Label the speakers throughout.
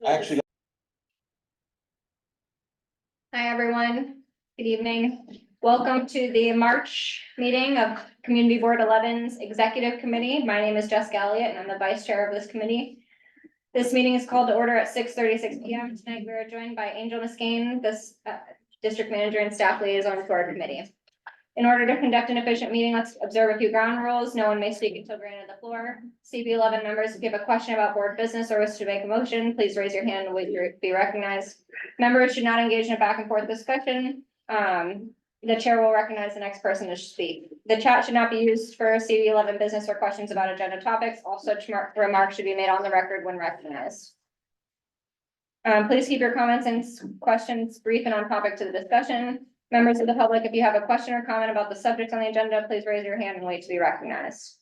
Speaker 1: Actually,
Speaker 2: Hi, everyone. Good evening. Welcome to the March meeting of Community Board 11's Executive Committee. My name is Jessica Elliott, and I'm the Vice Chair of this committee. This meeting is called to order at 6:36 p.m. Tonight, we are joined by Angel Niskane, this District Manager and Staff Liaison to our committee. In order to conduct an efficient meeting, let's observe a few ground rules. No one may speak until granted the floor. CB11 members, if you have a question about board business or wish to make a motion, please raise your hand and wait to be recognized. Members should not engage in a back and forth discussion. The chair will recognize the next person to speak. The chat should not be used for CB11 business or questions about agenda topics. All such remarks should be made on the record when recognized. Please keep your comments and questions brief and on topic to the discussion. Members of the public, if you have a question or comment about the subject on the agenda, please raise your hand and wait to be recognized.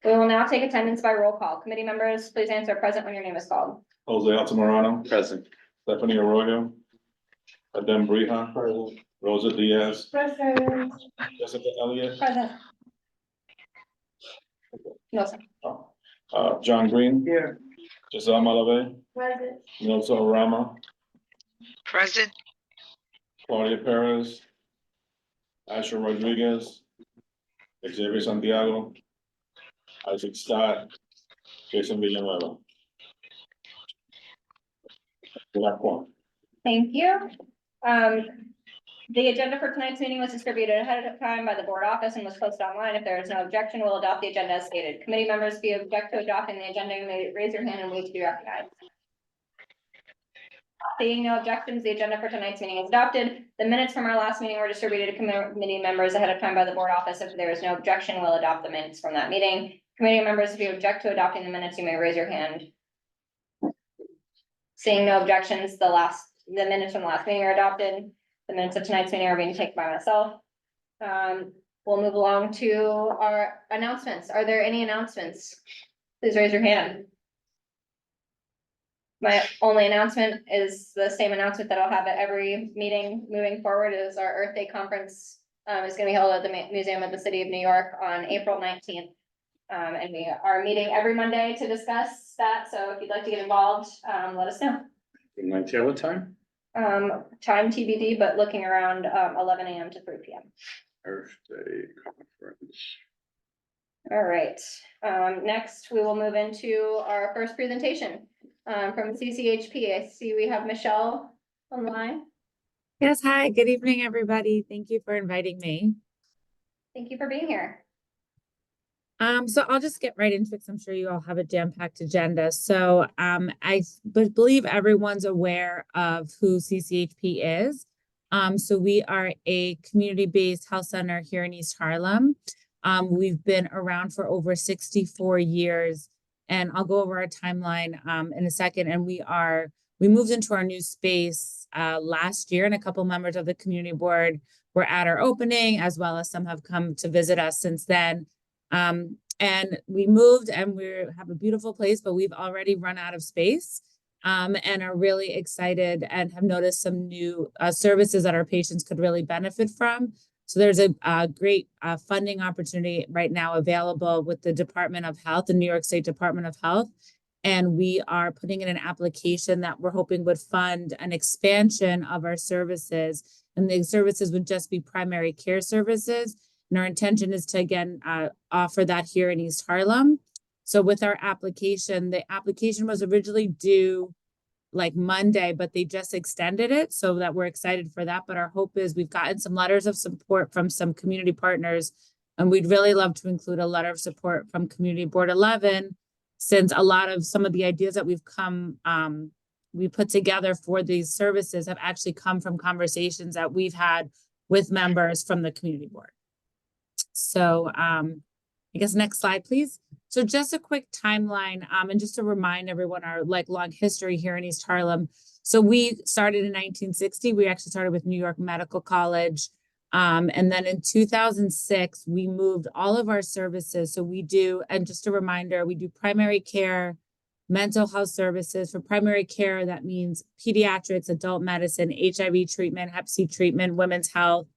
Speaker 2: We will now take attendance by roll call. Committee members, please answer present when your name is called.
Speaker 1: Jose Altamirano. Present. Stephanie Arroyo. Adem Brija. Present. Rosa Diaz.
Speaker 2: Present.
Speaker 1: Jessica Elliott.
Speaker 2: Present. No, sir.
Speaker 1: John Green.
Speaker 3: Here.
Speaker 1: Giselle Malave.
Speaker 2: Present.
Speaker 1: Nilsa Orama.
Speaker 3: Present.
Speaker 1: Claudia Perez. Asher Rodriguez. Xavier Santiago. Isaac Scott. Jason Villanueva. Good afternoon.
Speaker 2: Thank you. The agenda for tonight's meeting was distributed ahead of time by the board office and was posted online. If there is no objection, we'll adopt the agenda as stated. Committee members, if you object to adopting the agenda, you may raise your hand and wait to be recognized. Seeing no objections, the agenda for tonight's meeting is adopted. The minutes from our last meeting were distributed to committee members ahead of time by the board office. If there is no objection, we'll adopt the minutes from that meeting. Committee members, if you object to adopting the minutes, you may raise your hand. Seeing no objections, the minutes from the last meeting are adopted. The minutes of tonight's meeting are being taken by myself. We'll move along to our announcements. Are there any announcements? Please raise your hand. My only announcement is the same announcement that I'll have at every meeting moving forward is our Earth Day conference is going to be held at the Museum of the City of New York on April 19th. And we are meeting every Monday to discuss that. So if you'd like to get involved, let us know.
Speaker 1: What time?
Speaker 2: Time TBD, but looking around 11 a.m. to 3 p.m.
Speaker 1: Earth Day Conference.
Speaker 2: All right. Next, we will move into our first presentation from CCHP. I see we have Michelle on the line.
Speaker 4: Yes, hi, good evening, everybody. Thank you for inviting me.
Speaker 2: Thank you for being here.
Speaker 4: So I'll just get right into it because I'm sure you all have a jam-packed agenda. So I believe everyone's aware of who CCHP is. So we are a community-based health center here in East Harlem. We've been around for over 64 years, and I'll go over our timeline in a second. And we moved into our new space last year, and a couple members of the community board were at our opening, as well as some have come to visit us since then. And we moved and we have a beautiful place, but we've already run out of space and are really excited and have noticed some new services that our patients could really benefit from. So there's a great funding opportunity right now available with the Department of Health, the New York State Department of Health. And we are putting in an application that we're hoping would fund an expansion of our services. And the services would just be primary care services. And our intention is to, again, offer that here in East Harlem. So with our application, the application was originally due like Monday, but they just extended it, so that we're excited for that. But our hope is we've gotten some letters of support from some community partners, and we'd really love to include a letter of support from Community Board 11, since a lot of some of the ideas that we put together for these services have actually come from conversations that we've had with members from the community board. So I guess next slide, please. So just a quick timeline and just to remind everyone our long history here in East Harlem. So we started in 1960. We actually started with New York Medical College. And then in 2006, we moved all of our services. So we do, and just a reminder, we do primary care, mental health services. For primary care, that means pediatrics, adult medicine, HIV treatment, Hep C treatment, women's health,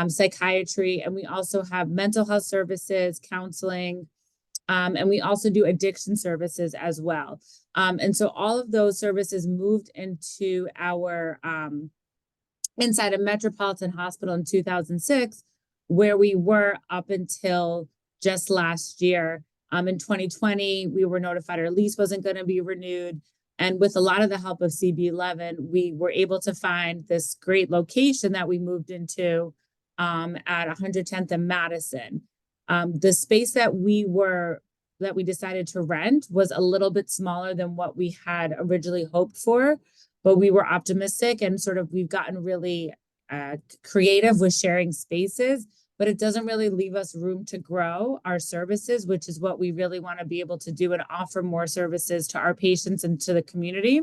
Speaker 4: psychiatry, and we also have mental health services, counseling, And we also do addiction services as well. And so all of those services moved into our inside of Metropolitan Hospital in 2006, where we were up until just last year. In 2020, we were notified our lease wasn't going to be renewed. And with a lot of the help of CB11, we were able to find this great location that we moved into at 110th and Madison. The space that we decided to rent was a little bit smaller than what we had originally hoped for, but we were optimistic and we've gotten really creative with sharing spaces, but it doesn't really leave us room to grow our services, which is what we really want to be able to do and offer more services to our patients and to the community.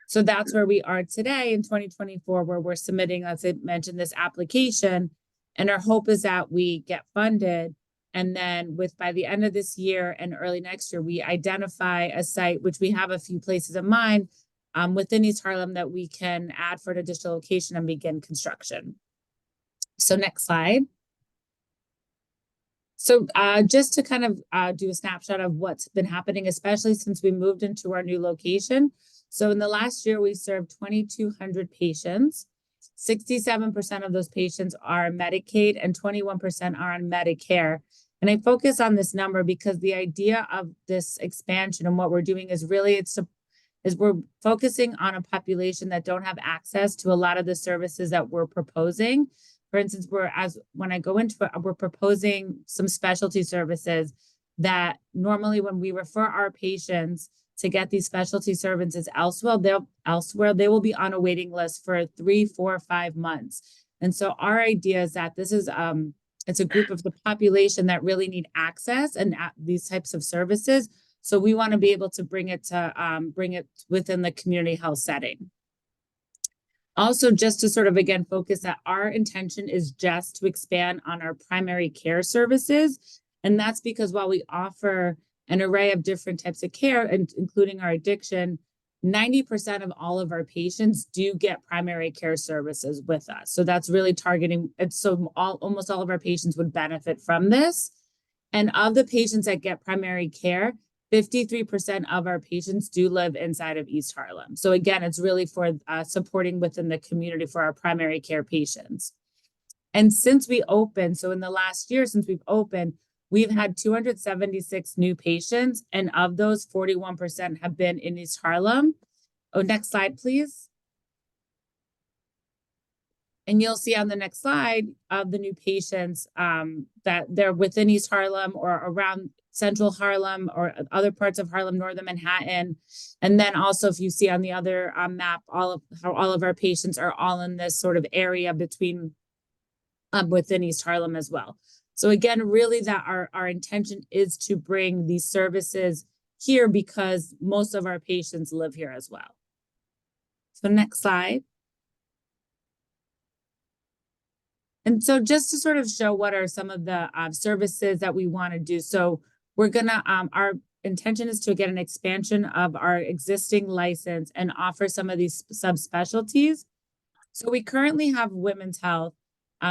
Speaker 4: So that's where we are today in 2024, where we're submitting, as I mentioned, this application. And our hope is that we get funded. And then by the end of this year and early next year, we identify a site, which we have a few places in mind within East Harlem that we can add for an additional location and begin construction. So next slide. So just to kind of do a snapshot of what's been happening, especially since we moved into our new location. So in the last year, we served 2,200 patients. 67% of those patients are Medicaid and 21% are on Medicare. And I focus on this number because the idea of this expansion and what we're doing is really we're focusing on a population that don't have access to a lot of the services that we're proposing. For instance, when I go into it, we're proposing some specialty services that normally when we refer our patients to get these specialty services elsewhere, they will be on a waiting list for 3, 4, 5 months. And so our idea is that this is it's a group of the population that really need access and these types of services. So we want to be able to bring it within the community health setting. Also, just to again focus that our intention is just to expand on our primary care services. And that's because while we offer an array of different types of care, including our addiction, 90% of all of our patients do get primary care services with us. So that's really targeting it. So almost all of our patients would benefit from this. And of the patients that get primary care, 53% of our patients do live inside of East Harlem. So again, it's really for supporting within the community for our primary care patients. And since we opened, so in the last year since we've opened, we've had 276 new patients, and of those, 41% have been in East Harlem. Oh, next slide, please. And you'll see on the next slide of the new patients that they're within East Harlem or around Central Harlem or other parts of Harlem, Northern Manhattan. And then also if you see on the other map, how all of our patients are all in this area between within East Harlem as well. So again, really that our intention is to bring these services here because most of our patients live here as well. So next slide. And so just to show what are some of the services that we want to do. So we're gonna, our intention is to get an expansion of our existing license and offer some of these subspecialties. So we currently have women's health.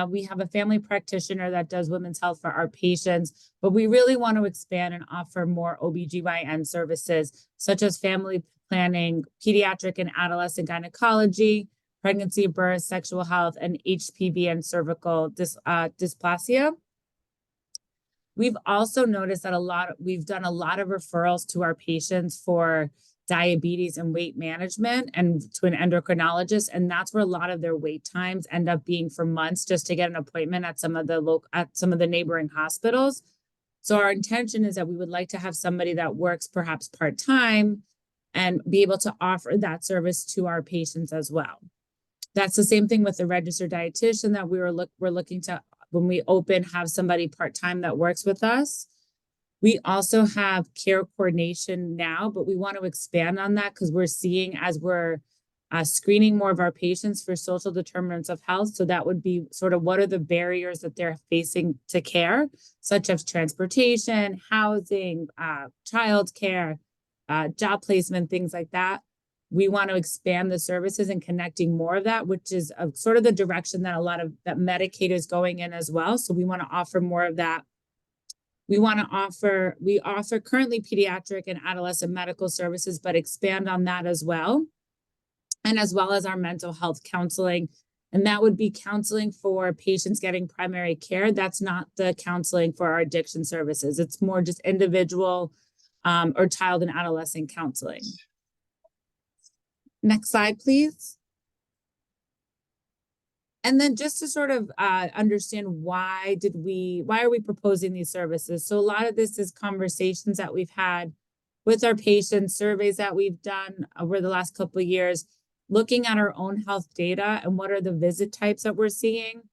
Speaker 4: We have a family practitioner that does women's health for our patients, but we really want to expand and offer more OBGYN services, such as family planning, pediatric and adolescent gynecology, pregnancy, birth, sexual health, and HPV and cervical dysplasia. We've also noticed that we've done a lot of referrals to our patients for diabetes and weight management and to an endocrinologist. And that's where a lot of their wait times end up being for months just to get an appointment at some of the neighboring hospitals. So our intention is that we would like to have somebody that works perhaps part-time and be able to offer that service to our patients as well. That's the same thing with the registered dietitian that we're looking to, when we open, have somebody part-time that works with us. We also have care coordination now, but we want to expand on that because we're seeing as we're screening more of our patients for social determinants of health. So that would be what are the barriers that they're facing to care, such as transportation, housing, childcare, job placement, things like that. We want to expand the services and connecting more of that, which is the direction that that Medicaid is going in as well. So we want to offer more of that. we offer currently pediatric and adolescent medical services, but expand on that as well. And as well as our mental health counseling. And that would be counseling for patients getting primary care. That's not the counseling for our addiction services. It's more just individual or child and adolescent counseling. Next slide, please. And then just to sort of understand why are we proposing these services? So a lot of this is conversations that we've had with our patients, surveys that we've done over the last couple of years, looking at our own health data and what are the visit types that we're seeing,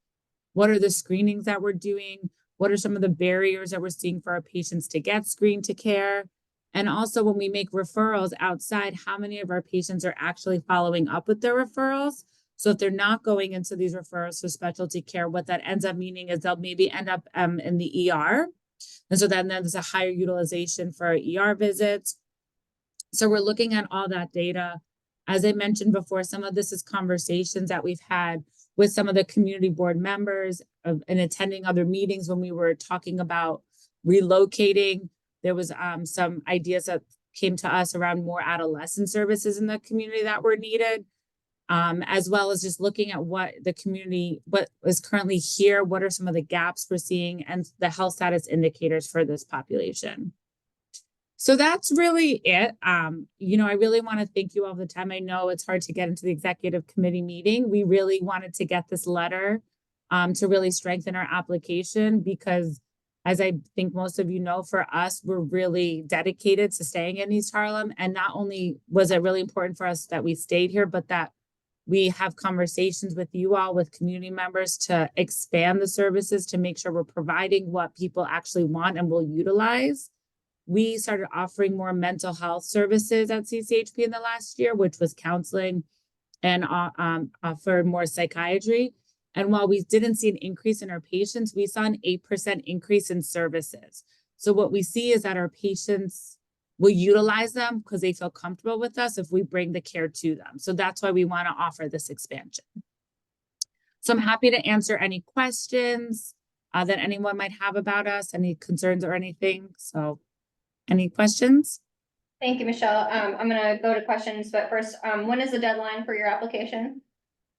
Speaker 4: what are the screenings that we're doing, what are some of the barriers that we're seeing for our patients to get screened to care, and also when we make referrals outside, how many of our patients are actually following up with their referrals. So if they're not going into these referrals for specialty care, what that ends up meaning is they'll maybe end up in the ER. And so then there's a higher utilization for ER visits. So we're looking at all that data. As I mentioned before, some of this is conversations that we've had with some of the community board members and attending other meetings when we were talking about relocating. There was some ideas that came to us around more adolescent services in the community that were needed, as well as just looking at what is currently here, what are some of the gaps we're seeing, and the health status indicators for this population. So that's really it. I really want to thank you all the time. I know it's hard to get into the executive committee meeting. We really wanted to get this letter to really strengthen our application because, as I think most of you know, for us, we're really dedicated to staying in East Harlem. And not only was it really important for us that we stayed here, but that we have conversations with you all, with community members, to expand the services to make sure we're providing what people actually want and will utilize. We started offering more mental health services at CCHP in the last year, which was counseling and offered more psychiatry. And while we didn't see an increase in our patients, we saw an 8% increase in services. So what we see is that our patients will utilize them because they feel comfortable with us if we bring the care to them. So that's why we want to offer this expansion. So I'm happy to answer any questions that anyone might have about us, any concerns or anything. So any questions?
Speaker 2: Thank you, Michelle. I'm going to go to questions, but first, when is the deadline for your application?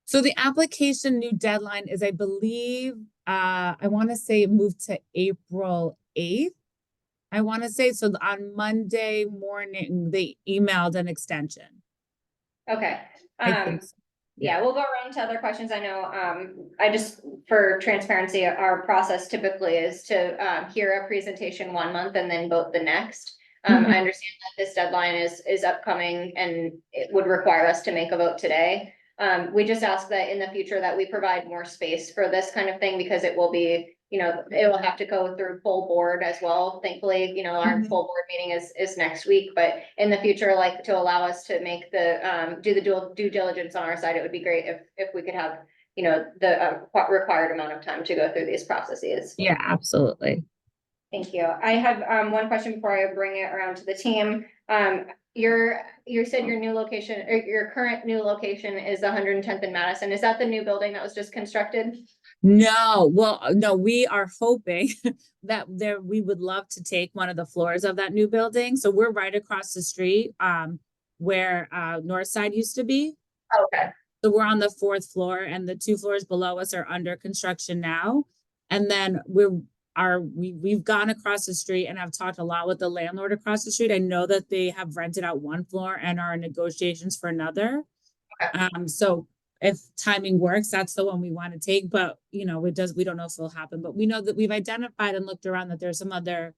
Speaker 4: So the application new deadline is, I believe, I want to say it moved to April 8th. I want to say, so on Monday morning, they emailed an extension.
Speaker 2: Okay.
Speaker 4: I think so.
Speaker 2: Yeah, we'll go around to other questions. I know, for transparency, our process typically is to hear a presentation 1 month and then vote the next. I understand that this deadline is upcoming and it would require us to make a vote today. We just ask that in the future that we provide more space for this kind of thing because it will be, it will have to go through full board as well. Thankfully, our full board meeting is next week, but in the future, like to allow us to make do the due diligence on our side, it would be great if we could have, the required amount of time to go through these processes.
Speaker 4: Yeah, absolutely.
Speaker 2: Thank you. I have one question before I bring it around to the team. You said your new location, or your current new location is 110th and Madison. Is that the new building that was just constructed?
Speaker 4: No, well, no, we are hoping that we would love to take one of the floors of that new building. So we're right across the street where Northside used to be.
Speaker 2: Okay.
Speaker 4: So we're on the 4th floor and the 2 floors below us are under construction now. And then we've gone across the street and I've talked a lot with the landlord across the street. I know that they have rented out 1 floor and are in negotiations for another.
Speaker 2: Okay.
Speaker 4: So if timing works, that's the one we want to take, but we don't know if it'll happen, but we know that we've identified and looked around that there's some other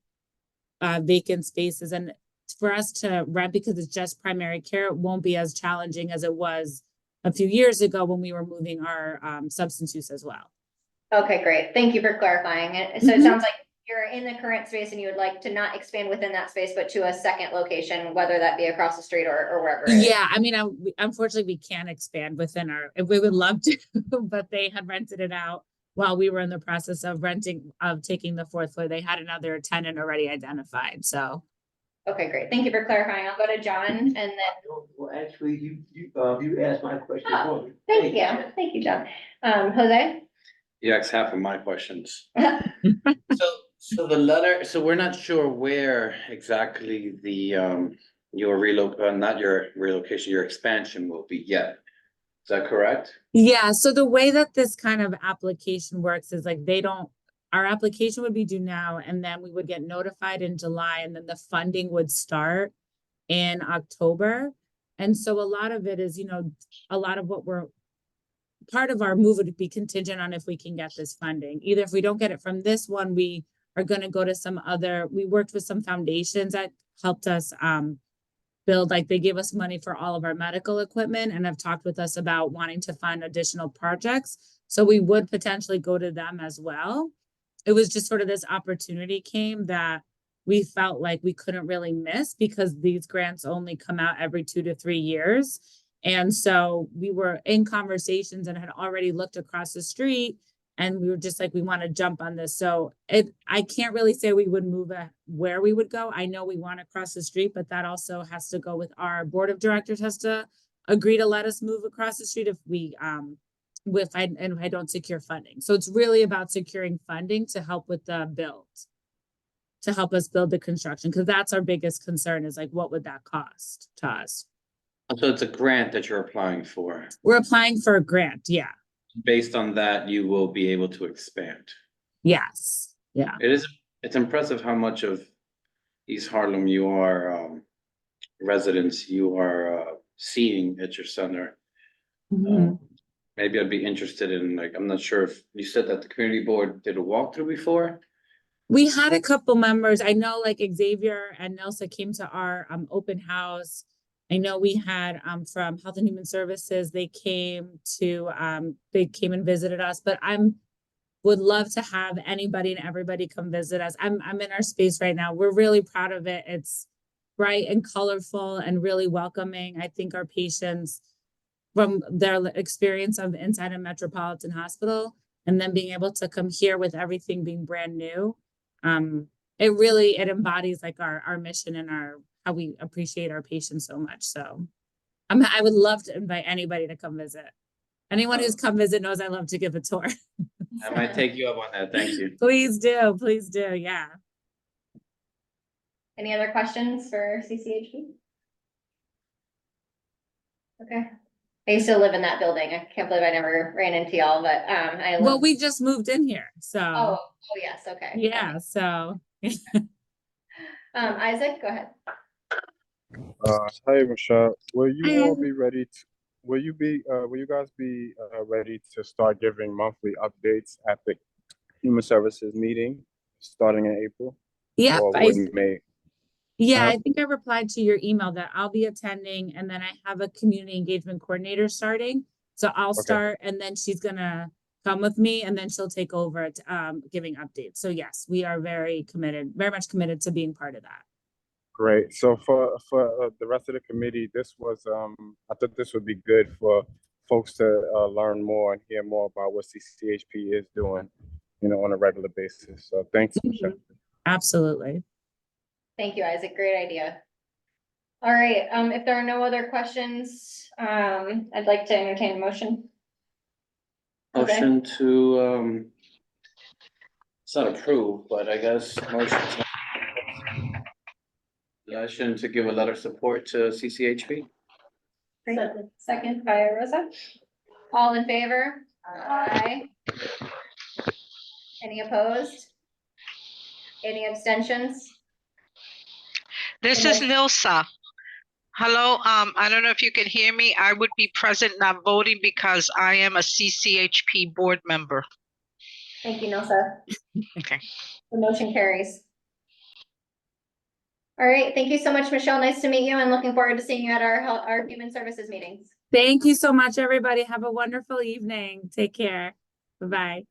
Speaker 4: vacant spaces, and for us to rent, because it's just primary care, it won't be as challenging as it was a few years ago when we were moving our substance use as well.
Speaker 2: Okay, great. Thank you for clarifying it. So it sounds like you're in the current space and you would like to not expand within that space, but to a second location, whether that be across the street or wherever.
Speaker 4: Yeah, I mean, unfortunately, we can't expand within we would love to, but they had rented it out while we were in the process of taking the 4th floor. They had another tenant already identified, so.
Speaker 2: Okay, great. Thank you for clarifying. I'll go to John and then.
Speaker 5: Well, actually, you asked my question for me.
Speaker 2: Thank you. Thank you, John. Jose?
Speaker 1: You asked half of my questions.
Speaker 6: So the letter, so we're not sure where exactly the, not your relocation, your expansion will be yet. Is that correct?
Speaker 4: Yeah, so the way that this kind of application works is like our application would be due now, and then we would get notified in July, and then the funding would start in October. And so a lot of it is, a lot of part of our move would be contingent on if we can get this funding. Either if we don't get it from this one, we are gonna go to we worked with some foundations that helped us build, like they gave us money for all of our medical equipment and have talked with us about wanting to fund additional projects. So we would potentially go to them as well. It was just sort of this opportunity came that we felt like we couldn't really miss because these grants only come out every 2 to 3 years. And so we were in conversations and had already looked across the street, and we were just like, we want to jump on this. So I can't really say we would move where we would go. I know we want to cross the street, but that also has to go with our board of directors has to agree to let us move across the street if I don't secure funding. So it's really about securing funding to help with the build, to help us build the construction, because that's our biggest concern is like, what would that cost to us?
Speaker 6: So it's a grant that you're applying for.
Speaker 4: We're applying for a grant. Yeah.
Speaker 6: Based on that, you will be able to expand.
Speaker 4: Yes. Yeah.
Speaker 6: It's impressive how much of East Harlem you are, residents you are seeing at your center.
Speaker 4: Mhm.
Speaker 6: Maybe I'd be interested in, like, I'm not sure if you said that the community board did a walkthrough before.
Speaker 4: We had a couple members. I know like Xavier and Nelsa came to our open house. I know we had from Health and Human Services, they came and visited us, but would love to have anybody and everybody come visit us. I'm in our space right now. We're really proud of it. It's bright and colorful and really welcoming. I think our patients, from their experience of inside a Metropolitan Hospital and then being able to come here with everything being brand new, it embodies like our mission and how we appreciate our patients so much. So I would love to invite anybody to come visit. Anyone who's come visit knows I love to give a tour.
Speaker 6: I might take you up on that. Thank you.
Speaker 4: Please do. Please do. Yeah.
Speaker 2: Any other questions for CCHP? Okay. I used to live in that building. I can't believe I never ran into y'all, but
Speaker 4: Well, we just moved in here. So
Speaker 2: oh yes, okay.
Speaker 4: yeah. So
Speaker 2: Isaac, go ahead.
Speaker 7: Hey Michelle, will you
Speaker 4: Hi,
Speaker 7: all
Speaker 4: Isaac.
Speaker 7: be ready to, will you guys be ready to start giving monthly updates at the Human Services meeting starting in April?
Speaker 4: Yep.
Speaker 7: Or would May?
Speaker 4: Yeah,
Speaker 7: Uh,
Speaker 4: I think I replied to your email that I'll be attending, and then I have a community engagement coordinator starting. So I'll
Speaker 7: Okay.
Speaker 4: start, and then she's gonna come with me, and then she'll take over giving updates. So yes, we are very much committed to being part of that.
Speaker 7: Great. So for the rest of the committee, this was I thought this would be good for folks to learn more and hear more about what CCHP is doing, on a regular basis. So thanks, Michelle.
Speaker 4: Absolutely.
Speaker 2: Thank you, Isaac. Great idea. All right, if there are no other questions, I'd like to entertain a motion. Okay.
Speaker 6: Motion to, it's not approved, but I guess motion to give a letter of support to CCHP.
Speaker 2: Second by Rosa. All in favor? Aye. Any opposed? Any abstentions?
Speaker 3: This is Nilsa. Hello, I don't know if you can hear me. I would be present not voting because I am a CCHP board member.
Speaker 2: Thank you, Nelsa.
Speaker 3: Okay.
Speaker 2: The motion carries. All right, thank you so much, Michelle. Nice to meet you and looking forward to seeing you at our human services meetings.
Speaker 4: Thank you so much, everybody. Have a wonderful evening. Take care. Bye-bye.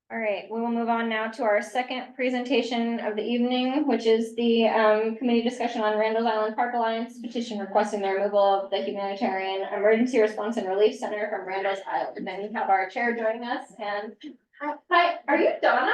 Speaker 2: All right, we will move on now to our second presentation of the evening, which is the committee discussion on Randall's Island Park Alliance petition requesting the removal of the humanitarian emergency response and relief center from Randall's Island. Then we have our chair joining us, and hi, are you Donna?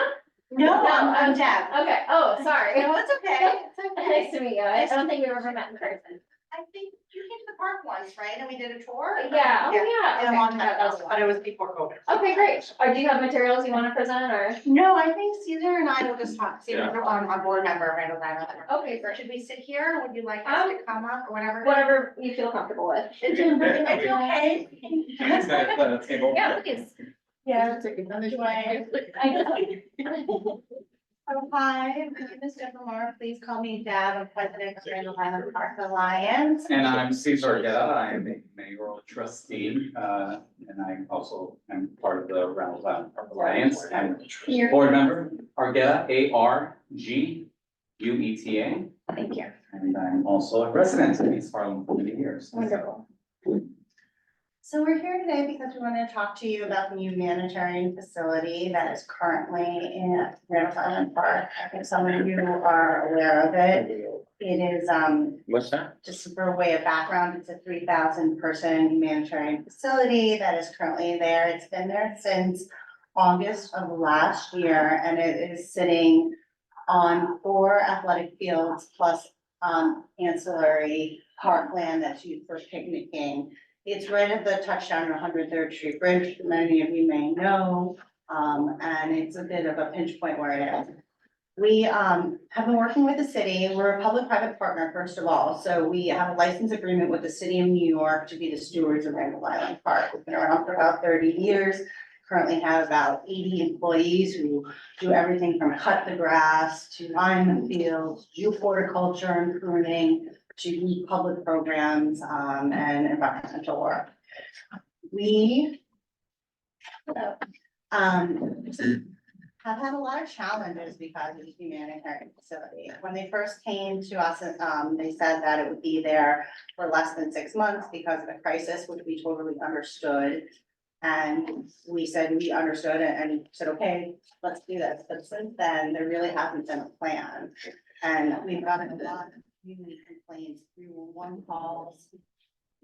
Speaker 8: No, I'm Deb.
Speaker 2: Okay, oh, sorry.
Speaker 8: No, it's okay. It's okay.
Speaker 2: Nice to meet you. I don't think we've ever met in person.
Speaker 8: I think you came to the park once, right? And we did a tour?
Speaker 2: Yeah, oh, yeah.
Speaker 8: In a
Speaker 2: Okay.
Speaker 8: long time
Speaker 2: Yeah,
Speaker 8: ago,
Speaker 2: that's
Speaker 8: but it was before COVID.
Speaker 2: Okay, great. Do you have materials you want to present or?
Speaker 8: No, I think Caesar and I will just talk, Caesar,
Speaker 1: Yeah.
Speaker 8: our board member, Randall Diamond.
Speaker 2: Okay, great.
Speaker 8: Should we sit here, or would you like us to come up, or whatever?
Speaker 2: Whatever you feel comfortable with.
Speaker 8: It's okay.
Speaker 2: Yeah, please.
Speaker 8: Yeah. Oh, hi, my name is Jennifer Moore. Please call me Deb. I'm president of Randall Island Park Alliance.
Speaker 9: And I'm Cesar Guerra. I am a mayoral trustee, and I also am part of the Randall Island Park Alliance. I'm
Speaker 2: Here.
Speaker 9: board member, Argueta, ARGUETA.
Speaker 2: Thank you.
Speaker 9: And I'm also a resident in East Harlem for many years.
Speaker 2: Wonderful.
Speaker 8: So we're here today because we want to talk to you about the new humanitarian facility that is currently in Randall Island Park. I think some of you are aware of it. It is,
Speaker 6: What's that?
Speaker 8: just for a way of background, it's a 3,000 person humanitarian facility that is currently there. It's been there since August of last year, and it is sitting on 4 athletic fields plus ancillary parkland that's used for picnicking. It's right at the touchdown of 103rd Street Bridge, many of you may know, and it's a bit of a pinch point where it is. We have been working with the city. We're a public-private partner, first of all, so we have a license agreement with the city of New York to be the stewards of Randall Island Park. We've been around for about 30 years, currently have about 80 employees who do everything from cut the grass to line the fields, do horticulture and pruning, to do public programs and environmental work. We have had a lot of challenges because of the humanitarian facility. When they first came to us, they said that it would be there for less than 6 months because of the crisis, which we totally understood. And we said, we understood it and said, okay, let's do this. But since then, there really hasn't been a plan. And we've gotten a lot of community complaints through one calls,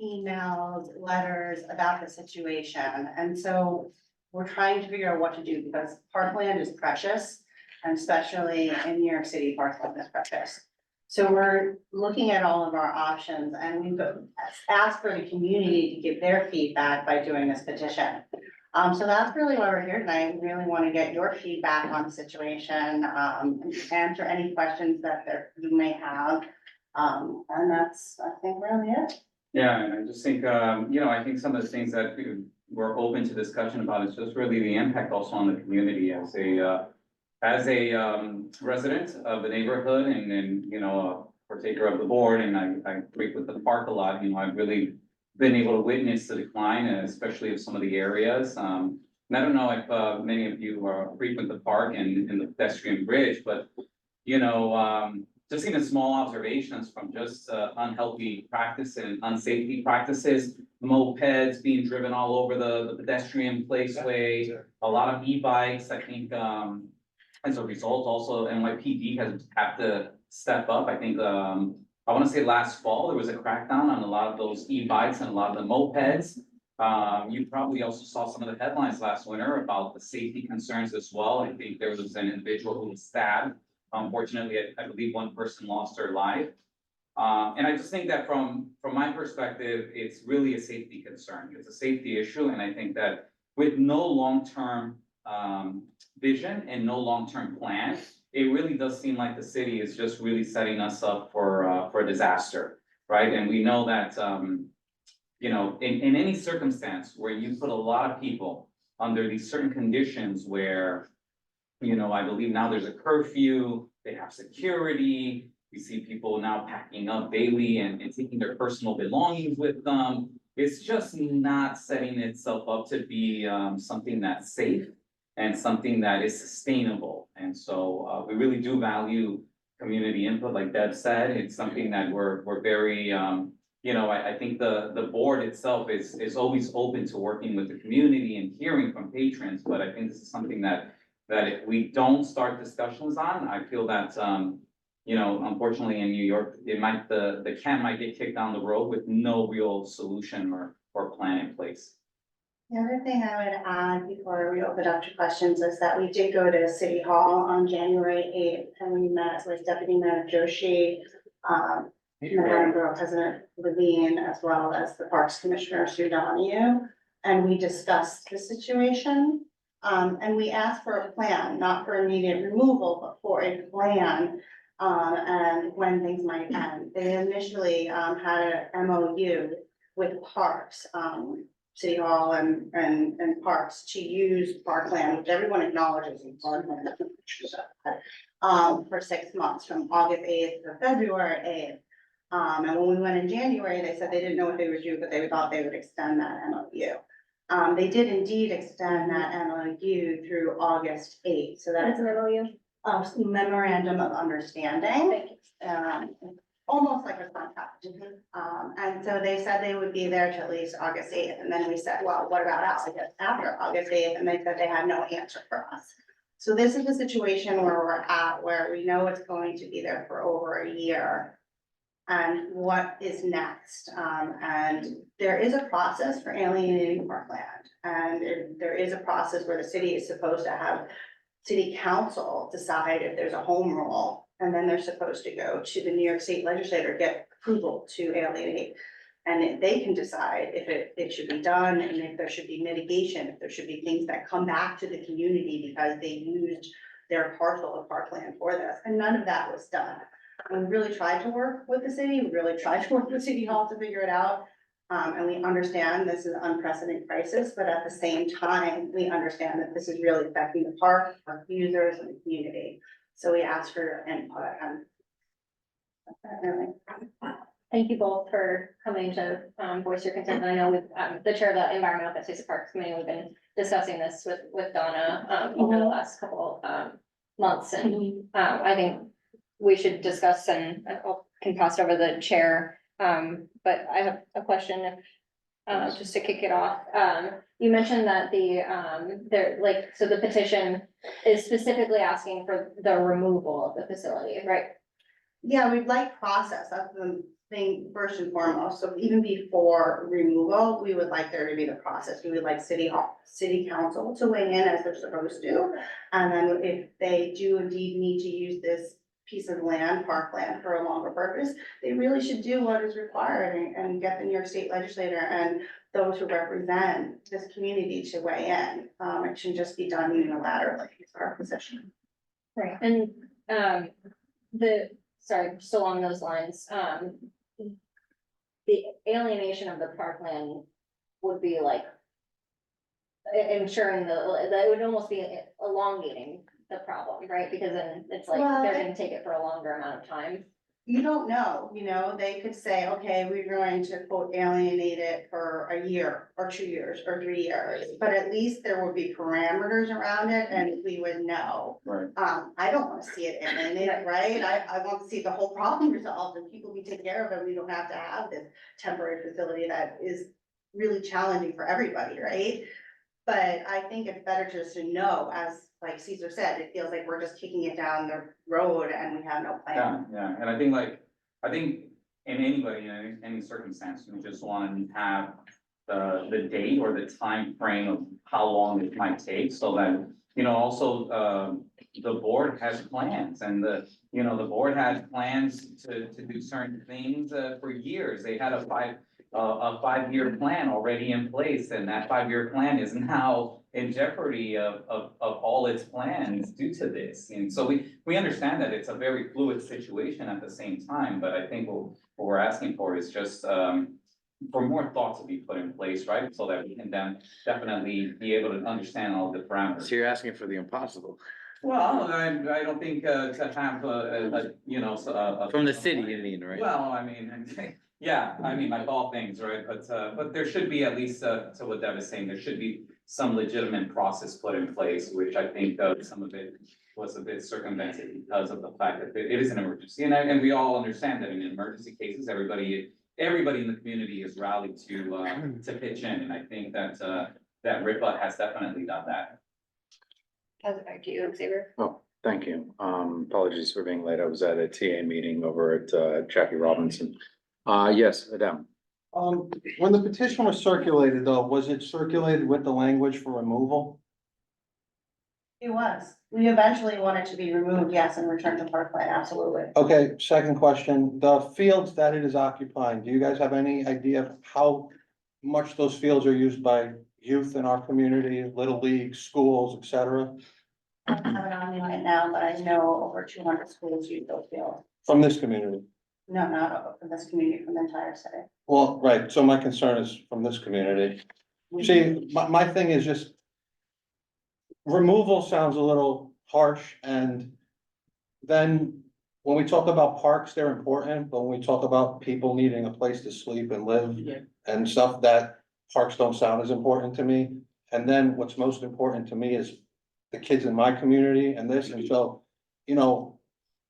Speaker 8: emails, letters about the situation. And so we're trying to figure out what to do because parkland is precious, and especially in New York City, parkland is precious. So we're looking at all of our options, and we've asked for the community to give their feedback by doing this petition. So that's really why we're here tonight. We really want to get your feedback on the situation, answer any questions that you may have. And that's, I think, really it.
Speaker 9: Yeah, and I just think, I think some of the things that we're open to discussion about is just really the impact also on the community as a resident of the neighborhood and then, a partaker of the board, and I frequent the park a lot, I've really been able to witness the decline, especially of some of the areas. And I don't know if many of you frequent the park and the pedestrian bridge, but, just even small observations from just unhealthy practice and unsafety practices, mopeds being driven all over the pedestrian placeway, a lot of e-bikes, I think, as a result, also NYPD has had to step up. I think, I want to say last fall, there was a crackdown on a lot of those e-bikes and a lot of the mopeds. You probably also saw some of the headlines last winter about the safety concerns as well. I think there was an individual who was stabbed. Unfortunately, I believe one person lost their life. And I just think that from my perspective, it's really a safety concern. It's a safety issue. And I think that with no long-term vision and no long-term plan, it really does seem like the city is just really setting us up for a disaster, right? And we know that, in any circumstance where you put a lot of people under these certain conditions where, I believe now there's a curfew, they have security, we see people now packing up daily and taking their personal belongings with them. It's just not setting itself up to be something that's safe and something that is sustainable. And so we really do value community input, like Deb said. It's something that we're very, I think the board itself is always open to working with the community and hearing from patrons, but I think this is something that if we don't start discussions on, I feel that, unfortunately in New York, the can might get kicked down the road with no real solution or plan in place.
Speaker 8: The other thing I would add before we open up to questions is that we did go to City Hall on January 8th and we met with Deputy Mayor Joshi, Madam Borough President Levine, as well as the Parks Commissioner Sue Donahue. And we discussed the situation. And we asked for a plan, not for immediate removal, but for a plan. And when things might end. They initially, had a MOU with Parks, City Hall and Parks to use parkland, which everyone acknowledges in parkland. For 6 months, from August 8th to February 8th. And when we went in January, they said they didn't know what they would do, but they thought they would extend that MOU. They did indeed extend that MOU through August 8th, so
Speaker 2: That's
Speaker 8: that's
Speaker 2: an MOU.
Speaker 8: a memorandum of understanding.
Speaker 2: Thank you.
Speaker 8: Almost like a contract. And so they said they would be there till at least August 8th, and then we said, well, what about after August 8th, and they said they had no answer for us. So this is the situation where we're at, where we know it's going to be there for over a year. And what is next? And there is a process for alienating parkland. And there is a process where the city is supposed to have city council decide if there's a home rule. And then they're supposed to go to the New York State legislature, get approval to alienate. And if they can decide if it should be done, and if there should be mitigation, if there should be things that come back to the community because they used their parcel of parkland for this, and none of that was done. We really tried to work with the city, we really tried to work with City Hall to figure it out. And we understand this is an unprecedented crisis, but at the same time, we understand that this is really affecting the park, our users and the community. So we asked for your input and.
Speaker 2: Thank you both for coming to voice your concerns. I know with the chair of the Environmental Justice Parks Committee, we've been discussing this with Donna over the last couple months, and I think we should discuss and can pass it over the chair. But I have a question if just to kick it off. You mentioned that so the petition is specifically asking for the removal of the facility, right?
Speaker 8: Yeah, we'd like process, that's the thing first and foremost, so even before removal, we would like there to be the process, we would like city council to weigh in as they're supposed to. And then if they do indeed need to use this piece of land, parkland, for a longer purpose, they really should do what is required and get the New York State legislator and those who represent this community to weigh in. It shouldn't just be done unilaterally, is our position.
Speaker 2: Right, and sorry, just along those lines, the alienation of the parkland would be like ensuring that would almost be elongating the problem, right? Because then it's like
Speaker 8: Well,
Speaker 2: they're gonna take it for a longer amount of time.
Speaker 8: You don't know, they could say, okay, we're going to quote alienate it for a year or 2 years or 3 years, but at least there would be parameters around it and we would know.
Speaker 1: Right.
Speaker 8: I don't wanna see it alienated, right? I want to see the whole problem resolved and people be taken care of, and we don't have to have this temporary facility that is really challenging for everybody, right? But I think it's better just to know, as like Caesar said, it feels like we're just kicking it down the road and we have no plan.
Speaker 9: Yeah, and I think in anybody, in any circumstance, we just want to have the date or the time frame of how long it might take, so that, also, the board has plans, and the board had plans to do certain things, for years. They had a 5-year plan already in place, and that 5-year plan is now in jeopardy of all its plans due to this. And so we understand that it's a very fluid situation at the same time, but I think what we're asking for is just for more thought to be put in place, right? So that we can then definitely be able to understand all the parameters.
Speaker 6: So you're asking for the impossible.
Speaker 9: Well, I don't think to have
Speaker 6: From the city, you mean, right?
Speaker 9: Well, I mean, yeah, I mean, like all things, right? But there should be, at least to what Deb is saying, there should be some legitimate process put in place, which I think some of it was a bit circumvented because of the fact that it is an emergency. And we all understand that in emergency cases, everybody in the community is rallied to pitch in. And I think that RIPA has definitely done that.
Speaker 2: Pass it back to you, Xavier.
Speaker 10: Oh, thank you. Apologies for being late. I was at a TA meeting over at Jackie Robinson. Yes, Adam.
Speaker 5: When the petition was circulated though, was it circulated with the language for removal?
Speaker 8: It was. We eventually wanted to be removed, yes, and returned to parkland, absolutely.
Speaker 5: Okay, second question, the fields that it is occupying, do you guys have any idea of how much those fields are used by youth in our community, little league, schools, et cetera?
Speaker 8: I don't have it on me right now, but I know over 200 schools use those fields.
Speaker 5: From this community?
Speaker 8: No, not from this community, from the entire city.
Speaker 5: Well, right, so my concern is from this community. See, my thing is just. Removal sounds a little harsh, and then when we talk about parks, they're important, but when we talk about people needing a place to sleep and live. And stuff, that parks don't sound as important to me. And then what's most important to me is the kids in my community and this, and so, you know.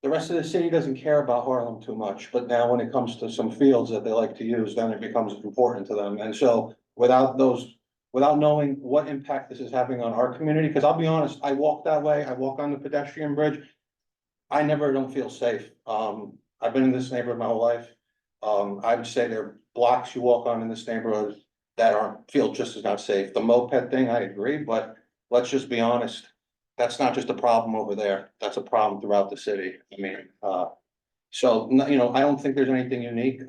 Speaker 5: The rest of the city doesn't care about Harlem too much, but now when it comes to some fields that they like to use, then it becomes important to them, and so without those. Without knowing what impact this is having on our community, because I'll be honest, I walk that way, I walk on the pedestrian bridge. I never don't feel safe. I've been in this neighborhood my whole life. I would say there are blocks you walk on in this neighborhood that feel just as not safe. The moped thing, I agree, but let's just be honest. That's not just a problem over there. That's a problem throughout the city. I mean, so, you know, I don't think there's anything unique.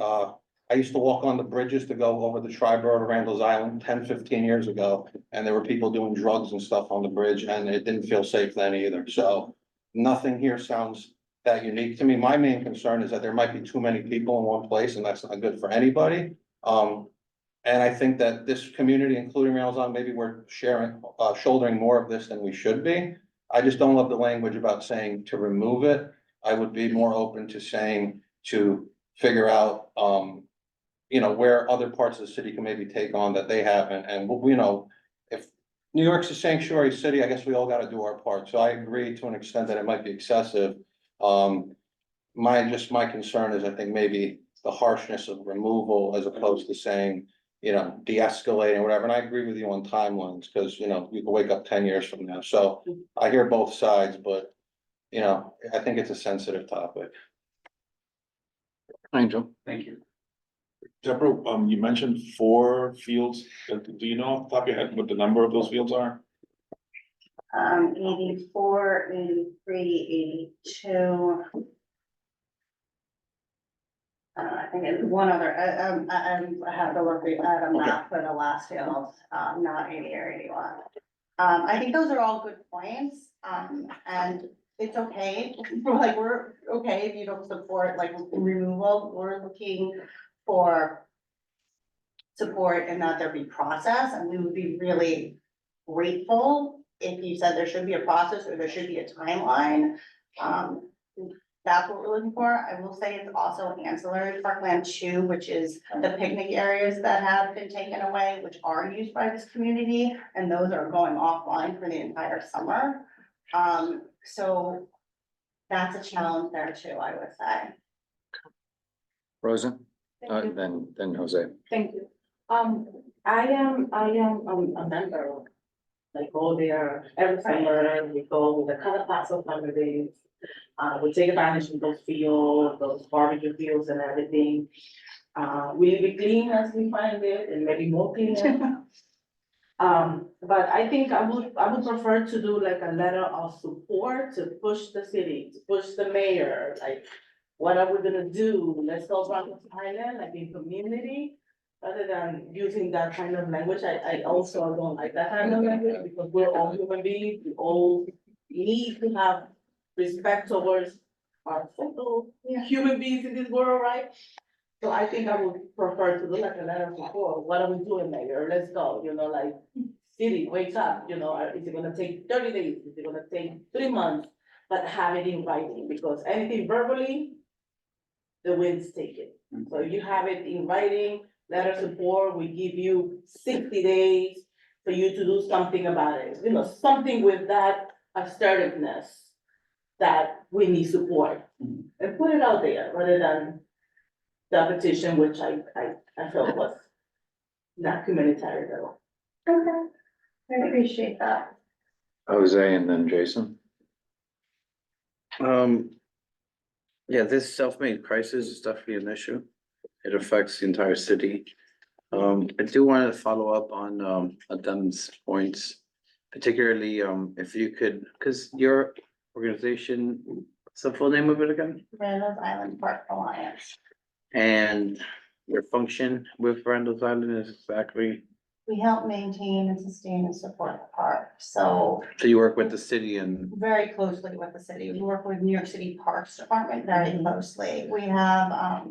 Speaker 5: I used to walk on the bridges to go over the Triborough to Randall's Island 10, 15 years ago. And there were people doing drugs and stuff on the bridge, and it didn't feel safe then either. So nothing here sounds that unique to me. My main concern is that there might be too many people in one place, and that's not good for anybody. And I think that this community, including Randall's Island, maybe we're shouldering more of this than we should be. I just don't love the language about saying to remove it. I would be more open to saying to figure out, you know, where other parts of the city can maybe take on that they haven't, and you know, if New York's a sanctuary city, I guess we all gotta do our part, so I agree to an extent that it might be excessive. My concern is, I think maybe the harshness of removal as opposed to saying, you know, de-escalating, whatever, and I agree with you on timelines, because, you know, you can wake up 10 years from now, so I hear both sides, but, you know, I think it's a sensitive topic.
Speaker 10: Angel.
Speaker 9: Thank you.
Speaker 1: Deborah, you mentioned 4 fields. Do you know off the top of your head what the number of those fields are?
Speaker 8: 84, 83, 82. I think it's one other, I have to look at a map for the last field, not 80 or 81. I think those are all good points, and it's okay, like, we're okay if you don't support like removal, we're looking for support and that there be process, and we would be really grateful if you said there should be a process or there should be a timeline. That's what we're looking for. I will say it's also ancillary to Parkland 2, which is the picnic areas that have been taken away, which are used by this community, and those are going offline for the entire summer. So that's a challenge there too, I would say.
Speaker 10: Rosa,
Speaker 11: Thank you.
Speaker 10: then Jose.
Speaker 11: Thank you. I am a member, like go there every summer, we go with the color class of families. We take advantage of those fields, those barbecue fields and everything. We leave it clean as we find it and maybe more cleaner. But I think I would prefer to do like a letter of support to push the city, to push the mayor, like, what are we gonna do? Let's go around the island, like in community, rather than using that kind of language. I also don't like that kind of language, because we're all human beings, we all need to have respect towards our fellow human beings in this world, right? So I think I would prefer to do like a letter of support. What are we doing, mayor? Let's go, you know, like, city, wake up, you know, is it gonna take 30 days? Is it gonna take 3 months? But have it in writing, because anything verbally, the winds take it. So you have it in writing, letter of support, we give you 60 days for you to do something about it. You know, something with that assertiveness that we need support. And put it out there rather than the petition, which I felt was not humanitarian at all.
Speaker 8: Okay, I appreciate that.
Speaker 10: Jose and then Jason.
Speaker 6: Yeah, this self-made crisis is definitely an issue. It affects the entire city. I do want to follow up on Adam's points. particularly, if you could, because your organization, what's the full name of it again?
Speaker 8: Randall's Island Park Alliance.
Speaker 6: And your function with Randall's Island is exactly,
Speaker 8: We help maintain and sustain and support the park, so
Speaker 6: so you work with the city and,
Speaker 8: very closely with the city. We work with New York City Parks Department very closely. We have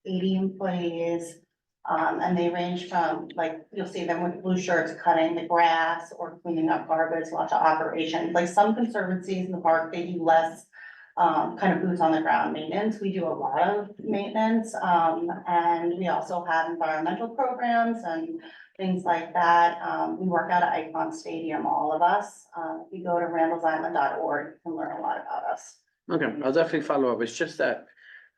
Speaker 8: 80 employees. And they range from, like, you'll see them with blue shirts cutting the grass or cleaning up garbage, lots of operations. Like some conservancies in the park, they do less kind of boots on the ground maintenance. We do a lot of maintenance. And we also have environmental programs and things like that. We work out at Icon Stadium, all of us. If you go to randallsisland.org, you can learn a lot about us.
Speaker 6: okay, I'll definitely follow up. It's just that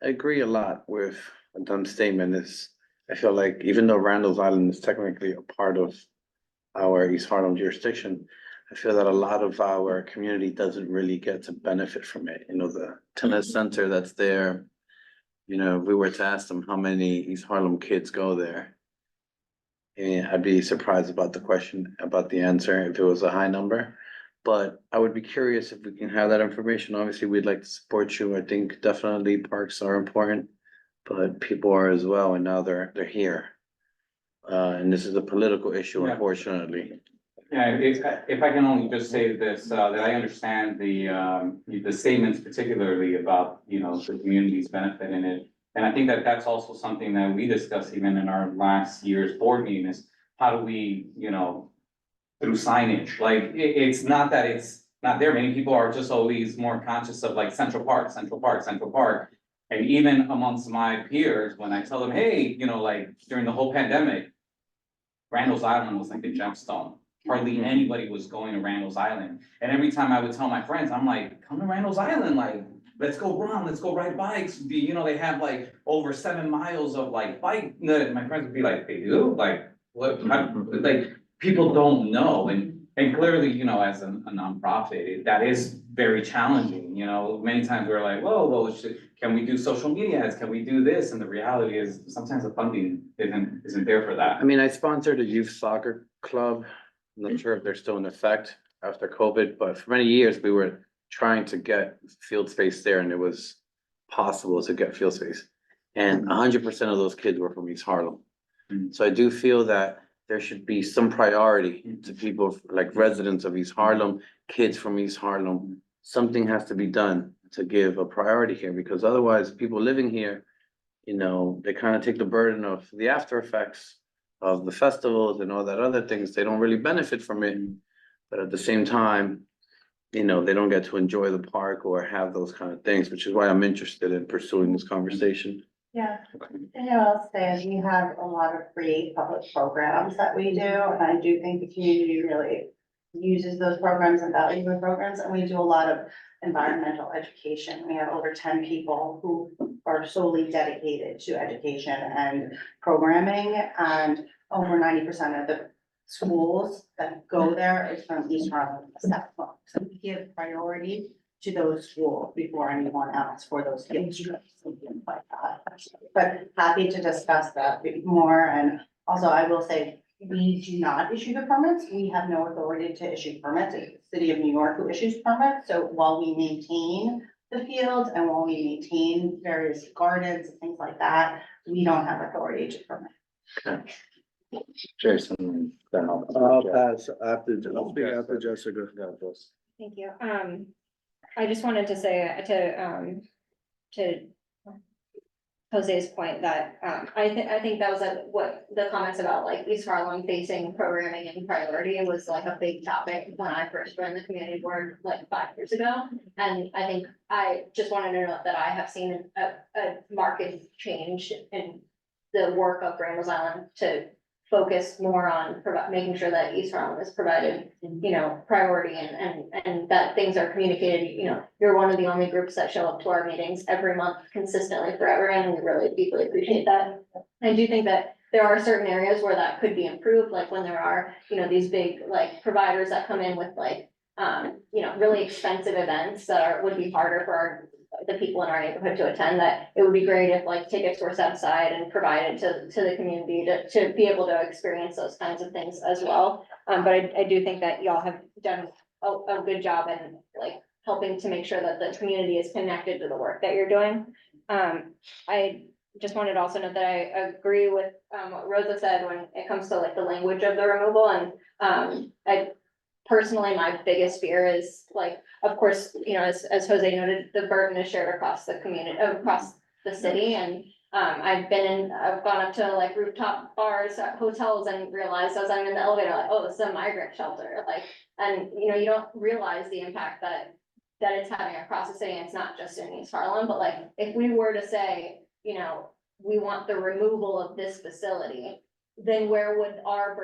Speaker 6: I agree a lot with Don's statement is, I feel like even though Randall's Island is technically a part of our East Harlem jurisdiction, I feel that a lot of our community doesn't really get to benefit from it. You know, the tennis center that's there. You know, if we were to ask them how many East Harlem kids go there, and I'd be surprised about the question, about the answer, if it was a high number. But I would be curious if we can have that information. Obviously, we'd like to support you. I think definitely parks are important, but people are as well, and now they're here. And this is a political issue,
Speaker 9: Yeah.
Speaker 6: unfortunately.
Speaker 9: Yeah, if I can only just say this, that I understand the statements particularly about, you know, the community's benefit in it. And I think that that's also something that we discussed even in our last year's board meeting is how do we, you know, through signage, like, it's not that it's not there. Many people are just always more conscious of like Central Park, Central Park, Central Park. And even amongst my peers, when I tell them, hey, you know, like during the whole pandemic, Randall's Island was like the gemstone. Hardly anybody was going to Randall's Island. And every time I would tell my friends, I'm like, come to Randall's Island, like, let's go run, let's go ride bikes. You know, they have like over 7 miles of like bike. My friends would be like, they do? Like, what, like, people don't know. And clearly, you know, as a nonprofit, that is very challenging, you know, many times we're like, whoa, well, can we do social media ads? Can we do this? And the reality is sometimes the funding isn't there for that.
Speaker 6: I mean, I sponsored a youth soccer club. I'm not sure if they're still in effect after COVID, but for many years we were trying to get field space there and it was possible to get field space. And 100% of those kids were from East Harlem. So I do feel that there should be some priority to people like residents of East Harlem, kids from East Harlem. Something has to be done to give a priority here because otherwise people living here, you know, they kind of take the burden of the after effects of the festivals and all that other things. They don't really benefit from it. But at the same time, you know, they don't get to enjoy the park or have those kind of things, which is why I'm interested in pursuing this conversation.
Speaker 8: Yeah, and I'll say we have a lot of free public programs that we do, and I do think the community really uses those programs and values the programs, and we do a lot of environmental education. We have over 10 people who are solely dedicated to education and programming, and over 90% of the schools that go there is from East Harlem, South Harlem. So we give priority to those schools before anyone else for those field trips and things like that. But happy to discuss that a bit more. And also I will say, we do not issue the permits. We have no authority to issue permits. It's the city of New York who issues permits. So while we maintain the fields and while we maintain various gardens and things like that, we don't have authority to permit.
Speaker 6: Okay. Jason, then
Speaker 5: I'll pass after, I'll speak after Jessica.
Speaker 2: Thank you. I just wanted to say to Jose's point that, I think that was what the comments about like East Harlem facing programming and priority was like a big topic when I first joined the community board like 5 years ago. And I think I just wanted to note that I have seen a market change in the work of Randall's Island to focus more on making sure that East Harlem is provided, you know, priority and that things are communicated. You know, you're one of the only groups that show up to our meetings every month consistently forever, and we really deeply appreciate that. I do think that there are certain areas where that could be improved, like when there are, you know, these big like providers that come in with like, you know, really expensive events that would be harder for the people in our neighborhood to attend, that it would be great if like tickets were set aside and provided to the community to be able to experience those kinds of things as well. But I do think that y'all have done a good job in like helping to make sure that the community is connected to the work that you're doing. I just wanted to also note that I agree with what Rosa said when it comes to like the language of the removal, and I personally, my biggest fear is like, of course, you know, as Jose noted, the burden is shared across the community, across the city, and I've gone up to like rooftop bars at hotels and realized as I'm in the elevator, like, oh, this is a migrant shelter, like, and you know, you don't realize the impact that it's having across the city, and it's not just in East Harlem, but like, if we were to say, you know, we want the removal of this facility, then where would our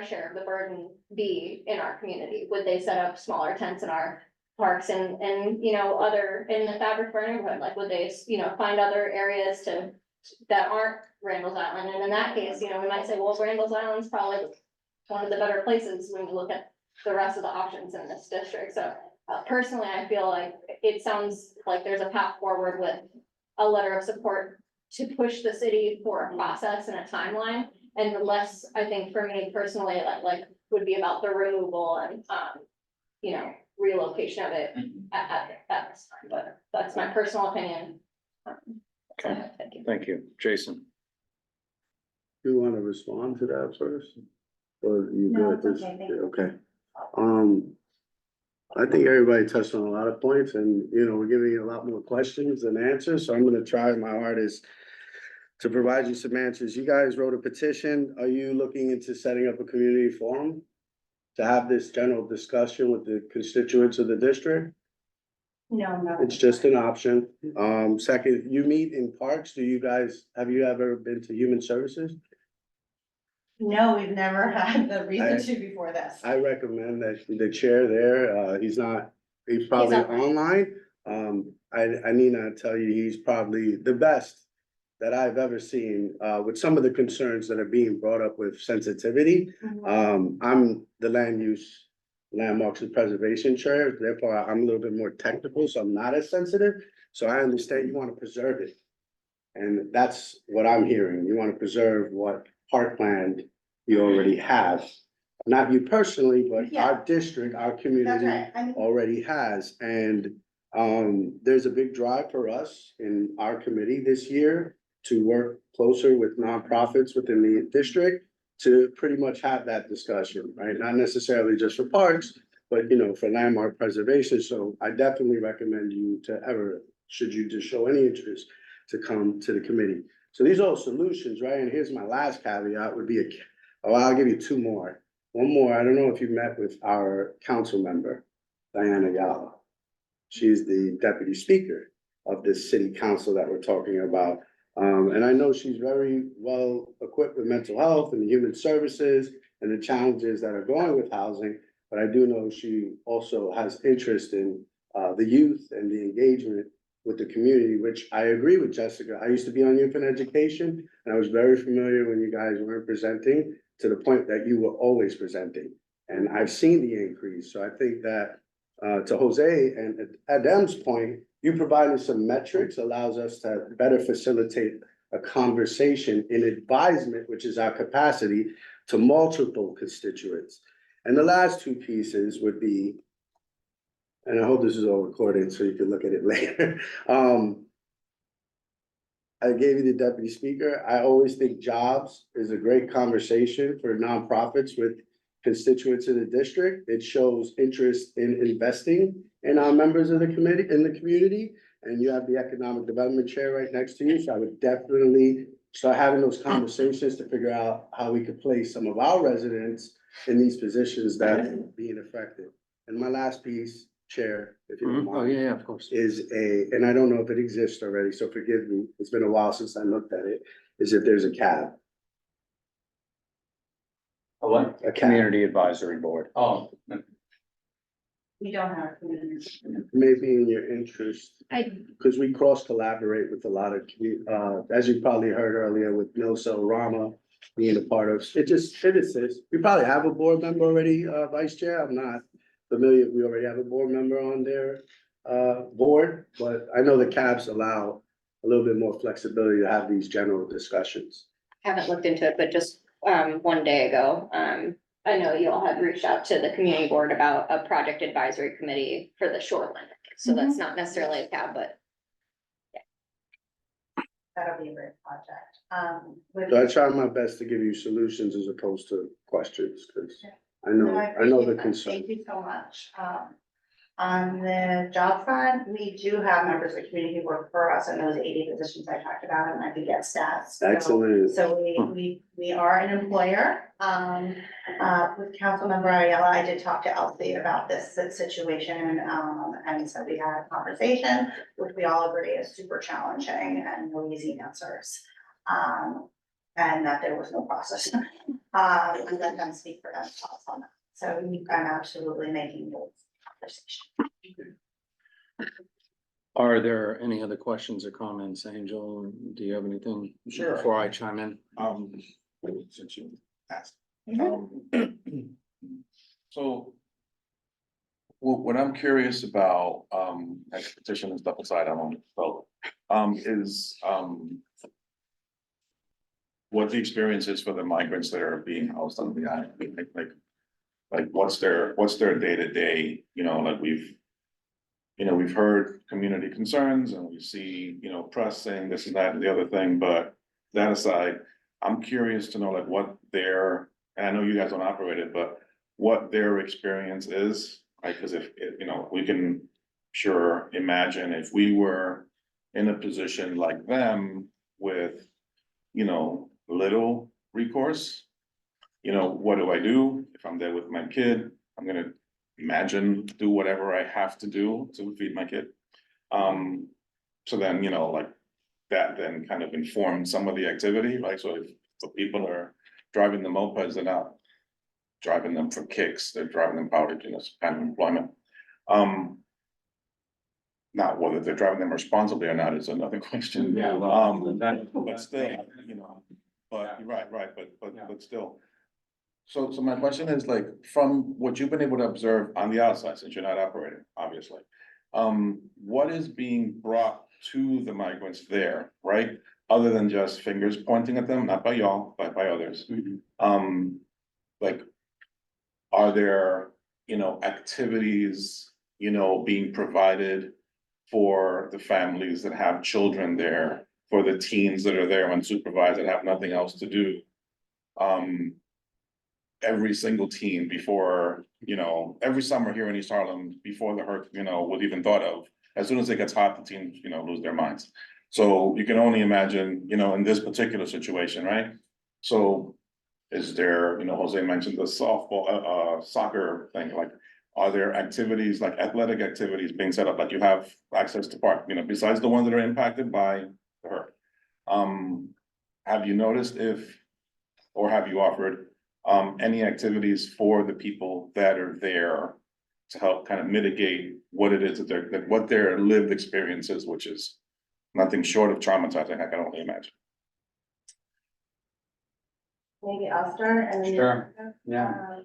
Speaker 2: share of the burden be in our community? Would they set up smaller tents in our parks and, you know, in the fabric of our neighborhood? Like, would they, you know, find other areas that aren't Randall's Island? And in that case, you know, we might say, well, Randall's Island's probably one of the better places when you look at the rest of the options in this district. So personally, I feel like it sounds like there's a path forward with a letter of support to push the city for a process and a timeline. And less, I think for me personally, like would be about the removal and, you know, relocation of it at this time, but that's my personal opinion.
Speaker 10: Okay.
Speaker 2: Thank you.
Speaker 10: Thank you. Jason?
Speaker 12: Do you want to respond to that first? Or you
Speaker 8: No,
Speaker 12: good?
Speaker 8: it's okay, thank you.
Speaker 12: Okay. I think everybody touched on a lot of points and, you know, we're giving you a lot more questions than answers, so I'm gonna try my hardest to provide you some answers. You guys wrote a petition. Are you looking into setting up a community forum to have this general discussion with the constituents of the district?
Speaker 8: No.
Speaker 12: It's just an option. Second, you meet in parks. Have you ever been to Human Services?
Speaker 8: No, we've never had the reason to before this.
Speaker 12: I recommend that the chair there, he's probably online. I need not tell you, he's probably the best that I've ever seen, with some of the concerns that are being brought up with sensitivity. I'm the land use, landmarks and preservation chair, therefore I'm a little bit more technical, so I'm not as sensitive. So I understand you want to preserve it. And that's what I'm hearing. You want to preserve what parkland you already have. Not you personally, but our district, our
Speaker 8: That's
Speaker 12: community
Speaker 8: right. I mean,
Speaker 12: already has. And there's a big drive for us in our committee this year to work closer with nonprofits within the district to pretty much have that discussion, right? Not necessarily just for parks, but you know, for landmark preservation. So I definitely recommend you to ever, should you just show any interest, to come to the committee. So these are all solutions, right? And here's my last caveat would be I'll give you two more. One more, I don't know if you met with our council member, Diana Yala. She's the deputy speaker of this city council that we're talking about. And I know she's very well equipped with mental health and human services and the challenges that are going with housing. But I do know she also has interest in the youth and the engagement with the community, which I agree with Jessica. I used to be on youth and education, and I was very familiar when you guys weren't presenting to the point that you were always presenting. And I've seen the increase. So I think that to Jose and Adam's point, you providing some metrics allows us to better facilitate a conversation in advisement, which is our capacity to multiple constituents. And the last two pieces would be, and I hope this is all recorded so you can look at it later. I gave you the deputy speaker. I always think jobs is a great conversation for nonprofits with constituents in the district. It shows interest in investing in our members of the committee, in the community. And you have the economic development chair right next to you. So I would definitely start having those conversations to figure out how we could place some of our residents in these positions that are being affected. And my last piece, Chair, if you don't mind.
Speaker 10: Oh, yeah, of course.
Speaker 12: And I don't know if it exists already, so forgive me, it's been a while since I looked at it, is if there's a cab.
Speaker 9: A what?
Speaker 12: A cab,
Speaker 10: Community Advisory Board.
Speaker 9: Oh,
Speaker 8: we don't have.
Speaker 12: maybe in your interest,
Speaker 2: I,
Speaker 12: because we cross collaborate with a lot of, as you probably heard earlier with Milso Rama being a part of, it assists. We probably have a board member already, Vice Chair, I'm not familiar, we already have a board member on there. board, but I know the cabs allow a little bit more flexibility to have these general discussions.
Speaker 2: Haven't looked into it, but just one day ago, I know you all had reached out to the community board about a project advisory committee for the shoreline. So that's not necessarily a cab, but
Speaker 8: That'll be a great project.
Speaker 12: So I try my best to give you solutions as opposed to questions, because I know
Speaker 8: appreciate
Speaker 12: the
Speaker 8: that.
Speaker 12: concern.
Speaker 8: Thank you so much. On the job front, we do have members of the community who work for us in those 80 positions I talked about, and I could get stats.
Speaker 12: Excellent.
Speaker 8: So we are an employer. With Councilmember Ayala, I did talk to Elsie about this situation, and so we had a conversation, which we all agree is super challenging and no easy answers. And that there was no process. And let them speak for themselves on that. So I'm absolutely making those conversations.
Speaker 10: Are there any other questions or comments? Angel, do you have anything?
Speaker 1: Sure.
Speaker 10: Before I chime in?
Speaker 1: Since you asked.
Speaker 2: Mm-hmm.
Speaker 1: So what I'm curious about, petition and stuff aside, I don't know, is, what the experience is for the migrants that are being housed on the island, like what's their day to day, like we've heard community concerns and we see, press saying this and that and the other thing, but that aside, I'm curious to know like what their, and I know you guys don't operate it, but what their experience is, right? Cause if, we can sure imagine if we were in a position like them with, little recourse, what do I do if I'm there with my kid? I'm gonna do whatever I have to do to feed my kid. So then, like that then kind of informs some of the activity, right? So if people are driving the mopeds, they're not driving them for kicks, they're driving them out of, kind of employment. Not whether they're driving them responsibly or not is another question.
Speaker 9: Yeah, well,
Speaker 1: But still, but you're right, but still. So my question is like, from what you've been able to observe on the outside, since you're not operating, obviously. What is being brought to the migrants there, right? Other than just fingers pointing at them, not by y'all, but by others. Like, are there, activities, being provided for the families that have children there, for the teens that are there unsupervised that have nothing else to do? Every single teen before, every summer here in East Harlem, before the hurt, was even thought of, as soon as it gets hot, the teens, lose their minds. So you can only imagine, in this particular situation, right? So is there, Jose mentioned the softball, soccer thing, like, are there activities, like athletic activities being set up, like you have access to park, besides the ones that are impacted by the hurt? Have you noticed or have you offered any activities for the people that are there to help kind of mitigate what it is what their lived experience is, which is nothing short of traumatizing, I can only imagine.
Speaker 8: Maybe I'll start and then.
Speaker 9: Sure. Yeah.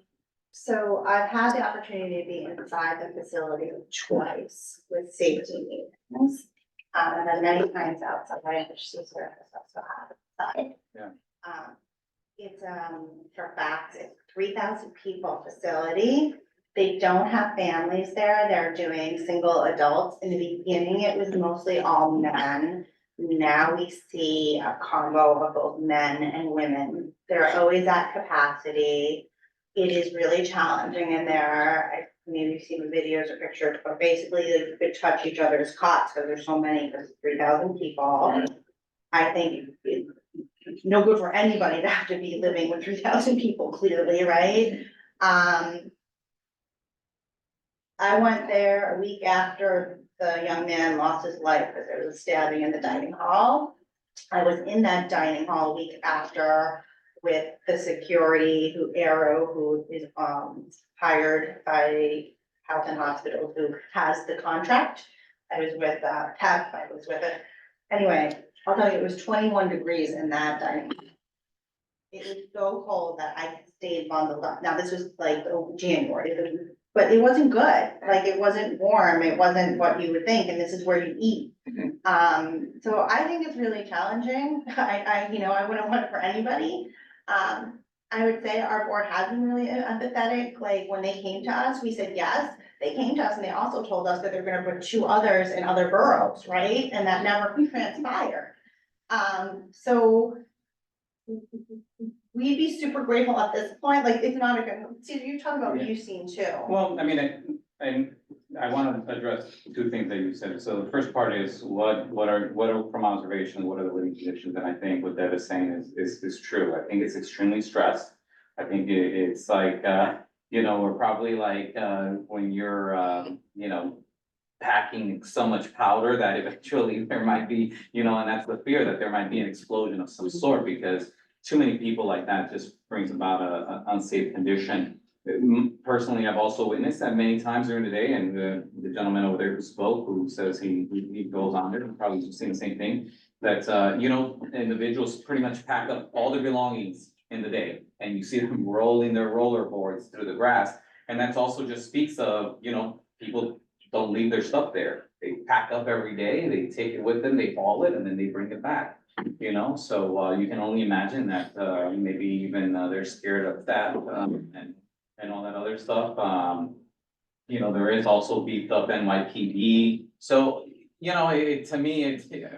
Speaker 8: So I've had the opportunity to be inside the facility twice with safety meetings. And then many times outside, which is where I also have outside.
Speaker 9: Yeah.
Speaker 8: It's, for facts, it's 3,000 people facility. They don't have families there. They're doing single adults. In the beginning, it was mostly all men. Now we see a combo of both men and women. They're always at capacity. It is really challenging in there. I maybe you've seen the videos or pictures, but basically you could touch each other's cots because there's so many, because 3,000 people. I think it's no good for anybody to have to be living with 3,000 people, clearly, right? I went there a week after the young man lost his life because there was a stabbing in the dining hall. I was in that dining hall a week after with the security who is hired by Health and Hospitals, who has the contract. I was with TAP, I was with it. Anyway, I'll tell you, it was 21 degrees in that dining hall. It was so cold that I stayed on the left. Now, this was like January, but it wasn't good, like, it wasn't warm, it wasn't what you would think, and this is where you eat. So I think it's really challenging, I wouldn't want it for anybody. I would say our board has been really empathetic, like, when they came to us, we said yes. They came to us and they also told us that they're gonna put 2 others in other boroughs, right? And that never transpired. So we'd be super grateful at this point, like, it's not a good, see, you talk about what you've seen too.
Speaker 9: Well, I mean, I want to address 2 things that you said. So the first part is what are from observation, what are the living conditions? And I think what Deb is saying is true. I think it's extremely stressed. I think it's like, we're probably like, when you're, packing so much powder that eventually there might be, and that's the fear, that there might be an explosion of some sort, because too many people like that just brings about an unsafe condition. Personally, I've also witnessed that many times during the day, and the gentleman over there who spoke, who says he goes on there, probably seen the same thing, that, individuals pretty much pack up all their belongings in the day, and you see them rolling their roller boards through the grass, and that's also just speaks of, people don't leave their stuff there. They pack up every day, they take it with them, they haul it, and then they bring it back. So you can only imagine that maybe even they're scared of that and all that other stuff. There is also beefed up NYPD. So, to me,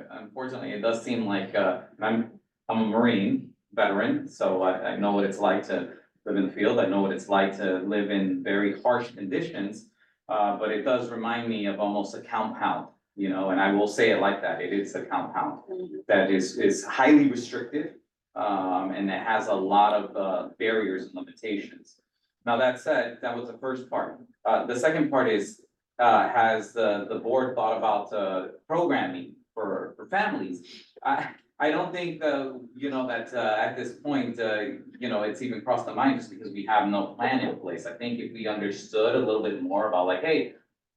Speaker 9: unfortunately, it does seem like I'm a Marine veteran, so I know what it's like to live in the field. I know what it's like to live in very harsh conditions. But it does remind me of almost a compound, and I will say it like that. It is a compound that is highly restrictive, and it has a lot of barriers and limitations. Now, that said, that was the first part. The second part is, has the board thought about programming for families? I don't think, that at this point, it's even crossed the mind, just because we have no plan in place. I think if we understood a little bit more about, like, hey,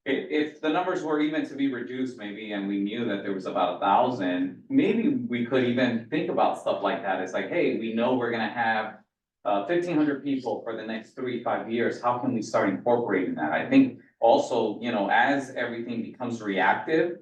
Speaker 9: if the numbers were even to be reduced maybe, and we knew that there was about 1,000, maybe we could even think about stuff like that. It's like, hey, we know we're gonna have 1,500 people for the next 3-5 years. How can we start incorporating that? I think also, as everything becomes reactive,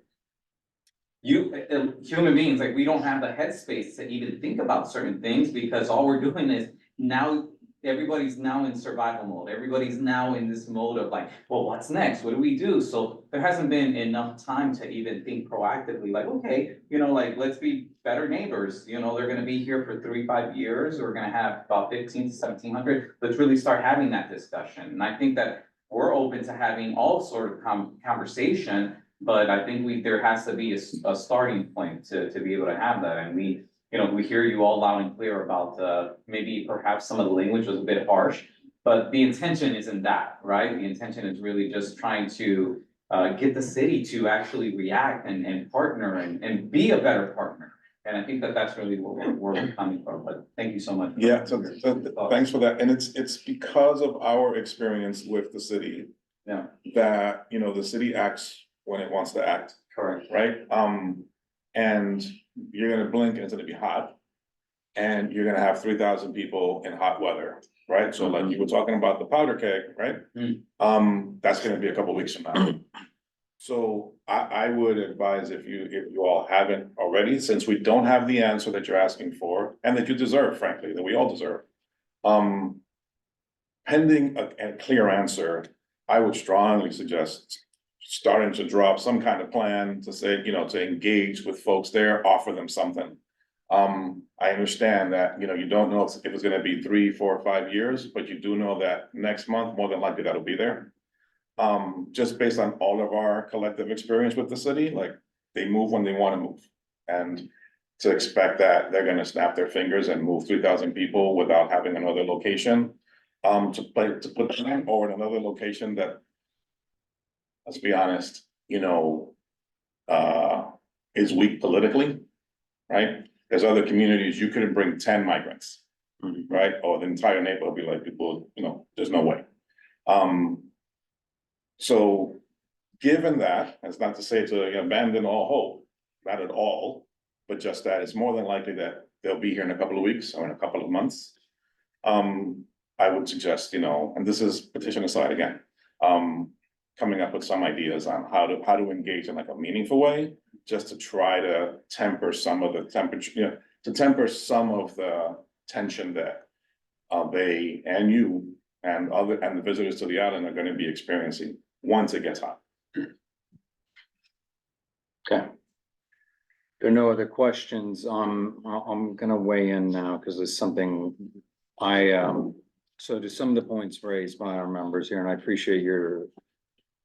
Speaker 9: human beings, like, we don't have the headspace to even think about certain things, because all we're doing is now everybody's now in survival mode. Everybody's now in this mode of like, well, what's next? What do we do? So there hasn't been enough time to even think proactively, like, okay, let's be better neighbors. They're gonna be here for 3-5 years. We're gonna have about 1,500 to 1,700. Let's really start having that discussion. And I think that we're open to having all sort of conversation. But I think there has to be a starting point to be able to have that. And we hear you all loud and clear about, maybe perhaps some of the language was a bit harsh, but the intention isn't that, right? The intention is really just trying to, get the city to actually react and partner and be a better partner. And I think that that's really where we're coming from, but thank you so much.
Speaker 1: Yeah, so thanks for that. And it's because of our experience with the city.
Speaker 9: Yeah.
Speaker 1: That, the city acts when it wants to act.
Speaker 9: Correct.
Speaker 1: Right? And you're gonna blink and it's gonna be hot. And you're gonna have 3,000 people in hot weather, right? So like you were talking about the powder keg, right? That's gonna be a couple weeks from now. So I would advise, if you all haven't already, since we don't have the answer that you're asking for, and that you deserve, frankly, that we all deserve. Pending a clear answer, I would strongly suggest starting to draw up some kind of plan to say, to engage with folks there, offer them something. I understand that, you don't know if it's gonna be 3, 4, 5 years, but you do know that next month, more than likely, that'll be there. Just based on all of our collective experience with the city, like, they move when they wanna move. And to expect that they're gonna snap their fingers and move 3,000 people without having another location, to put them over another location that, let's be honest, is weak politically, right? There's other communities, you couldn't bring 10 migrants, right? Or the entire neighborhood would be like, people, there's no way. So given that, that's not to say to abandon all hope, not at all, but just that it's more than likely that they'll be here in a couple of weeks or in a couple of months. I would suggest, and this is petition aside again, coming up with some ideas on how to engage in like a meaningful way, just to try to temper some of the temperature, you know, to temper some of the tension that they and you and the visitors to the island are gonna be experiencing once it gets hot.
Speaker 10: Okay. There are no other questions. I'm gonna weigh in now because it's something so to some of the points raised by our members here, and I appreciate your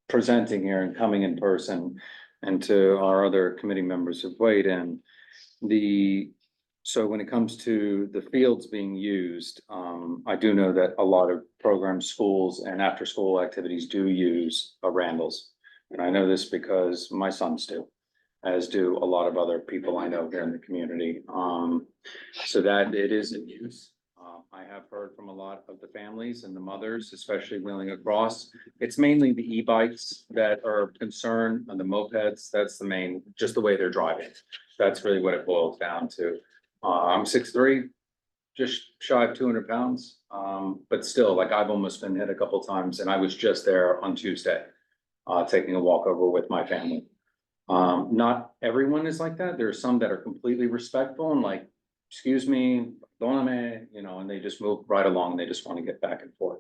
Speaker 10: presenting here and coming in person, and to our other committee members who've weighed in. So when it comes to the fields being used, I do know that a lot of programs, schools and after-school activities do use Randall's. And I know this because my sons do, as do a lot of other people I know here in the community. So that it is in use. I have heard from a lot of the families and the mothers, especially wheeling across. It's mainly the e-bikes that are concerned, and the mopeds. That's the main, just the way they're driving. That's really what it boils down to. I'm 6'3", just shy of 200 pounds. But still, like, I've almost been hit a couple times, and I was just there on Tuesday, taking a walk over with my family. Not everyone is like that. There are some that are completely respectful and like, excuse me, you know, and they just move right along and they just want to get back and forth.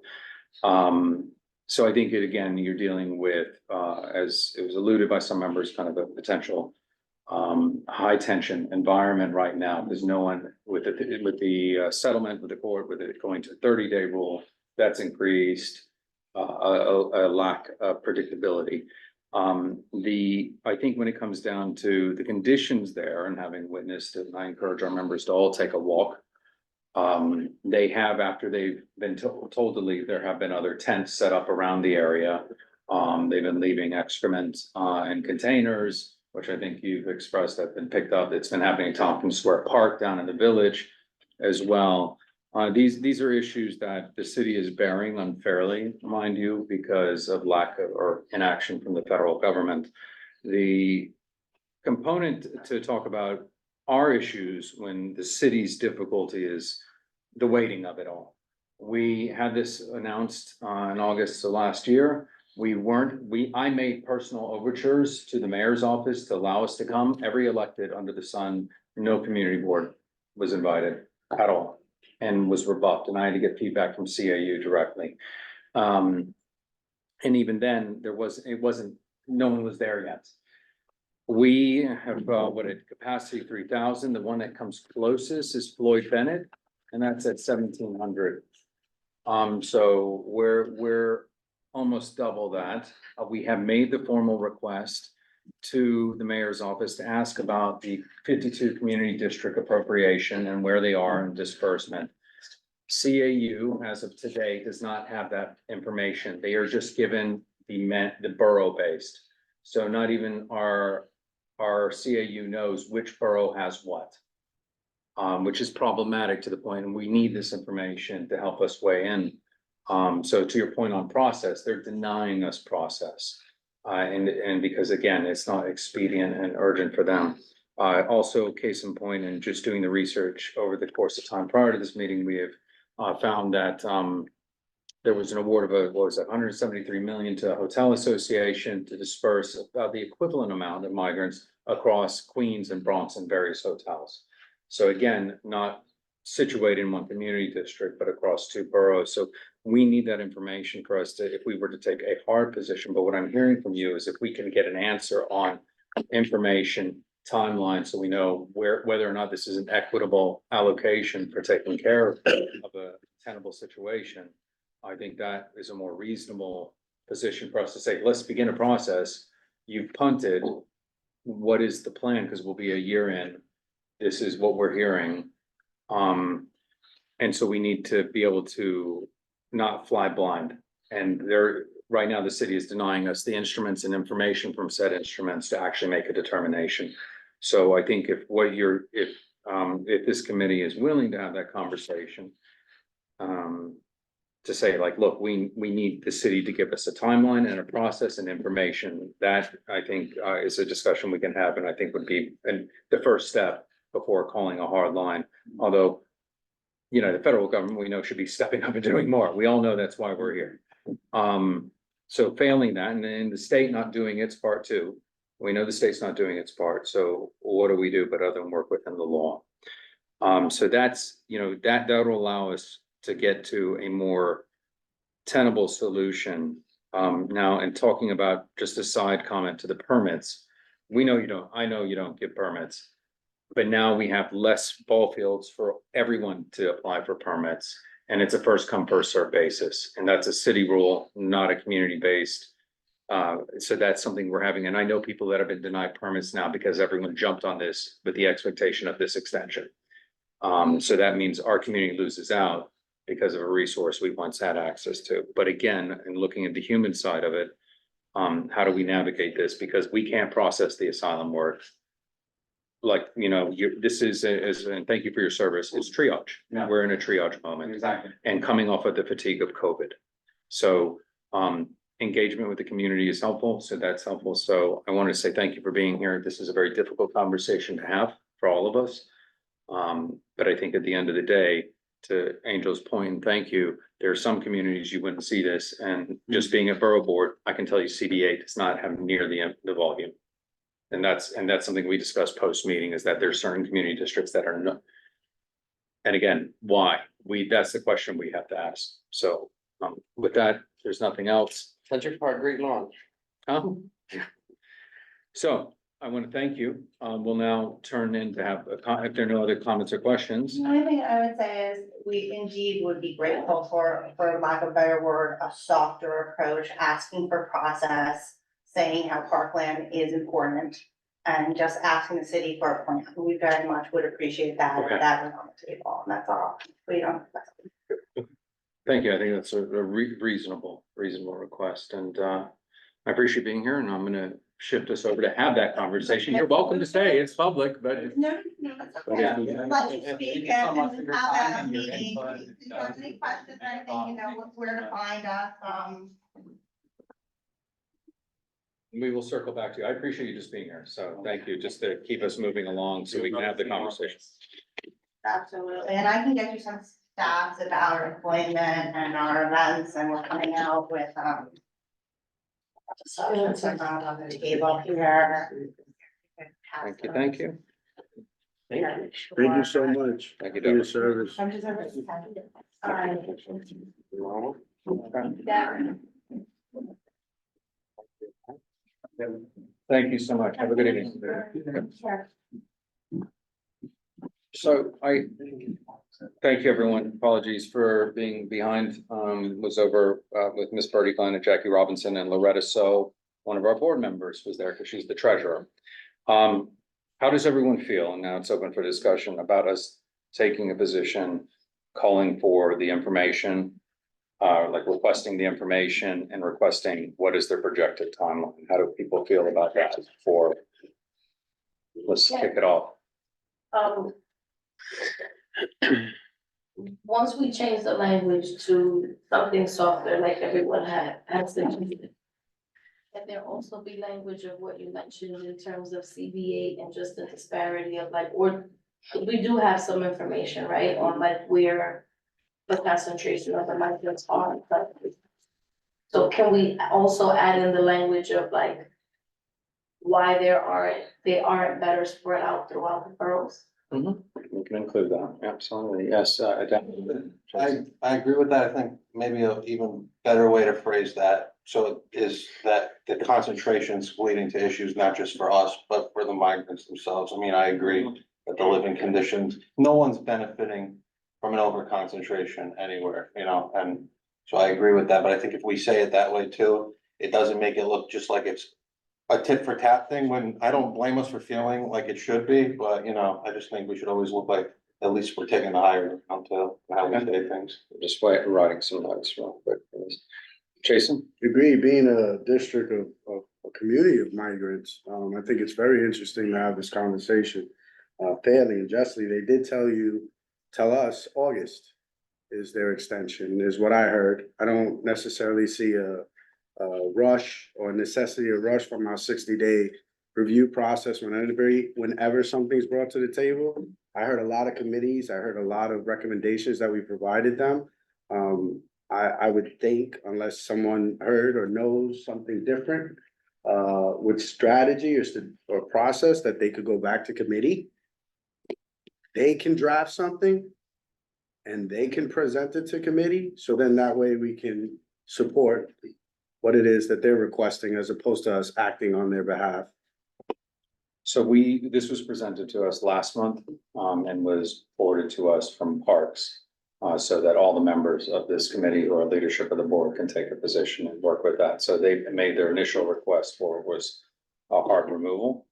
Speaker 10: So I think again, you're dealing with, as it was alluded by some members, kind of a potential high tension environment right now. There's no one with the settlement with the court, with it going to a 30-day rule, that's increased a lack of predictability. I think when it comes down to the conditions there, and having witnessed it, and I encourage our members to all take a walk. They have, after they've been told to leave, there have been other tents set up around the area. They've been leaving excrement in containers, which I think you've expressed have been picked up. It's been happening at Tompkins Square Park down in the village as well. These are issues that the city is bearing unfairly, mind you, because of lack of or inaction from the federal government. The component to talk about our issues when the city's difficulty is the weighting of it all. We had this announced in August of last year. I made personal overtures to the mayor's office to allow us to come. Every elected under the sun, no community board was invited at all, and was rebuffed, and I had to get feedback from CAU directly. And even then, no one was there yet. We have, capacity 3,000. The one that comes closest is Floyd Bennett, and that's at 1,700. So we're almost double that. We have made the formal request to the mayor's office to ask about the 52 community district appropriation and where they are in disbursement. CAU, as of today, does not have that information. They are just given the borough-based. So not even our CAU knows which borough has what, which is problematic to the point, and we need this information to help us weigh in. So to your point on process, they're denying us process. And because again, it's not expedient and urgent for them. Also, case in point, and just doing the research over the course of time prior to this meeting, we have found that there was an award of $173 million to a hotel association to disperse about the equivalent amount of migrants across Queens and Bronx and various hotels. So again, not situated in one community district, but across two boroughs. So we need that information for us to, if we were to take a hard position. But what I'm hearing from you is if we can get an answer on information timeline, so we know whether or not this is an equitable allocation for taking care of a tenable situation. I think that is a more reasonable position for us to say, let's begin a process. You've punted. What is the plan? Because we'll be a year in. This is what we're hearing. And so we need to be able to not fly blind. And right now the city is denying us the instruments and information from said instruments to actually make a determination. So I think if this committee is willing to have that conversation, to say like, look, we need the city to give us a timeline and a process and information, that I think is a discussion we can have, and I think would be the first step before calling a hard line. Although, you know, the federal government we know should be stepping up and doing more. We all know that's why we're here. So failing that, and then the state not doing its part too, we know the state's not doing its part, so what do we do but other than work within the law? So that's, that'll allow us to get to a more tenable solution. Now, in talking about, just a side comment to the permits, I know you don't give permits, but now we have less ball fields for everyone to apply for permits. And it's a first come, first served basis, and that's a city rule, not a community based. So that's something we're having, and I know people that have been denied permits now because everyone jumped on this with the expectation of this extension. So that means our community loses out because of a resource we once had access to. But again, in looking at the human side of it, how do we navigate this? Because we can't process the asylum work. Like, this is, and thank you for your service, it's triage.
Speaker 9: Yeah.
Speaker 10: We're in a triage moment.
Speaker 9: Exactly.
Speaker 10: And coming off of the fatigue of COVID. So, engagement with the community is helpful, so that's helpful. So I want to say thank you for being here. This is a very difficult conversation to have for all of us. But I think at the end of the day, to Angel's point, and thank you, there are some communities you wouldn't see this, and just being a borough board, I can tell you CB8 does not have near the volume. And that's something we discussed post-meeting, is that there's certain community districts that are not. And again, why? That's the question we have to ask. So, with that, there's nothing else.
Speaker 5: Central Park, great launch.
Speaker 10: So I want to thank you. We'll now turn in to have, if there are no other comments or questions.
Speaker 8: The only thing I would say is we indeed would be grateful for lack of a better word, a softer approach, asking for process, saying how parkland is important, and just asking the city for a plan. We very much would appreciate that,
Speaker 10: Okay.
Speaker 8: if that was on the table, and that's all. We don't.
Speaker 10: Thank you. I think that's a reasonable request, and I appreciate being here, and I'm gonna shift us over to have that conversation. You're welcome to stay. It's public, but
Speaker 8: No, that's okay.
Speaker 10: Yeah.
Speaker 8: Let you speak and have that meeting. If you have any questions or anything, you know where to find us,
Speaker 10: we will circle back to you. I appreciate you just being here. So thank you, just to keep us moving along so we can have the conversation.
Speaker 8: Absolutely, and I can get you some stats about our employment and our events, and we're coming out with, something on the table here.
Speaker 10: Thank you, thank you.
Speaker 12: Thank you so much
Speaker 10: Thank you,
Speaker 12: for your
Speaker 10: Deborah.
Speaker 12: service.
Speaker 8: I'm just.
Speaker 10: Thank you so much. Have a good evening. So thank you, everyone. Apologies for being behind. Was over with Miss Birdie Glenn and Jackie Robinson and Loretta. So one of our board members was there because she's the treasurer. How does everyone feel? And now it's open for discussion about us taking a position, calling for the information, like requesting the information and requesting what is their projected timeline? How do people feel about that? Let's kick it off.
Speaker 11: Once we change the language to something softer, like everyone has suggested. And there also be language of what you mentioned in terms of CBA and just the disparity of like, or we do have some information, right, on like where the concentration of the migrants are. So can we also add in the language of like why they aren't better spread out throughout the boroughs?
Speaker 10: We can include that. Absolutely. Yes, definitely.
Speaker 5: I agree with that. I think maybe an even better way to phrase that, so is that the concentration's leading to issues, not just for us, but for the migrants themselves. I mean, I agree that the living conditions, no one's benefiting from an over concentration anywhere, and so I agree with that, but I think if we say it that way too, it doesn't make it look just like it's a tit for tat thing, when I don't blame us for feeling like it should be, but I just think we should always look like at least we're taking the higher ground to how we say things.
Speaker 10: Just writing some notes real quick. Jason?
Speaker 12: Agree, being a district of a community of migrants, I think it's very interesting to have this conversation. Fairly and justly, they did tell us August is their extension, is what I heard. I don't necessarily see a rush or necessity of rush from our 60-day review process whenever something's brought to the table. I heard a lot of committees, I heard a lot of recommendations that we provided them. I would think unless someone heard or knows something different, with strategy or process that they could go back to committee. They can draft something and they can present it to committee. So then that way we can support what it is that they're requesting as opposed to us acting on their behalf.
Speaker 10: So this was presented to us last month, and was forwarded to us from Parks. So that all the members of this committee or leadership of the board can take a position and work with that. So they made their initial request for it was a hard removal.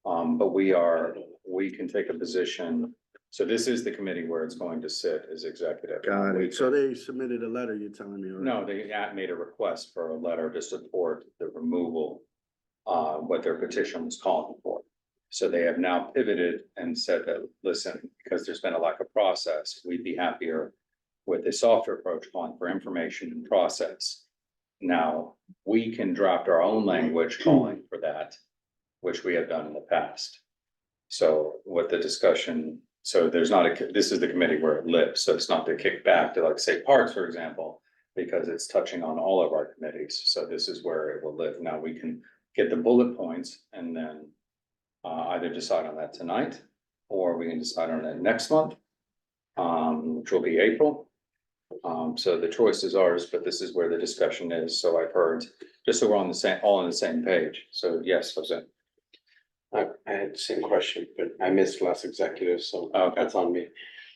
Speaker 10: But we can take a position. So this is the committee where it's going to sit as executive.
Speaker 12: Got it. So they submitted a letter, you're telling me? right?
Speaker 10: No, they made a request for a letter to support the removal, what their petition was calling for. So they have now pivoted and said that, listen, because there's been a lack of process, we'd be happier with a softer approach calling for information and process. Now, we can draft our own language calling for that, which we have done in the past. So what the discussion, so there's not this is the committee where it lives, so it's not to kick back to, like, say, Parks, for example, because it's touching on all of our committees. So this is where it will live. Now we can get the bullet points and then either decide on that tonight, or we can decide on it next month, which will be April. So the choice is ours, but this is where the discussion is. So I've heard, just so we're on the same, all on the same page. So yes, Jose.
Speaker 13: I had the same question, but I missed last executive, so
Speaker 10: Okay.
Speaker 13: that's on me.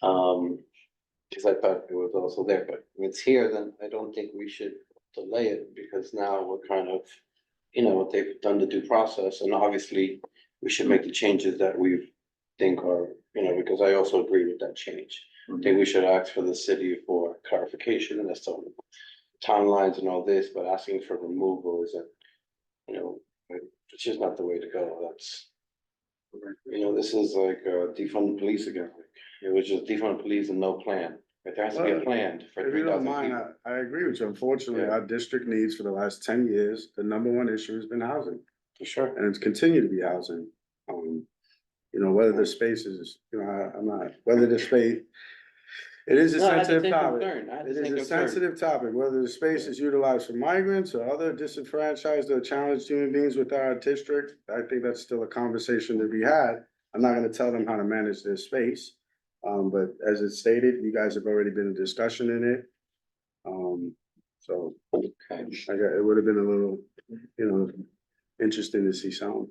Speaker 13: Cause I thought it was also there, but if it's here, then I don't think we should delay it, because now we're kind of, what they've done the due process, and obviously we should make the changes that we think are, because I also agree with that change. I think we should ask for the city for clarification as to timelines and all this, but asking for removal isn't, it's just not the way to go. That's, this is like defund police again. It was just defund police and no plan. But there has to be a plan for
Speaker 12: If you don't
Speaker 13: 3,000
Speaker 12: mind,
Speaker 13: people.
Speaker 12: I agree with you. Unfortunately,
Speaker 13: Yeah.
Speaker 12: our district needs for the last 10 years, the number one issue has been housing.
Speaker 13: For sure.
Speaker 12: And it's continued to be housing. Whether the space is, I'm not, whether the space, it is a
Speaker 13: No, I had the
Speaker 12: sensitive
Speaker 13: same
Speaker 12: topic.
Speaker 13: concern. I had the
Speaker 12: It
Speaker 13: same
Speaker 12: is a
Speaker 13: concern.
Speaker 12: sensitive topic, whether the space is utilized for migrants or other disenfranchised or challenged human beings with our district. I think that's still a conversation to be had. I'm not gonna tell them how to manage their space. But as it's stated, you guys have already been in discussion in it. So it would have been a little, interesting to see some.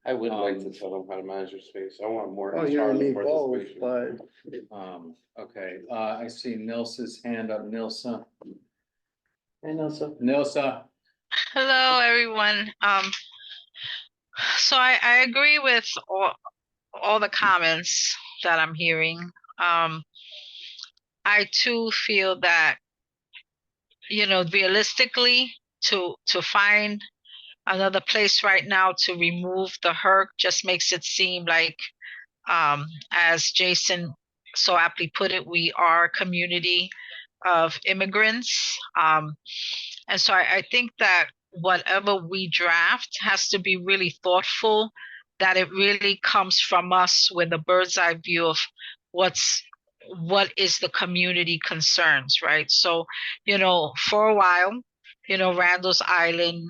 Speaker 13: I would like to tell them how to manage their space. I want more.
Speaker 12: Oh, you don't need
Speaker 13: internal
Speaker 12: both,
Speaker 13: participation.
Speaker 12: but
Speaker 10: Okay, I see Nilsa's hand up. Nilsa.
Speaker 13: I know, so.
Speaker 10: Nilsa.
Speaker 3: Hello, everyone. So I agree with all the comments that I'm hearing. I too feel that, realistically, to find another place right now to remove the hurt just makes it seem like, as Jason so aptly put it, we are a community of immigrants. And so I think that whatever we draft has to be really thoughtful, that it really comes from us with a bird's eye view of what is the community concerns, right? So, for a while, Randall's Island,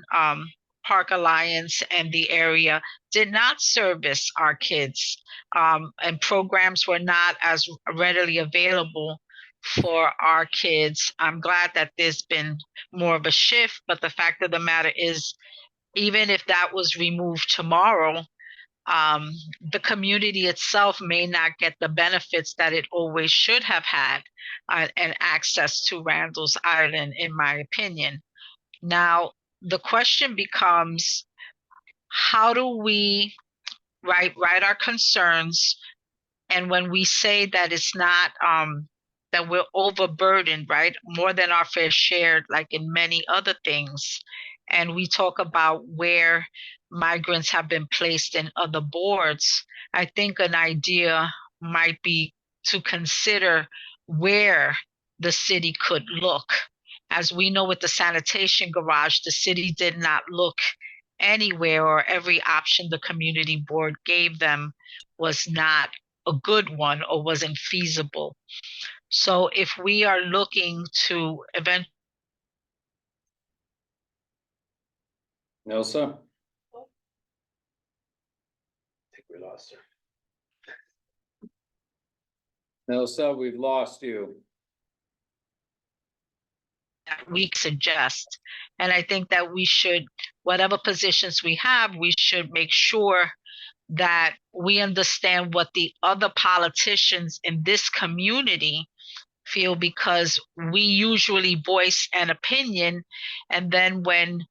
Speaker 3: Park Alliance and the area did not service our kids, and programs were not as readily available for our kids. I'm glad that there's been more of a shift, but the fact of the matter is, even if that was removed tomorrow, the community itself may not get the benefits that it always should have had, and access to Randall's Island, in my opinion. Now, the question becomes, how do we write our concerns? And when we say that it's not, that we're overburdened, right? More than our fair share, like in many other things. And we talk about where migrants have been placed in other boards. I think an idea might be to consider where the city could look. As we know with the sanitation garage, the city did not look anywhere, or every option the community board gave them was not a good one or wasn't feasible. So if we are looking to event,
Speaker 10: Nelsa?
Speaker 13: I think we lost her.
Speaker 10: Nelsa, we've lost you.
Speaker 3: that we suggest. And I think that we should, whatever positions we have, we should make sure that we understand what the other politicians in this community feel, because we usually voice an opinion, and then when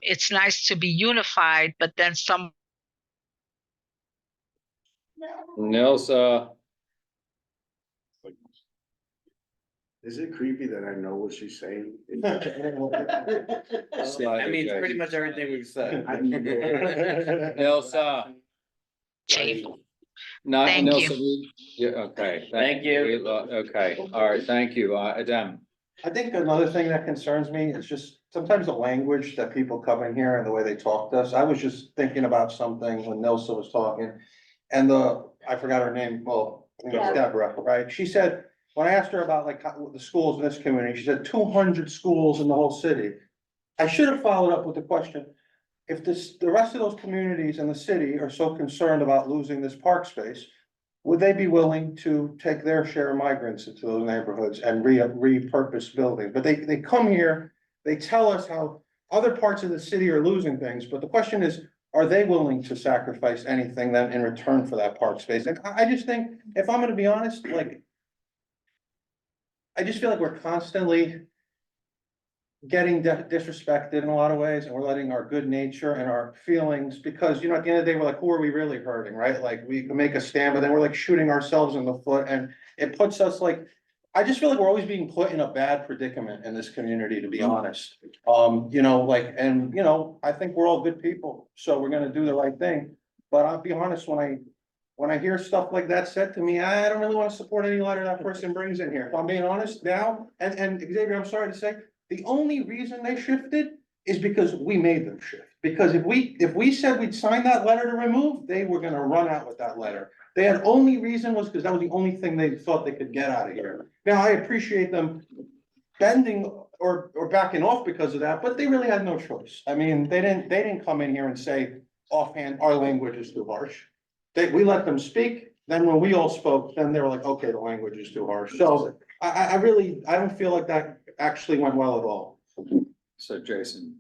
Speaker 3: it's nice to be unified, but then some
Speaker 10: Nelsa,
Speaker 12: Is it creepy that I know what she's saying?
Speaker 6: That means pretty much everything we've said.
Speaker 10: Nelsa,
Speaker 3: chief.
Speaker 10: not
Speaker 3: Thank you.
Speaker 10: Nelsa, yeah, okay.
Speaker 6: Thank you.
Speaker 10: Okay, all right, thank you, Adem.
Speaker 5: I think another thing that concerns me is just sometimes the language that people come in here and the way they talk to us. I was just thinking about something when Nelsa was talking. And I forgot her name, well, I think it was Deborah, right? She said, when I asked her about like the schools in this community, she said 200 schools in the whole city. I should have followed up with the question, if the rest of those communities in the city are so concerned about losing this park space, would they be willing to take their share of migrants into those neighborhoods and repurpose buildings? But they come here, they tell us how other parts of the city are losing things, but the question is, are they willing to sacrifice anything then in return for that park space? And I just think, if I'm gonna be honest, like, I just feel like we're constantly getting disrespected in a lot of ways, and we're letting our good nature and our feelings, because, you know, at the end of the day, we're like, who are we really hurting, right? Like, we can make a stand, but then we're like shooting ourselves in the foot, and it puts us like, I just feel like we're always being put in a bad predicament in this community, to be honest. You know, like, and, you know, I think we're all good people, so we're gonna do the right thing. But I'll be honest, when I hear stuff like that said to me, I don't really wanna support any letter that person brings in here. If I'm being honest now, and Xavier, I'm sorry to say, the only reason they shifted is because we made them shift. Because if we said we'd sign that letter to remove, they were gonna run out with that letter. They had only reason was because that was the only thing they thought they could get out of here. Now, I appreciate them bending or backing off because of that, but they really had no choice. I mean, they didn't come in here and say offhand, our language is too harsh. We let them speak, then when we all spoke, then they were like, okay, the language is too harsh. So I really, I don't feel like that actually went well at all.
Speaker 10: So Jason,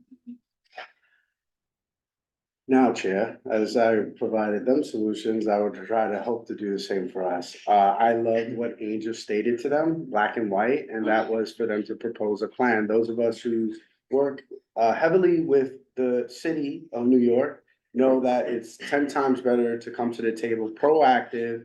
Speaker 12: Now, Chair, as I provided them solutions, I would try to hope to do the same for us. I loved what Angel stated to them, black and white, and that was for them to propose a plan. Those of us who work heavily with the city of New York know that it's 10 times better to come to the table proactive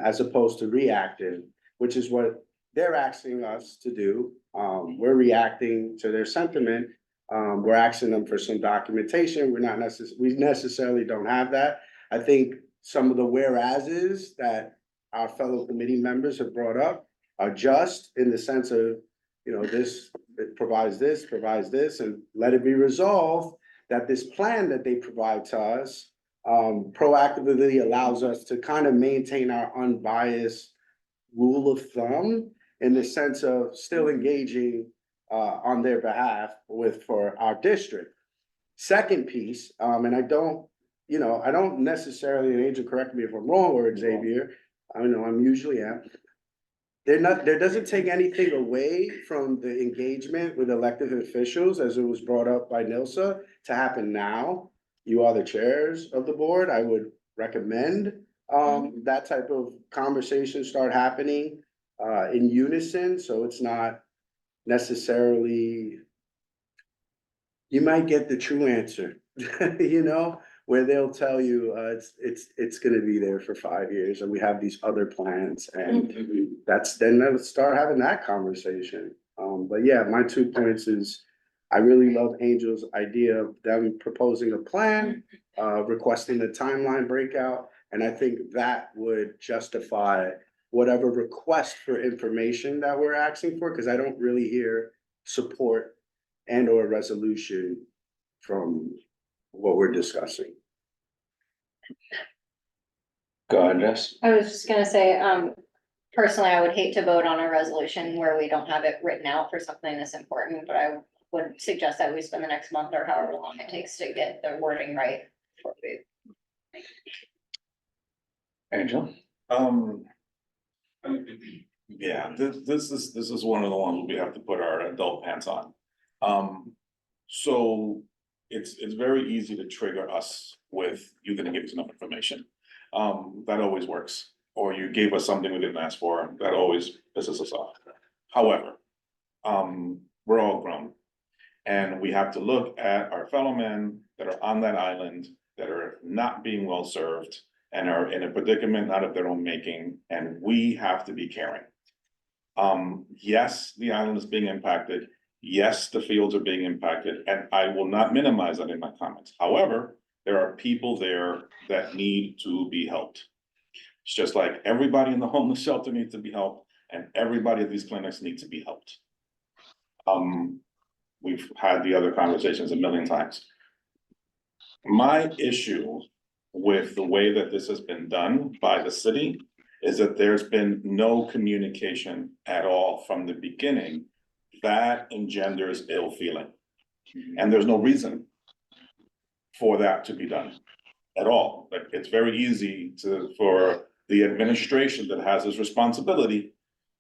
Speaker 12: as opposed to reactive, which is what they're asking us to do. We're reacting to their sentiment. We're asking them for some documentation. We necessarily don't have that. I think some of the whereases that our fellow committee members have brought up are just in the sense of, you know, this, it provides this, and let it be resolved that this plan that they provide to us proactively allows us to kind of maintain our unbiased rule of thumb in the sense of still engaging on their behalf for our district. Second piece, and I don't necessarily, and Angel, correct me if I'm wrong, or Xavier, I know I'm usually am. There doesn't take anything away from the engagement with elected officials, as it was brought up by Nilsa, to happen now. You are the chairs of the board. I would recommend that type of conversation start happening in unison, so it's not necessarily, you might get the true answer, you know, where they'll tell you it's gonna be there for 5 years and we have these other plans, and then let's start having that conversation. But yeah, my 2 points is I really love Angel's idea of them proposing a plan, requesting the timeline breakout, and I think that would justify whatever request for information that we're asking for, because I don't really hear support and or resolution from what we're discussing.
Speaker 10: go ahead, Jess.
Speaker 2: I was just gonna say, personally, I would hate to vote on a resolution where we don't have it written out for something this important, but I would suggest that we spend the next month or however long it takes to get the wording right. before we-
Speaker 1: Angel? Yeah, this is one of the ones we have to put our adult pants on. So it's very easy to trigger us with, you didn't give us enough information. That always works. Or you gave us something we didn't ask for, that always pisses us off. However, we're all grown. And we have to look at our fellow men that are on that island, that are not being well served and are in a predicament not of their own making, and we have to be caring. Yes, the island is being impacted. Yes, the fields are being impacted, and I will not minimize that in my comments. However, there are people there that need to be helped. It's just like everybody in the homeless shelter needs to be helped, and everybody at these clinics needs to be helped. We've had the other conversations a million times. My issue with the way that this has been done by the city is that there's been no communication at all from the beginning. That engenders ill feeling. And there's no reason for that to be done at all. Like, it's very easy for the administration that has this responsibility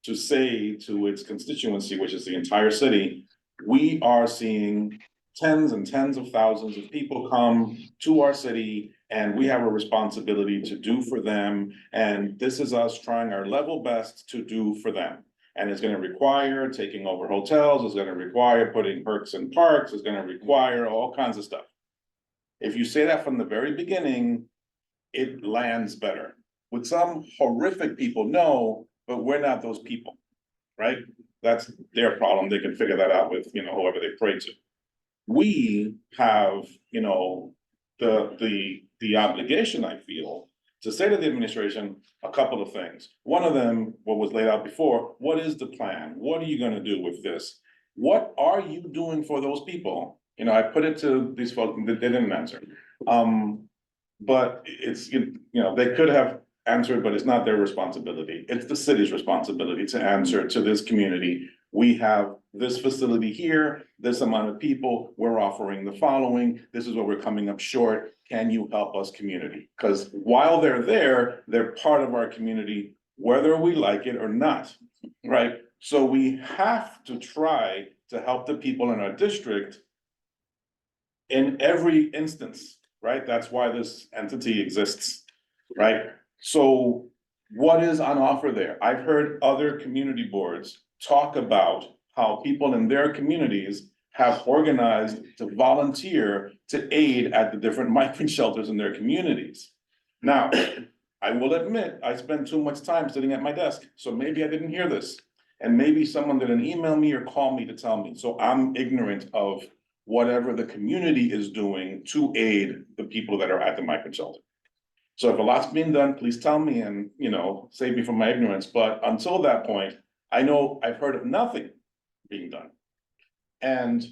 Speaker 1: to say to its constituency, which is the entire city, we are seeing tens and tens of thousands of people come to our city, and we have a responsibility to do for them. And this is us trying our level best to do for them. And it's gonna require taking over hotels, it's gonna require putting perks in parks, it's gonna require all kinds of stuff. If you say that from the very beginning, it lands better. With some horrific people, no, but we're not those people, right? That's their problem. They can figure that out with, whoever they pray to. We have, the obligation, I feel, to say to the administration a couple of things. One of them, what was laid out before, what is the plan? What are you gonna do with this? What are you doing for those people? I put it to these folks, they didn't answer. But it's, they could have answered, but it's not their responsibility. It's the city's responsibility to answer to this community. We have this facility here, this amount of people, we're offering the following, this is what we're coming up short. Can you help us, community? Because while they're there, they're part of our community, whether we like it or not, right? So we have to try to help the people in our district in every instance, right? That's why this entity exists, right? So what is on offer there? I've heard other community boards talk about how people in their communities have organized to volunteer to aid at the different migrant shelters in their communities. Now, I will admit, I spend too much time sitting at my desk, so maybe I didn't hear this. And maybe someone didn't email me or call me to tell me, so I'm ignorant of whatever the community is doing to aid the people that are at the migrant shelter. So if a lot's being done, please tell me and, save me from my ignorance. But until that point, I know I've heard of nothing being done. And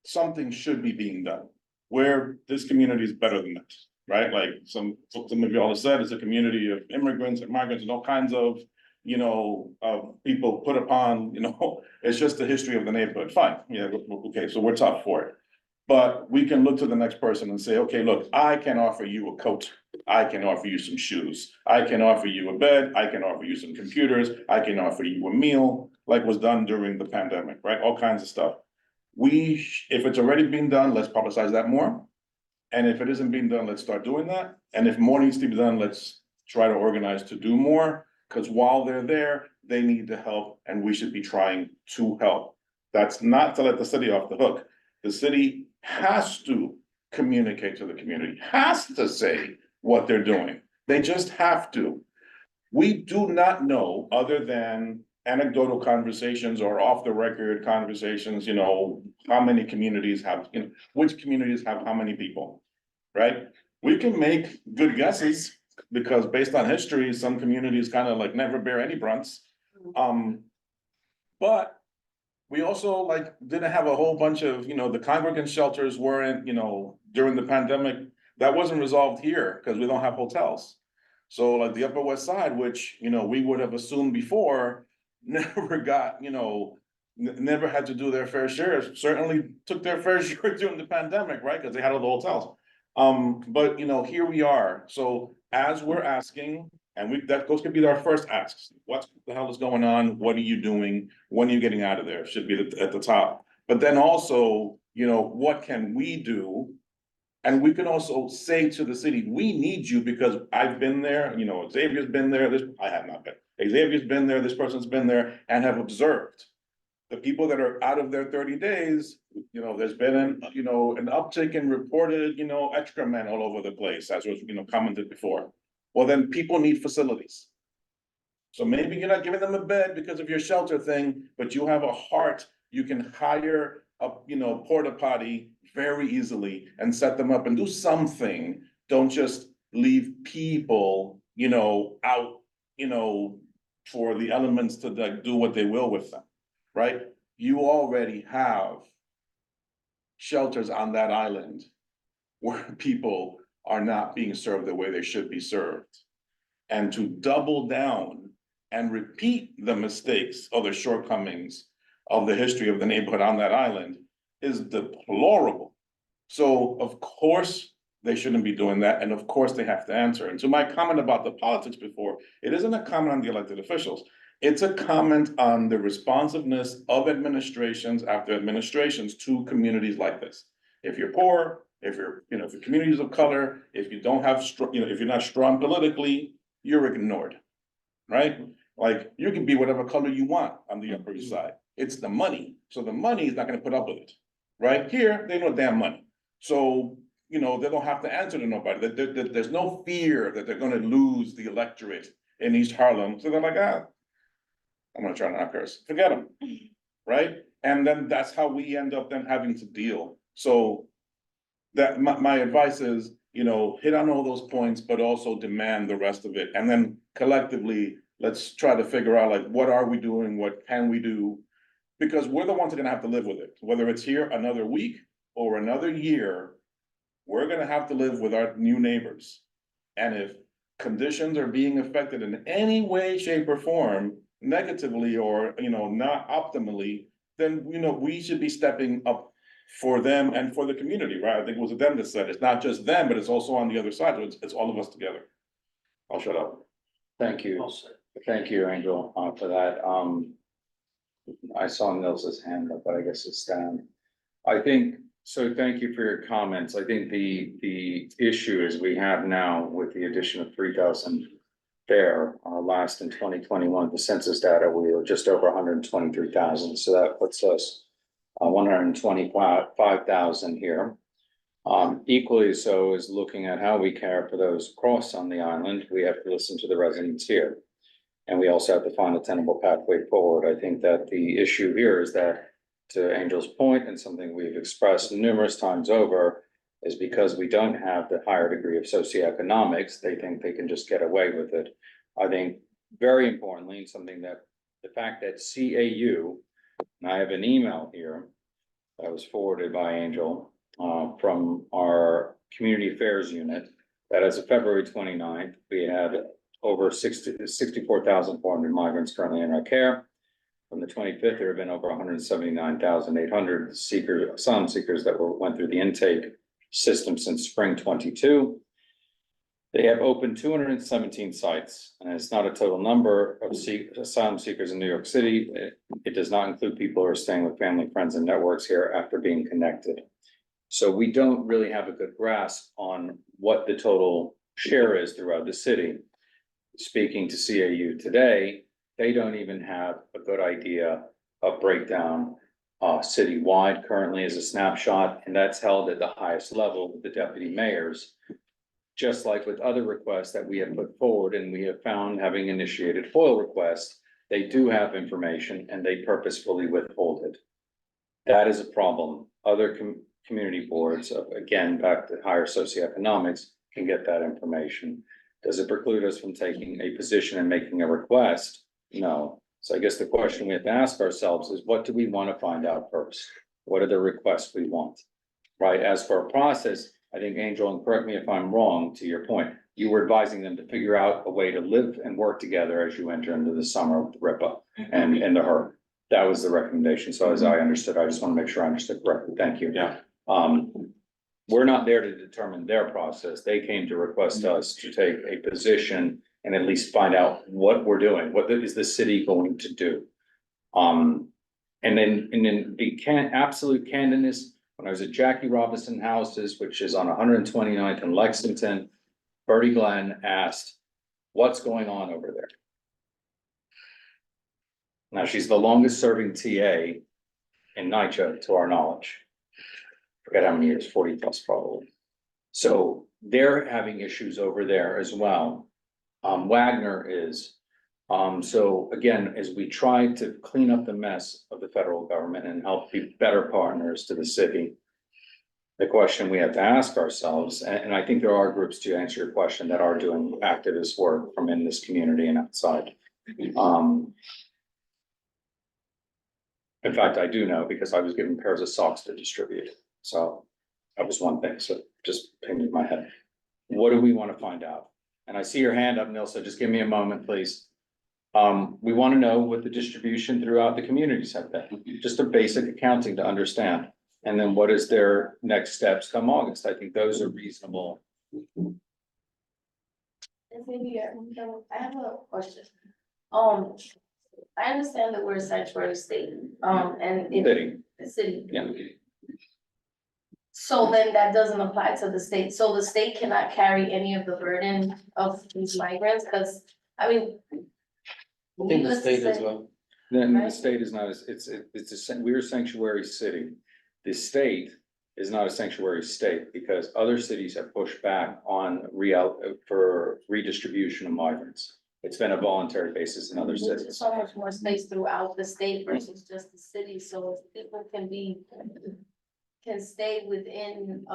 Speaker 1: something should be being done where this community is better than that, right? Like some of you all have said, it's a community of immigrants and migrants and all kinds of, people put upon, it's just the history of the neighborhood. Fine, yeah, okay, so we're tough for it. But we can look to the next person and say, okay, look, I can offer you a coat. I can offer you some shoes. I can offer you a bed. I can offer you some computers. I can offer you a meal, like was done during the pandemic, right? All kinds of stuff. If it's already being done, let's publicize that more. And if it isn't being done, let's start doing that. And if more needs to be done, let's try to organize to do more. Because while they're there, they need the help and we should be trying to help. That's not to let the city off the hook. The city has to communicate to the community, has to say what they're doing. They just have to. We do not know, other than anecdotal conversations or off the record conversations, how many communities have, which communities have how many people, right? We can make good guesses because based on history, some communities kind of like never bear any brunts. But we also didn't have a whole bunch of, the congregant shelters weren't, during the pandemic, that wasn't resolved here because we don't have hotels. So like the Upper West Side, which, we would have assumed before, never got, never had to do their fair share, certainly took their fair share during the pandemic, right? Because they had all the hotels. But here we are. So as we're asking, and those could be our first asks. What the hell is going on? What are you doing? When are you getting out of there? Should be at the top. But then also, what can we do? And we can also say to the city, we need you because I've been there, Xavier's been there, I have not been. Xavier's been there, this person's been there and have observed. The people that are out of their 30 days, there's been an uptick in reported, excrement all over the place, as was, commented before. Well, then people need facilities. So maybe you're not giving them a bed because of your shelter thing, but you have a heart, you can hire a, porta potty very easily and set them up and do something. Don't just leave people, out, for the elements to like do what they will with them, right? You already have shelters on that island where people are not being served the way they should be served. And to double down and repeat the mistakes or the shortcomings of the history of the neighborhood on that island is deplorable. So of course they shouldn't be doing that. And of course they have to answer. And to my comment about the politics before, it isn't a comment on the elected officials. It's a comment on the responsiveness of administrations after administrations to communities like this. If you're poor, if you're, if you're communities of color, if you don't have, if you're not strong politically, you're ignored, right? Like you can be whatever color you want on the Upper East Side. It's the money. So the money is not gonna put up with it, right? Here, they know damn money. So, they don't have to answer to nobody. There's no fear that they're gonna lose the electorate in East Harlem. So they're like, I'm gonna try not to curse, forget them, right? And then that's how we end up then having to deal. So that my advice is, hit on all those points, but also demand the rest of it. And then collectively, let's try to figure out like, what are we doing? What can we do? Because we're the ones that are gonna have to live with it. Whether it's here another week or another year, we're gonna have to live with our new neighbors. And if conditions are being affected in any way, shape or form, negatively or, not optimally, then, we should be stepping up for them and for the community, right? I think it was them that said, it's not just them, but it's also on the other side. So it's all of us together. I'll shut up.
Speaker 10: Thank you. Thank you, Angel, for that. I saw Nels's hand up, but I guess it's down. So thank you for your comments. I think the issue is we have now with the addition of 3,000 there, last in 2021, the census data, we were just over 123,000. So that puts us 125,000 here. Equally so is looking at how we care for those across on the island. We have to listen to the residents here. And we also have to find a tenable pathway forward. I think that the issue here is that, to Angel's point, and something we've expressed numerous times over, is because we don't have the higher degree of socioeconomics, they think they can just get away with it. I think very importantly, and something that the fact that CAU, and I have an email here that was forwarded by Angel from our community affairs unit, that as of February 29th, we had over 64,400 migrants currently in our care. From the 25th, there have been over 179,800 asylum seekers that went through the intake system since spring 22. They have opened 217 sites, and it's not a total number of asylum seekers in New York City. It does not include people who are staying with family, friends, and networks here after being connected. So we don't really have a good grasp on what the total share is throughout the city. Speaking to CAU today, they don't even have a good idea of breakdown citywide currently as a snapshot, and that's held at the highest level with the deputy mayors. Just like with other requests that we have put forward, and we have found, having initiated FOIL requests, they do have information and they purposefully withhold it. That is a problem. Other community boards, again, back to higher socioeconomics, can get that information. Does it preclude us from taking a position and making a request? No. So I guess the question we have to ask ourselves is, what do we want to find out first? What are the requests we want? Right? As for a process, I think, Angel, and correct me if I'm wrong, to your point, you were advising them to figure out a way to live and work together as you enter into the summer with RIPA and the HERC. That was the recommendation. So as I understood, I just want to make sure I understood correctly. Thank you.
Speaker 1: Yeah.
Speaker 10: We're not there to determine their process. They came to request us to take a position and at least find out what we're doing. What is the city going to do? And then the absolute candidness, when I was at Jackie Robinson Houses, which is on 129th in Lexington, Bertie Glenn asked, what's going on over there? Now, she's the longest serving TA in NYCHA, to our knowledge. Forget how many years, 40 plus probably. So they're having issues over there as well. Wagner is. So again, as we try to clean up the mess of the federal government and help be better partners to the city, the question we have to ask ourselves, and I think there are groups, to answer your question, that are doing activist work from in this community and outside. In fact, I do know because I was given pairs of socks to distribute. So that was one thing. So just pinged in my head. What do we want to find out? And I see your hand up, Neil, so just give me a moment, please. We want to know what the distribution throughout the communities have been, just a basic accounting to understand. And then what is their next steps come August? I think those are reasonable.
Speaker 11: I have a question. I understand that we're a sanctuary state, and
Speaker 10: City.
Speaker 11: the city.
Speaker 10: Yeah.
Speaker 11: So then that doesn't apply to the state, so the state cannot carry any of the burden of these migrants, because, I mean.
Speaker 13: I think the
Speaker 11: needless to
Speaker 13: state as
Speaker 11: say-
Speaker 13: well.
Speaker 10: Then the
Speaker 11: Right.
Speaker 10: state is not, we're a sanctuary city. The state is not a sanctuary state because other cities have pushed back on for redistribution of migrants. It's been a voluntary basis in other
Speaker 11: There's
Speaker 10: cities.
Speaker 11: just so much more space throughout the state versus just the city, so if people can stay within,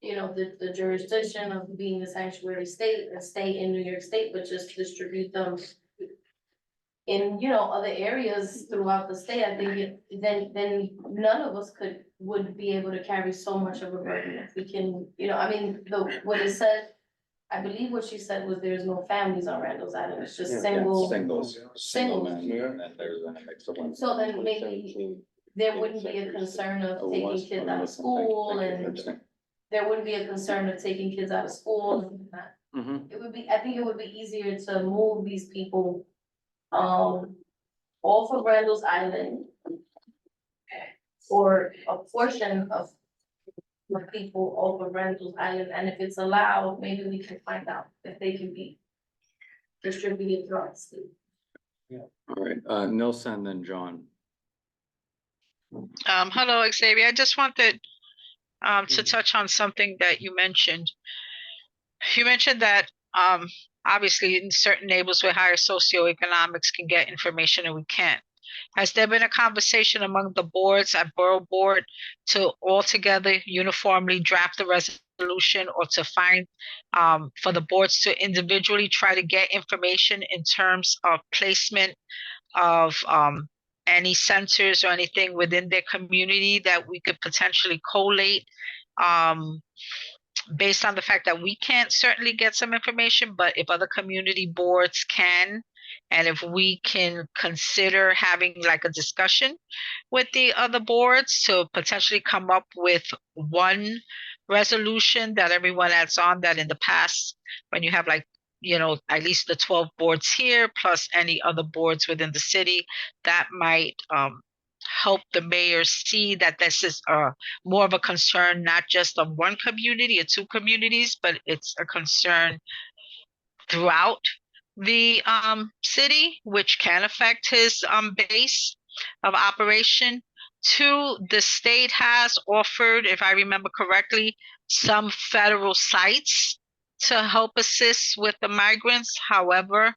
Speaker 11: the jurisdiction of being a sanctuary state and stay in New York State, but just distribute them in, other areas throughout the state, I think then none of us would be able to carry so much of a burden if we can, what it said, I believe what she said was there's no families on Randall's Island, it's just
Speaker 13: Yeah,
Speaker 11: single.
Speaker 10: Single men, and then there's a mix of women.
Speaker 11: So then maybe there wouldn't be a concern of taking kids out of school and there wouldn't be a concern of taking kids out of school and that. I think it would be easier to move these people, off of Randall's Island. Or a portion of the people off of Randall's Island, and if it's allowed, maybe we can find out if they can be distributed throughout the state.
Speaker 10: All right, Nilsen, then John.
Speaker 3: Hello, Xavier. I just wanted to touch on something that you mentioned. You mentioned that obviously in certain neighborhoods with higher socioeconomics can get information and we can't. Has there been a conversation among the boards at Borough Board to altogether uniformly draft a resolution or to find for the boards to individually try to get information in terms of placement of any centers or anything within their community that we could potentially collate based on the fact that we can't certainly get some information, but if other community boards can, and if we can consider having like a discussion with the other boards to potentially come up with one resolution that everyone adds on, that in the past, when you have like, at least the 12 boards here, plus any other boards within the city, that might help the mayor see that this is more of a concern, not just of one community or two communities, but it's a concern throughout the city, which can affect his base of operation. Two, the state has offered, if I remember correctly, some federal sites to help assist with the migrants. However,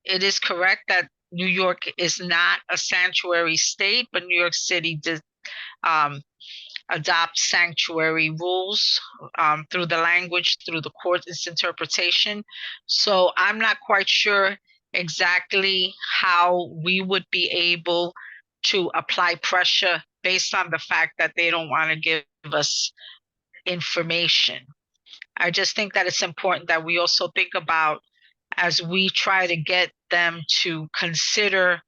Speaker 3: it is correct that New York is not a sanctuary state, but New York City did adopt sanctuary rules through the language, through the court's interpretation. So I'm not quite sure exactly how we would be able to apply pressure based on the fact that they don't want to give us information. I just think that it's important that we also think about, as we try to get them to consider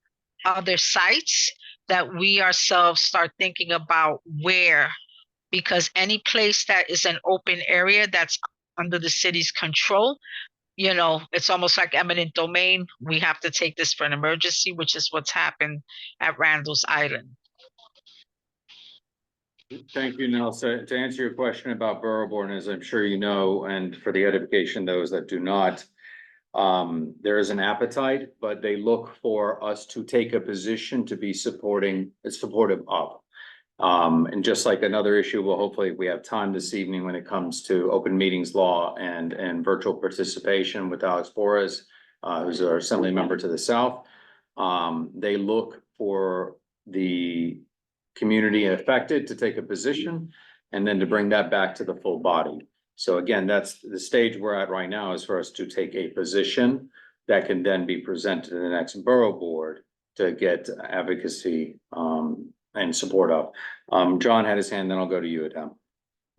Speaker 3: other sites, that we ourselves start thinking about where, because any place that is an open area that's under the city's control, you know, it's almost like eminent domain. We have to take this for an emergency, which is what's happened at Randall's Island.
Speaker 10: Thank you, Nelson. To answer your question about borough board, as I'm sure you know, and for the edification, those that do not, there is an appetite, but they look for us to take a position to be supportive of. And just like another issue, well, hopefully we have time this evening when it comes to open meetings law and virtual participation with Alex Borres, who's our assembly member to the south. They look for the community affected to take a position and then to bring that back to the full body. So again, that's the stage we're at right now, is for us to take a position that can then be presented to the next borough board to get advocacy and support of. John had his hand, then I'll go to you, Adam.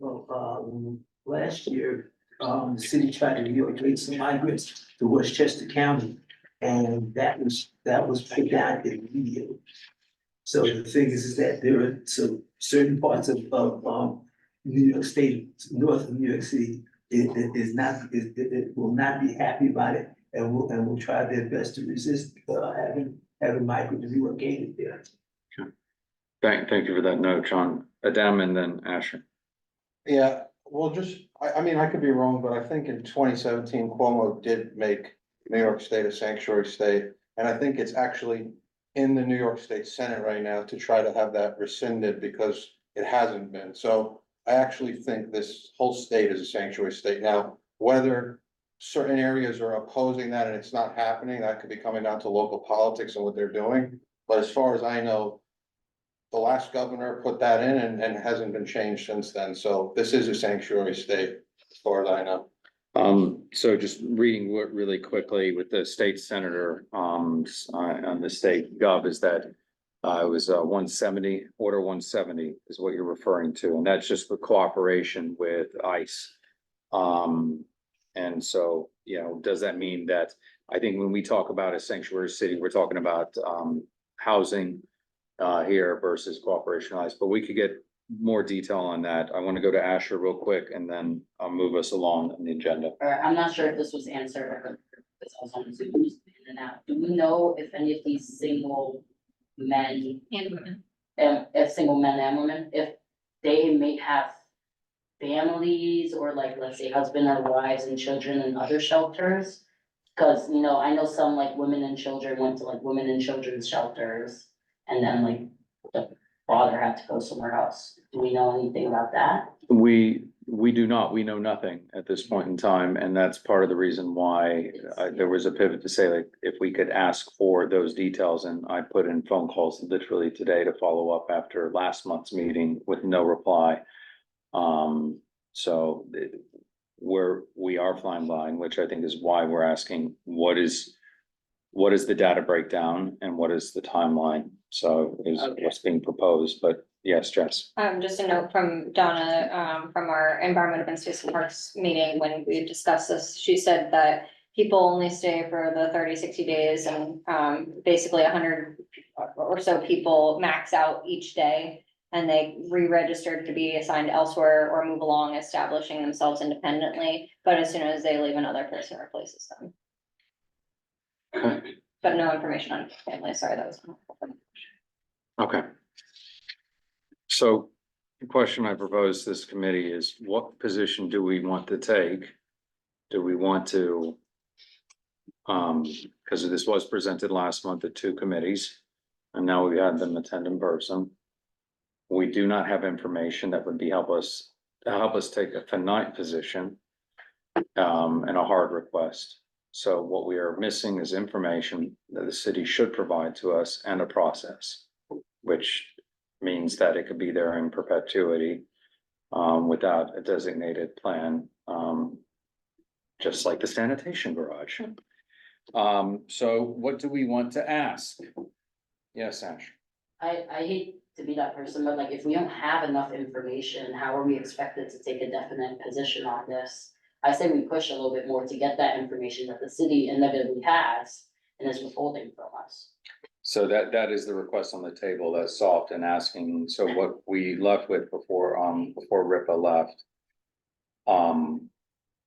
Speaker 14: Well, last year, the city tried to relocate some migrants to Westchester County, and that was put down immediately. So the thing is that there are some certain parts of New York State, north of New York City, it will not be happy about it, and will try their best to resist having migrants relocated there.
Speaker 10: Thank you for that note, John. Adam and then Asher.
Speaker 5: Yeah, well, I mean, I could be wrong, but I think in 2017, Cuomo did make New York State a sanctuary state. And I think it's actually in the New York State Senate right now to try to have that rescinded, because it hasn't been. So I actually think this whole state is a sanctuary state. Now, whether certain areas are opposing that and it's not happening, that could be coming down to local politics and what they're doing. But as far as I know, the last governor put that in and it hasn't been changed since then. So this is a sanctuary state, as far as I know.
Speaker 10: So just reading really quickly with the state senator, on the state gov, is that it was 170, order 170 is what you're referring to, and that's just for cooperation with ICE. And so, you know, does that mean that, I think when we talk about a sanctuary city, we're talking about housing here versus cooperation with ICE, but we could get more detail on that. I want to go to Asher real quick and then I'll move us along in the agenda.
Speaker 11: I'm not sure if this was answered, because I was on Zoom in and out. Do we know if any of these single men
Speaker 2: And women.
Speaker 11: if single men and women, if they may have families or like, let's say husband or wives and children in other shelters? Cause you know, I know some like women and children went to like women and children's shelters and then like the father had to go somewhere else. Do we know anything about that?
Speaker 10: We do not, we know nothing at this point in time, and that's part of the reason why there was a pivot to say, like, if we could ask for those details, and I put in phone calls literally today to follow up after last month's meeting with no reply. So we are flying blind, which I think is why we're asking, what is the data breakdown and what is the timeline? So is what's being proposed, but yes, Jess.
Speaker 2: Just a note from Donna, from our Environment, Open Space and Parks meeting, when we discussed this, she said that people only stay for the 30, 60 days and, basically 100 or so people max out each day. And they re-registered to be assigned elsewhere or move along, establishing themselves independently, but as soon as they leave, another person replaces them.
Speaker 10: Okay.
Speaker 2: But no information on family, sorry, that was.
Speaker 10: Okay. So the question I propose to this committee is, what position do we want to take? Do we want to, because this was presented last month at 2 committees, and now we had them attend in person. We do not have information that would help us take a finite position, and a hard request. So what we are missing is information that the city should provide to us and a process, which means that it could be there in perpetuity, without a designated plan, just like the sanitation garage. So what do we want to ask? Yes, Ash.
Speaker 11: I hate to be that person, but like, if we don't have enough information, how are we expected to take a definite position on this? I say we push a little bit more to get that information that the city inevitably has and is withholding from us.
Speaker 10: So that is the request on the table, that's soft and asking, so what we left with before RIPA left.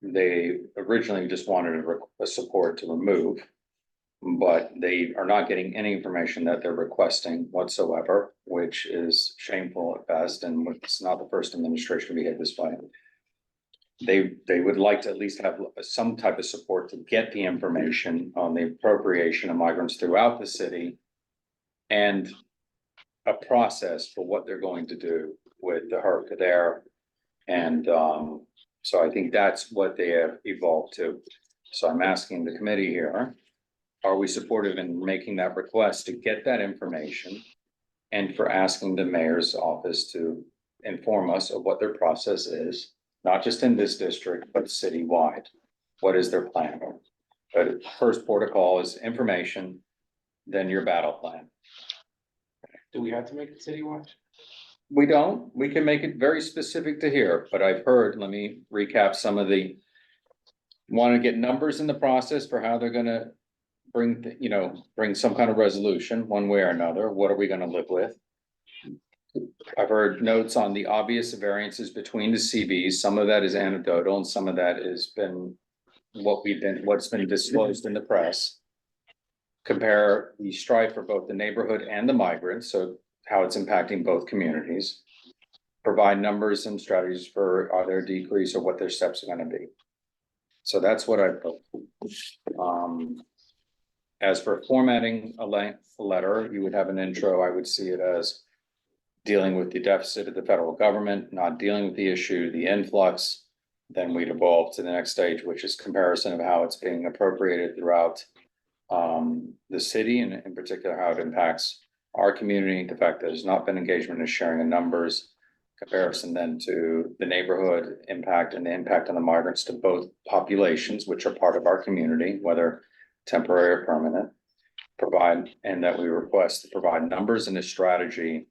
Speaker 10: They originally just wanted a support to remove. But they are not getting any information that they're requesting whatsoever, which is shameful at best, and it's not the first administration to behave this way. They would like to at least have some type of support to get the information on the appropriation of migrants throughout the city. And a process for what they're going to do with the HERC there. And so I think that's what they have evolved to. So I'm asking the committee here, are we supportive in making that request to get that information? And for asking the mayor's office to inform us of what their process is, not just in this district, but citywide. What is their plan? But first protocol is information, then your battle plan.
Speaker 6: Do we have to make it citywide?
Speaker 10: We don't, we can make it very specific to here, but I've heard, let me recap some of the. Want to get numbers in the process for how they're gonna bring, bring some kind of resolution, one way or another, what are we gonna live with? I've heard notes on the obvious variances between the CBs, some of that is anecdotal and some of that has been. What's been disclosed in the press. Compare the strife for both the neighborhood and the migrants, so how it's impacting both communities. Provide numbers and strategies for either decrease or what their steps are gonna be. So that's what I put. As for formatting a length letter, you would have an intro, I would see it as dealing with the deficit of the federal government, not dealing with the issue, the influx. Then we'd evolve to the next stage, which is comparison of how it's being appropriated throughout the city, and in particular, how it impacts our community, the fact that there's not been engagement in sharing the numbers, comparison then to the neighborhood impact and the impact on the migrants to both populations, which are part of our community, whether temporary or permanent, and that we request to provide numbers and a strategy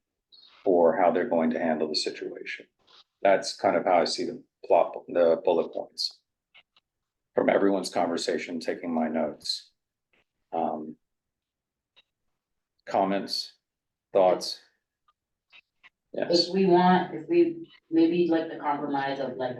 Speaker 10: for how they're going to handle the situation. That's kind of how I see the bullet points from everyone's conversation, taking my notes. Comments, thoughts? Yes.
Speaker 11: If we maybe like the compromise of like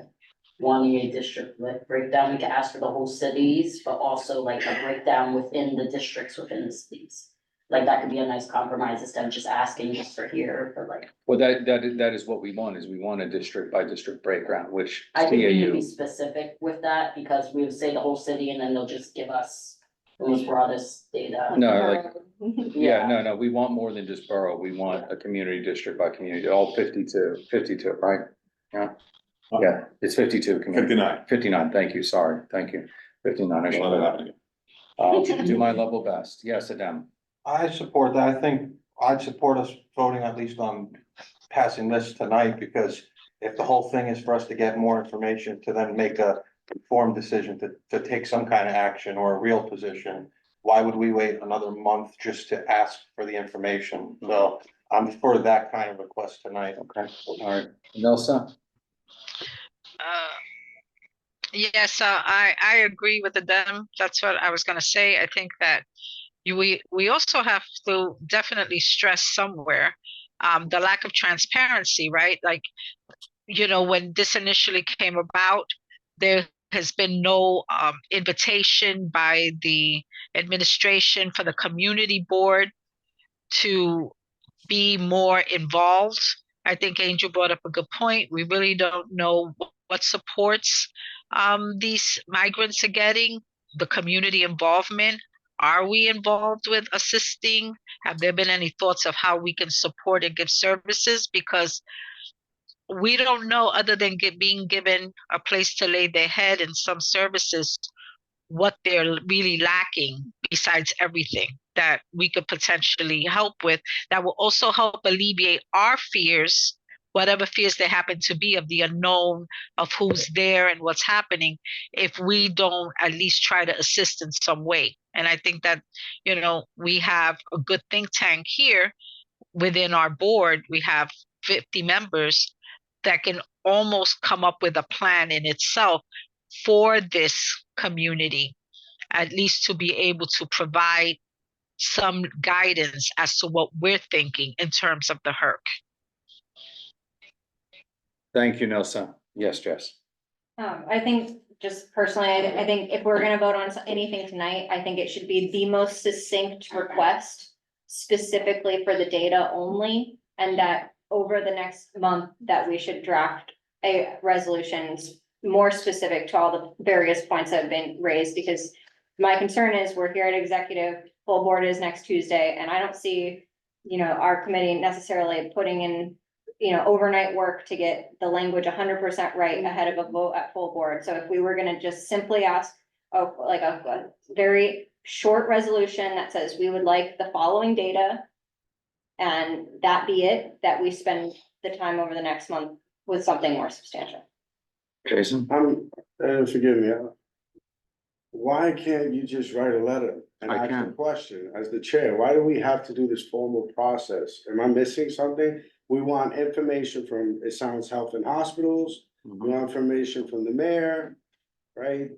Speaker 11: wanting a district like breakdown, we can ask for the whole cities, but also like a breakdown within the districts within the cities. Like that could be a nice compromise instead of just asking just for here, for like.
Speaker 10: Well, that is what we want, is we want a district by district breakdown, which
Speaker 11: I think we need to be
Speaker 10: CAU.
Speaker 11: specific with that because we would say the whole city and then they'll just give us the most broadest data.
Speaker 10: No, no, we want more than just borough, we want a community district by community, all 52, right? Yeah, it's 52.
Speaker 1: 59.
Speaker 10: 59, thank you, sorry, thank you, 59. I should
Speaker 1: Let it happen.
Speaker 10: I'll do my level best, yes, Adam.
Speaker 5: I support that. I think I'd support us voting at least on passing this tonight, because if the whole thing is for us to get more information to then make a informed decision to take some kind of action or a real position, why would we wait another month just to ask for the information? So I'm for that kind of request tonight.
Speaker 10: Okay, all right, Nelsa?
Speaker 3: Yes, I agree with them. That's what I was gonna say. I think that we also have to definitely stress somewhere the lack of transparency, right? Like, when this initially came about, there has been no invitation by the administration for the community board to be more involved. I think Angel brought up a good point. We really don't know what supports these migrants are getting, the community involvement. Are we involved with assisting? Have there been any thoughts of how we can support and give services? Because we don't know, other than being given a place to lay their head and some services, what they're really lacking besides everything that we could potentially help with, that will also help alleviate our fears, whatever fears there happen to be of the unknown of who's there and what's happening, if we don't at least try to assist in some way. And I think that, we have a good think tank here within our board. We have 50 members that can almost come up with a plan in itself for this community, at least to be able to provide some guidance as to what we're thinking in terms of the HERC.
Speaker 10: Thank you, Nelson. Yes, Jess.
Speaker 2: I think just personally, I think if we're gonna vote on anything tonight, I think it should be the most succinct request specifically for the data only, and that over the next month that we should draft a resolutions more specific to all the various points that have been raised, because my concern is we're here at executive, full board is next Tuesday, and I don't see, our committee necessarily putting in, overnight work to get the language 100% right ahead of a vote at full board. So if we were gonna just simply ask, like a very short resolution that says we would like the following data, and that be it, that we spend the time over the next month with something more substantial.
Speaker 10: Jason?
Speaker 12: Forgive me, why can't you just write a letter and
Speaker 10: I
Speaker 12: ask
Speaker 10: can.
Speaker 12: a question as the chair? Why do we have to do this formal process? Am I missing something? We want information from, it sounds Health and Hospitals, we want information from the mayor, right?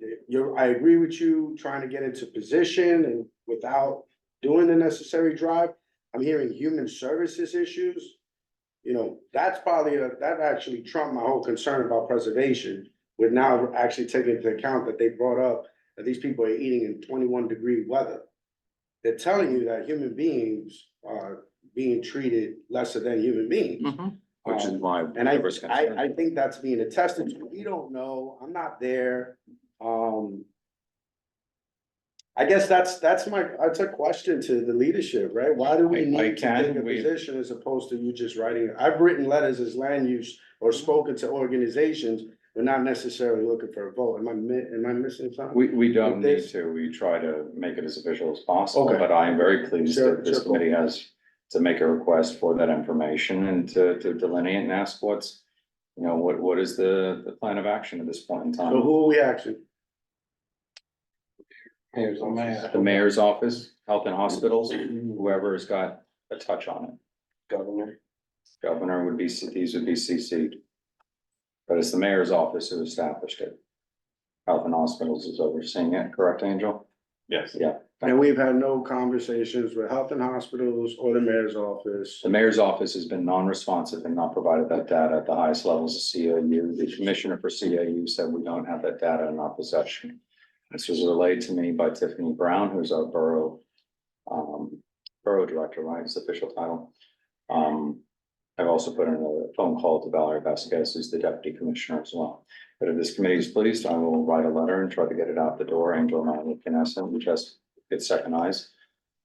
Speaker 12: I agree with you, trying to get into position and without doing the necessary drive. I'm hearing human services issues. That's probably, that actually trumped my whole concern about preservation, with now actually taking into account that they brought up that these people are eating in 21-degree weather. They're telling you that human beings are being treated lesser than human beings.
Speaker 10: Which is why.
Speaker 12: And I think that's being attested to. We don't know. I'm not there. I guess that's a question to the leadership, right? Why do we
Speaker 10: I
Speaker 12: need to
Speaker 10: can,
Speaker 12: take a
Speaker 10: we-
Speaker 12: position as opposed to you just writing? I've written letters as land use or spoken to organizations, but not necessarily looking for a vote. Am I missing something?
Speaker 10: We don't
Speaker 12: With
Speaker 10: need
Speaker 12: this?
Speaker 10: to, we try to make it as official as possible,
Speaker 12: Okay.
Speaker 10: but I am very pleased
Speaker 12: Sure,
Speaker 10: that this
Speaker 12: sure.
Speaker 10: committee has to make a request for that information and to delineate and ask what's, what is the plan of action at this point in
Speaker 12: So
Speaker 10: time?
Speaker 12: who are we actually?
Speaker 5: Here's the mayor.
Speaker 10: The mayor's office, health and hospitals, whoever has got a touch on it.
Speaker 13: Governor.
Speaker 10: Governor would be, these would be CC'd. But it's the mayor's office who established it. Health and Hospitals is overseeing it, correct, Angel?
Speaker 1: Yes.
Speaker 10: Yeah.
Speaker 12: And we've had no conversations with Health and Hospitals or the mayor's office.
Speaker 10: The mayor's office has been non-responsive and not provided that data at the highest levels of CAU. The commissioner for CAU said we don't have that data in our possession. This was relayed to me by Tiffany Brown, who's our borough director, right, his official title. I've also put in a phone call to Valerie Vasquez, who's the deputy commissioner as well. But if this committee is pleased, I will write a letter and try to get it out the door. Angel and I will finesse it, we just get second eyes.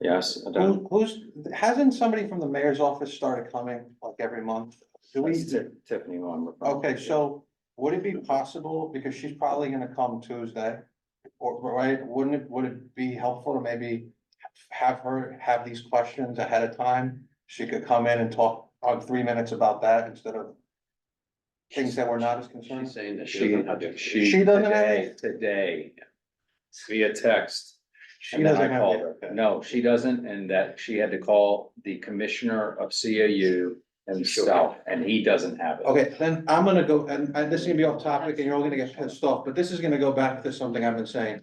Speaker 10: Yes.
Speaker 5: Hasn't somebody from the mayor's office started coming like every month? Do we?
Speaker 10: Tiffany, who I'm referring to.
Speaker 5: Okay, so would it be possible, because she's probably gonna come Tuesday, or, right, would it be helpful to maybe have her have these questions ahead of time? She could come in and talk on 3 minutes about that instead of things that we're not as concerned.
Speaker 13: She's saying that she doesn't have the.
Speaker 5: She doesn't have it?
Speaker 10: Today, via text.
Speaker 5: She
Speaker 10: And then
Speaker 5: doesn't
Speaker 10: I
Speaker 5: have
Speaker 10: called
Speaker 5: it.
Speaker 10: her. No, she doesn't, and that she had to call the commissioner of CAU himself, and he doesn't have it.
Speaker 5: Okay, then I'm gonna go, and this is gonna be off topic, and you're all gonna get pissed off, but this is gonna go back to something I've been saying.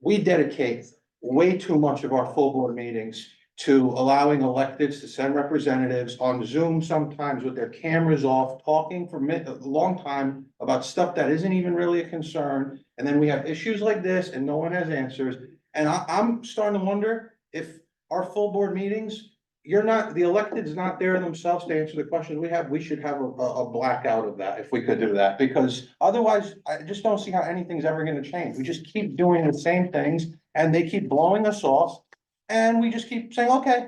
Speaker 5: We dedicate way too much of our full board meetings to allowing electeds to send representatives on Zoom sometimes with their cameras off, talking for a long time about stuff that isn't even really a concern. And then we have issues like this and no one has answers. And I'm starting to wonder if our full board meetings, the elected's not there themselves to answer the questions we should have a blackout of that if we could do that. Because otherwise, I just don't see how anything's ever gonna change. We just keep doing the same things and they keep blowing us off. And we just keep saying, okay,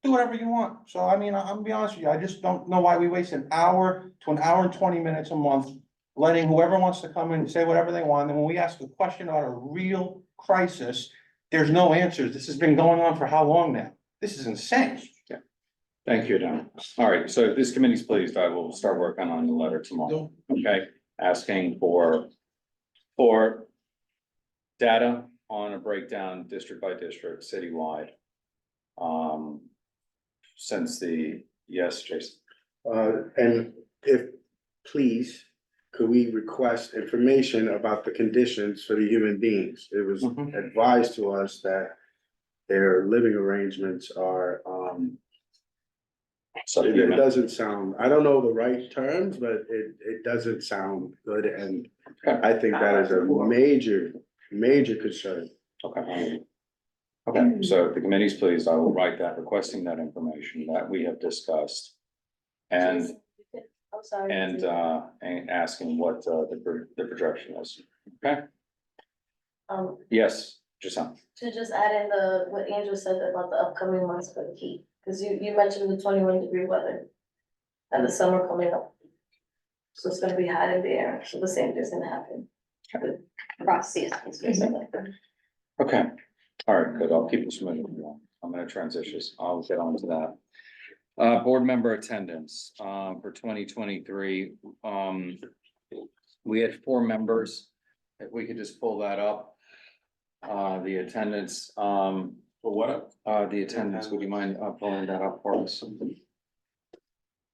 Speaker 5: do whatever you want. So I mean, I'm gonna be honest with you, I just don't know why we waste an hour to an hour and 20 minutes a month letting whoever wants to come in and say whatever they want. And when we ask a question about a real crisis, there's no answers. This has been going on for how long now? This is insane.
Speaker 10: Thank you, Don. All right, so if this committee's pleased, I will start working on the letter tomorrow, okay? Asking for data on a breakdown district by district, citywide. Since yes, Jason.
Speaker 12: And if, please, could we request information about the conditions for the human beings? It was
Speaker 6: Mhm.
Speaker 12: advised to us that their living arrangements are, it
Speaker 10: Subhuman.
Speaker 12: doesn't sound, I don't know the right terms, but it doesn't sound good, and I think that is a major concern.
Speaker 10: Okay. Okay, so if the committee's pleased, I will write that, requesting that information that we have discussed. And,
Speaker 11: I'm sorry.
Speaker 10: and asking what, the projection is. Okay,
Speaker 11: Um,
Speaker 10: yes, Giselle.
Speaker 11: to just add in what Angel said about the upcoming months for the heat, because you mentioned the 21-degree weather and the summer coming up. So it's gonna be hot in the air, so the same thing's gonna happen.
Speaker 2: Across seasons, basically.
Speaker 10: Okay, all right, good, I'll keep this moving along. I'm gonna transition, I'll get on to that. Board member attendance, for 2023, we had 4 members. If we could just pull that up. The attendance,
Speaker 1: For what?
Speaker 10: the attendance, would you mind pulling that up for us? I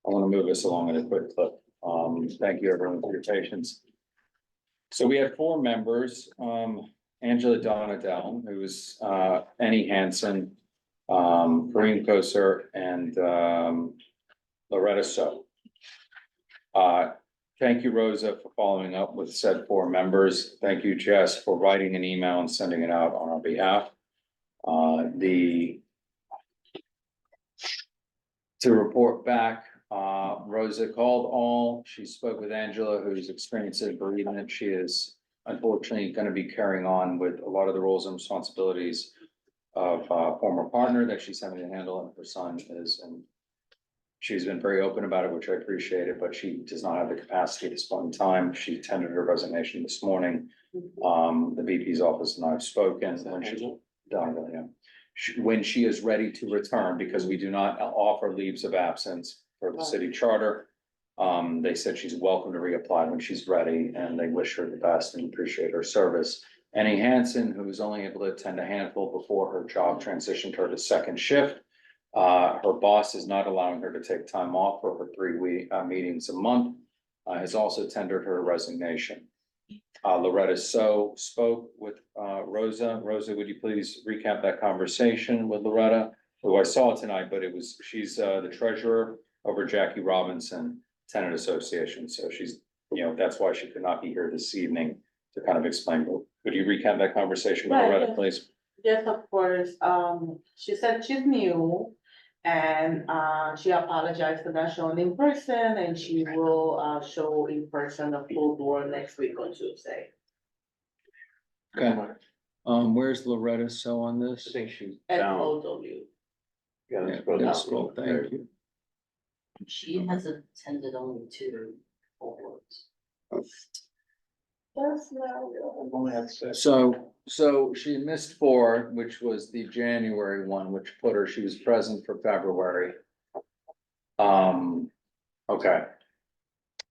Speaker 10: wanna move us along at a quick clip. Thank you everyone for your patience. So we have 4 members, Angela Donadell, who's Annie Hansen, Kareem Koser, and Loretta So. Thank you, Rosa, for following up with said 4 members. Thank you, Jess, for writing an email and sending it out on our behalf. To report back, Rosa called all, she spoke with Angela, who's experiencing bereavement. She is unfortunately gonna be carrying on with a lot of the roles and responsibilities of a former partner that she's having to handle, and her son is, and she's been very open about it, which I appreciate it, but she does not have the capacity at this point in time. She tendered her resignation this morning. The VP's office and I have spoken, when she's done, yeah. When she is ready to return, because we do not offer leaves of absence for the city charter. They said she's welcome to reapply when she's ready, and they wish her the best and appreciate her service. Annie Hansen, who was only able to attend a handful before her job transitioned her to second shift. Her boss is not allowing her to take time off for her 3-week meetings a month, has also tendered her resignation. Loretta So spoke with Rosa. Rosa, would you please recap that conversation with Loretta, who I saw tonight, but she's the treasurer over Jackie Robinson Tenant Association. So she's, that's why she could not be here this evening to kind of explain. Could you recap that conversation with
Speaker 11: Right,
Speaker 10: Loretta,
Speaker 11: yes.
Speaker 10: please?
Speaker 11: Yes, of course. She said she's new and she apologized for not showing in person, and she will show in person the full board next week on Tuesday.
Speaker 10: Okay. Where's Loretta So on this?
Speaker 13: I think she's
Speaker 11: At
Speaker 13: down.
Speaker 11: OW.
Speaker 13: Yeah,
Speaker 10: Yeah,
Speaker 13: scroll
Speaker 10: yeah,
Speaker 13: down.
Speaker 10: scroll, thank you.
Speaker 14: She has attended only 2 boards.
Speaker 11: That's not.
Speaker 10: So she missed 4, which was the January one, which put her, she was present for February. Okay.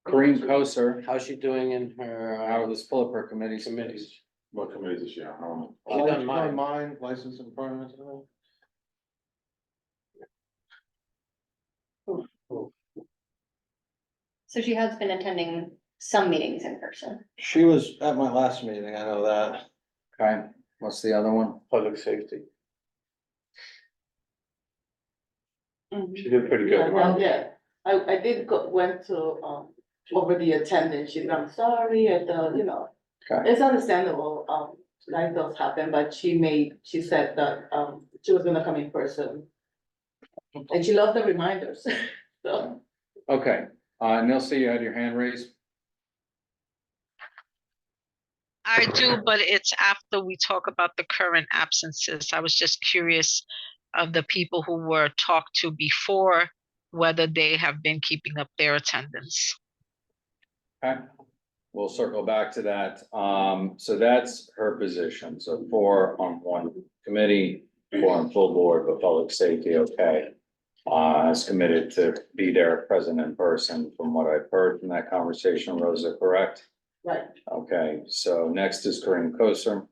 Speaker 10: Kareem Koser,
Speaker 13: How's she doing in her,
Speaker 10: let's pull up her committees.
Speaker 13: committees?
Speaker 1: What committee is she on? I don't know.
Speaker 13: She's on mine.
Speaker 5: Mine, license and permits.
Speaker 2: So she has been attending some meetings in person.
Speaker 5: She was at my last meeting, I know that.
Speaker 10: Okay, what's the other one?
Speaker 13: Public safety.
Speaker 11: Mhm.
Speaker 13: She did pretty
Speaker 11: Yeah,
Speaker 13: good.
Speaker 11: well, yeah, I did went to, over the attendance, she's, I'm sorry, and,
Speaker 10: Okay.
Speaker 11: it's understandable, like those happen, but she said that, she was gonna come in person. And she loved the reminders, so.
Speaker 10: Okay, Nilsa, you had your hand raised?
Speaker 3: I do, but it's after we talk about the current absences. I was just curious of the people who were talked to before, whether they have been keeping up their attendance.
Speaker 10: Okay, we'll circle back to that. So that's her position. So 4 on one committee, 4 on full board, but public safety, okay. Is committed to be there present in person from what I've heard from that conversation, Rosa, correct?
Speaker 11: Right.
Speaker 10: Okay, so next is Kareem Koser.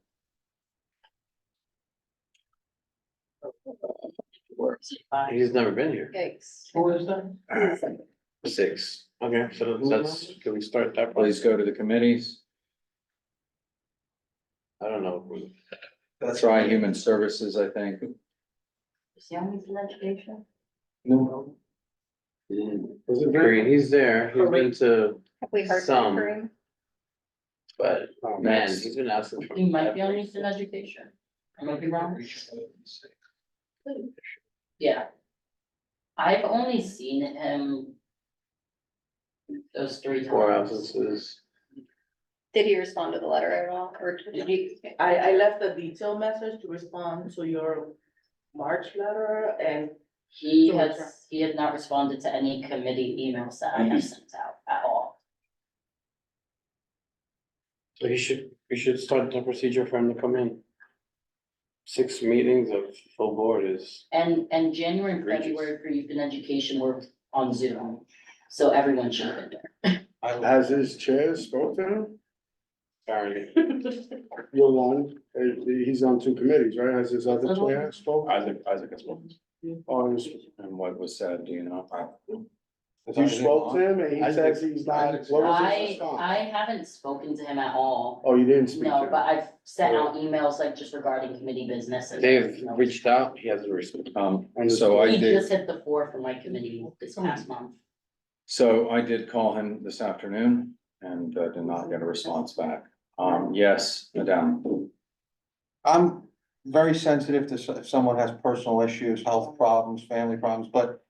Speaker 13: He's never been here.
Speaker 2: Yikes.
Speaker 5: Who is that?
Speaker 13: 6. Okay, so that's, can we start that?
Speaker 10: Please go to the committees.
Speaker 13: I don't know.
Speaker 10: That's right, Human Services, I think.
Speaker 11: Is Young in education?
Speaker 14: No.
Speaker 13: Green, he's there, he's been to,
Speaker 2: Have we heard
Speaker 13: Some.
Speaker 2: from Kareem?
Speaker 13: but man,
Speaker 10: Next.
Speaker 13: he's been asking for.
Speaker 11: He might be on youth and education. I might be wrong. Yeah. I've only seen him those 3 times.
Speaker 13: 4 absences.
Speaker 2: Did he respond to the letter at all, or did he?
Speaker 11: I left a detailed message to respond to your March letter and. He has not responded to any committee emails that I have sent out at all.
Speaker 13: So we should start the procedure for him to come in. 6 meetings of full board is,
Speaker 11: And January and
Speaker 13: Egregious.
Speaker 11: February for youth and education were on Zoom, so everyone should have been there.
Speaker 12: Has his chair spoke to him?
Speaker 13: apparently.
Speaker 12: You're one, he's on 2 committees, right? Has his other chair spoke?
Speaker 1: Isaac has spoken.
Speaker 12: Oh,
Speaker 10: And what was said, do you know?
Speaker 12: you spoke to him and he says he's not, what was his
Speaker 11: I
Speaker 12: response?
Speaker 11: haven't spoken to him at all.
Speaker 12: Oh, you didn't speak to
Speaker 11: No,
Speaker 12: him?
Speaker 11: but I've sent out emails like just regarding committee business. and
Speaker 13: They've
Speaker 11: no.
Speaker 13: reached out, he hasn't responded.
Speaker 10: So I
Speaker 11: He
Speaker 10: did,
Speaker 11: just hit the 4 for my committee this past month.
Speaker 10: so I did call him this afternoon and did not get a response back. Yes, Madam.
Speaker 5: I'm very sensitive to if someone has personal issues, health problems, family problems, but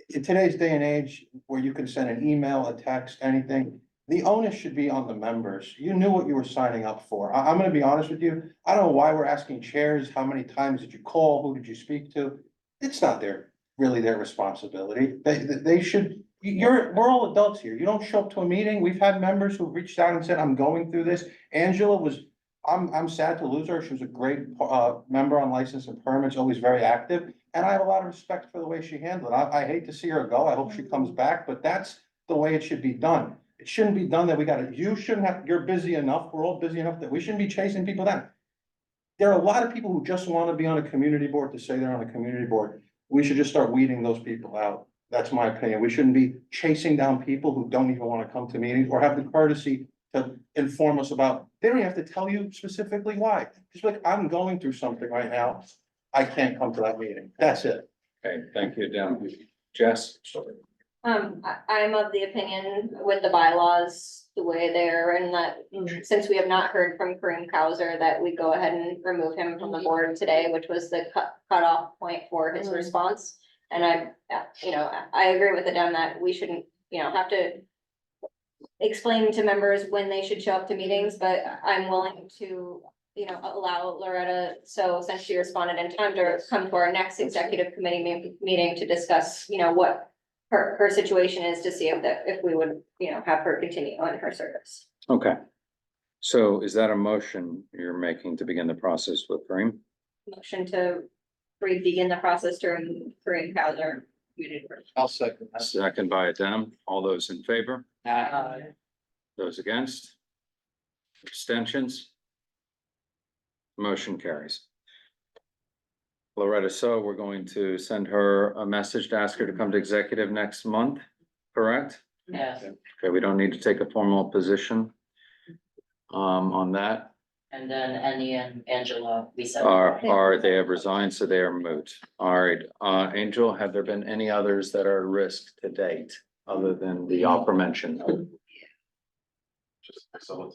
Speaker 5: in today's day and age where you can send an email, a text, anything, the onus should be on the members. You knew what you were signing up for. I'm gonna be honest with you. I don't know why we're asking chairs, how many times did you call? Who did you speak to? It's not really their responsibility. They should, we're all adults here. You don't show up to a meeting. We've had members who reached out and said, I'm going through this. Angela was, I'm sad to lose her. She was a great, member on license and permits, always very active. And I have a lot of respect for the way she handled it. I hate to see her go. I hope she comes back, but that's the way it should be done. It shouldn't be done that you shouldn't have, you're busy enough. We're all busy enough that we shouldn't be chasing people down. There are a lot of people who just want to be on a community board to say they're on a community board. We should just start weeding those people out. That's my opinion. We shouldn't be chasing down people who don't even want to come to meetings or have the courtesy to inform us about, they don't even have to tell you specifically why. Just like, I'm going through something right now. I can't come to that meeting. That's it.
Speaker 10: Okay, thank you, Adam. Jess?
Speaker 2: I'm of the opinion with the bylaws, the way they're, and that since we have not heard from Kareem Kauser, that we go ahead and remove him from the board today, which was the cutoff point for his response. And I agree with Adam that we shouldn't, have to explain to members when they should show up to meetings, but I'm willing to, allow Loretta, so since she responded in time, to come to our next executive committee meeting to discuss, what her situation is, to see if we would, have her continue on her service.
Speaker 10: Okay. So is that a motion you're making to begin the process with Kareem?
Speaker 2: Motion to begin the process to remove Kareem Kauser.
Speaker 13: I'll second that.
Speaker 10: Second by Adam. All those in favor? Those against? Abstentions? Motion carries. Loretta, so we're going to send her a message to ask her to come to executive next month, correct?
Speaker 11: Yes,
Speaker 10: Okay, we don't need to take a formal position on that.
Speaker 11: and then Annie and Angela, we said.
Speaker 10: They have resigned, so they are moot. All right, Angel, have there been any others that are at risk to date, other than the aforementioned?
Speaker 1: Just excellent.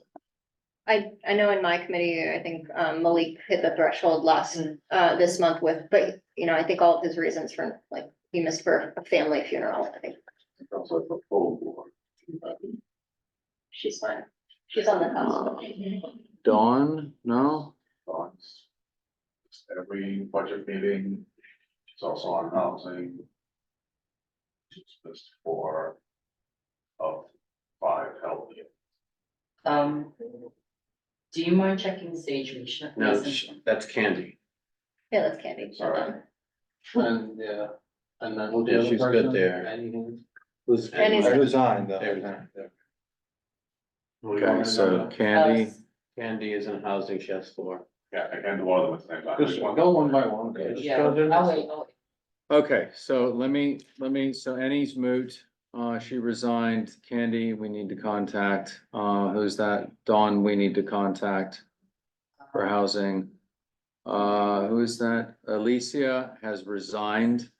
Speaker 2: I know in my committee, I think Malik hit the threshold this month but I think all of his reasons for, like, he missed for a family funeral, I think.
Speaker 1: Also the full board.
Speaker 2: She's fine. She's on the cusp.
Speaker 10: Dawn, no?
Speaker 1: Thoughts? Just every budget meeting, she's also on housing. She's missed 4 of 5 health.
Speaker 11: Do you mind checking Sage Reach?
Speaker 13: No, that's Candy.
Speaker 2: Yeah, that's Candy.
Speaker 1: Sorry.
Speaker 13: And, yeah, and then yeah, she's good there. Who's?
Speaker 2: Annie's-
Speaker 5: I resigned though.
Speaker 10: Okay, so Candy,
Speaker 13: Candy is in housing, she has 4.
Speaker 1: Yeah, I can't do all of them at the same time.
Speaker 5: Just go one by one.
Speaker 11: Yeah, I'll wait.
Speaker 10: okay, so let me, so Annie's moot, She resigned. Candy, we need to contact. Who's that? Dawn, we need to contact for housing. Who's that? Alicia has resigned.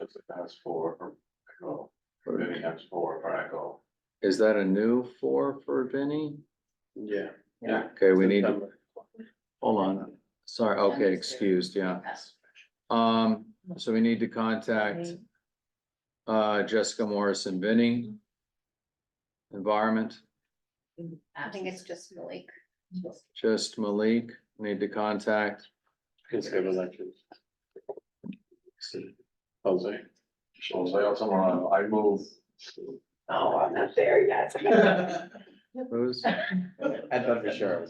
Speaker 1: Just that's for Echo, Vinny has for Echo.
Speaker 10: Is that a new for Vinny?
Speaker 13: Yeah.
Speaker 1: Yeah.
Speaker 10: Okay, we need to, hold on. Sorry, okay, excused, yeah. So we need to contact Jessica Morris and Vinny. Environment,
Speaker 2: I think it's just Malik.
Speaker 10: just Malik, need to contact.
Speaker 13: Consider elections.
Speaker 1: Jose. Jose, tomorrow, I move.
Speaker 14: Oh, I'm not there yet.
Speaker 10: Who's?
Speaker 6: I thought for sure.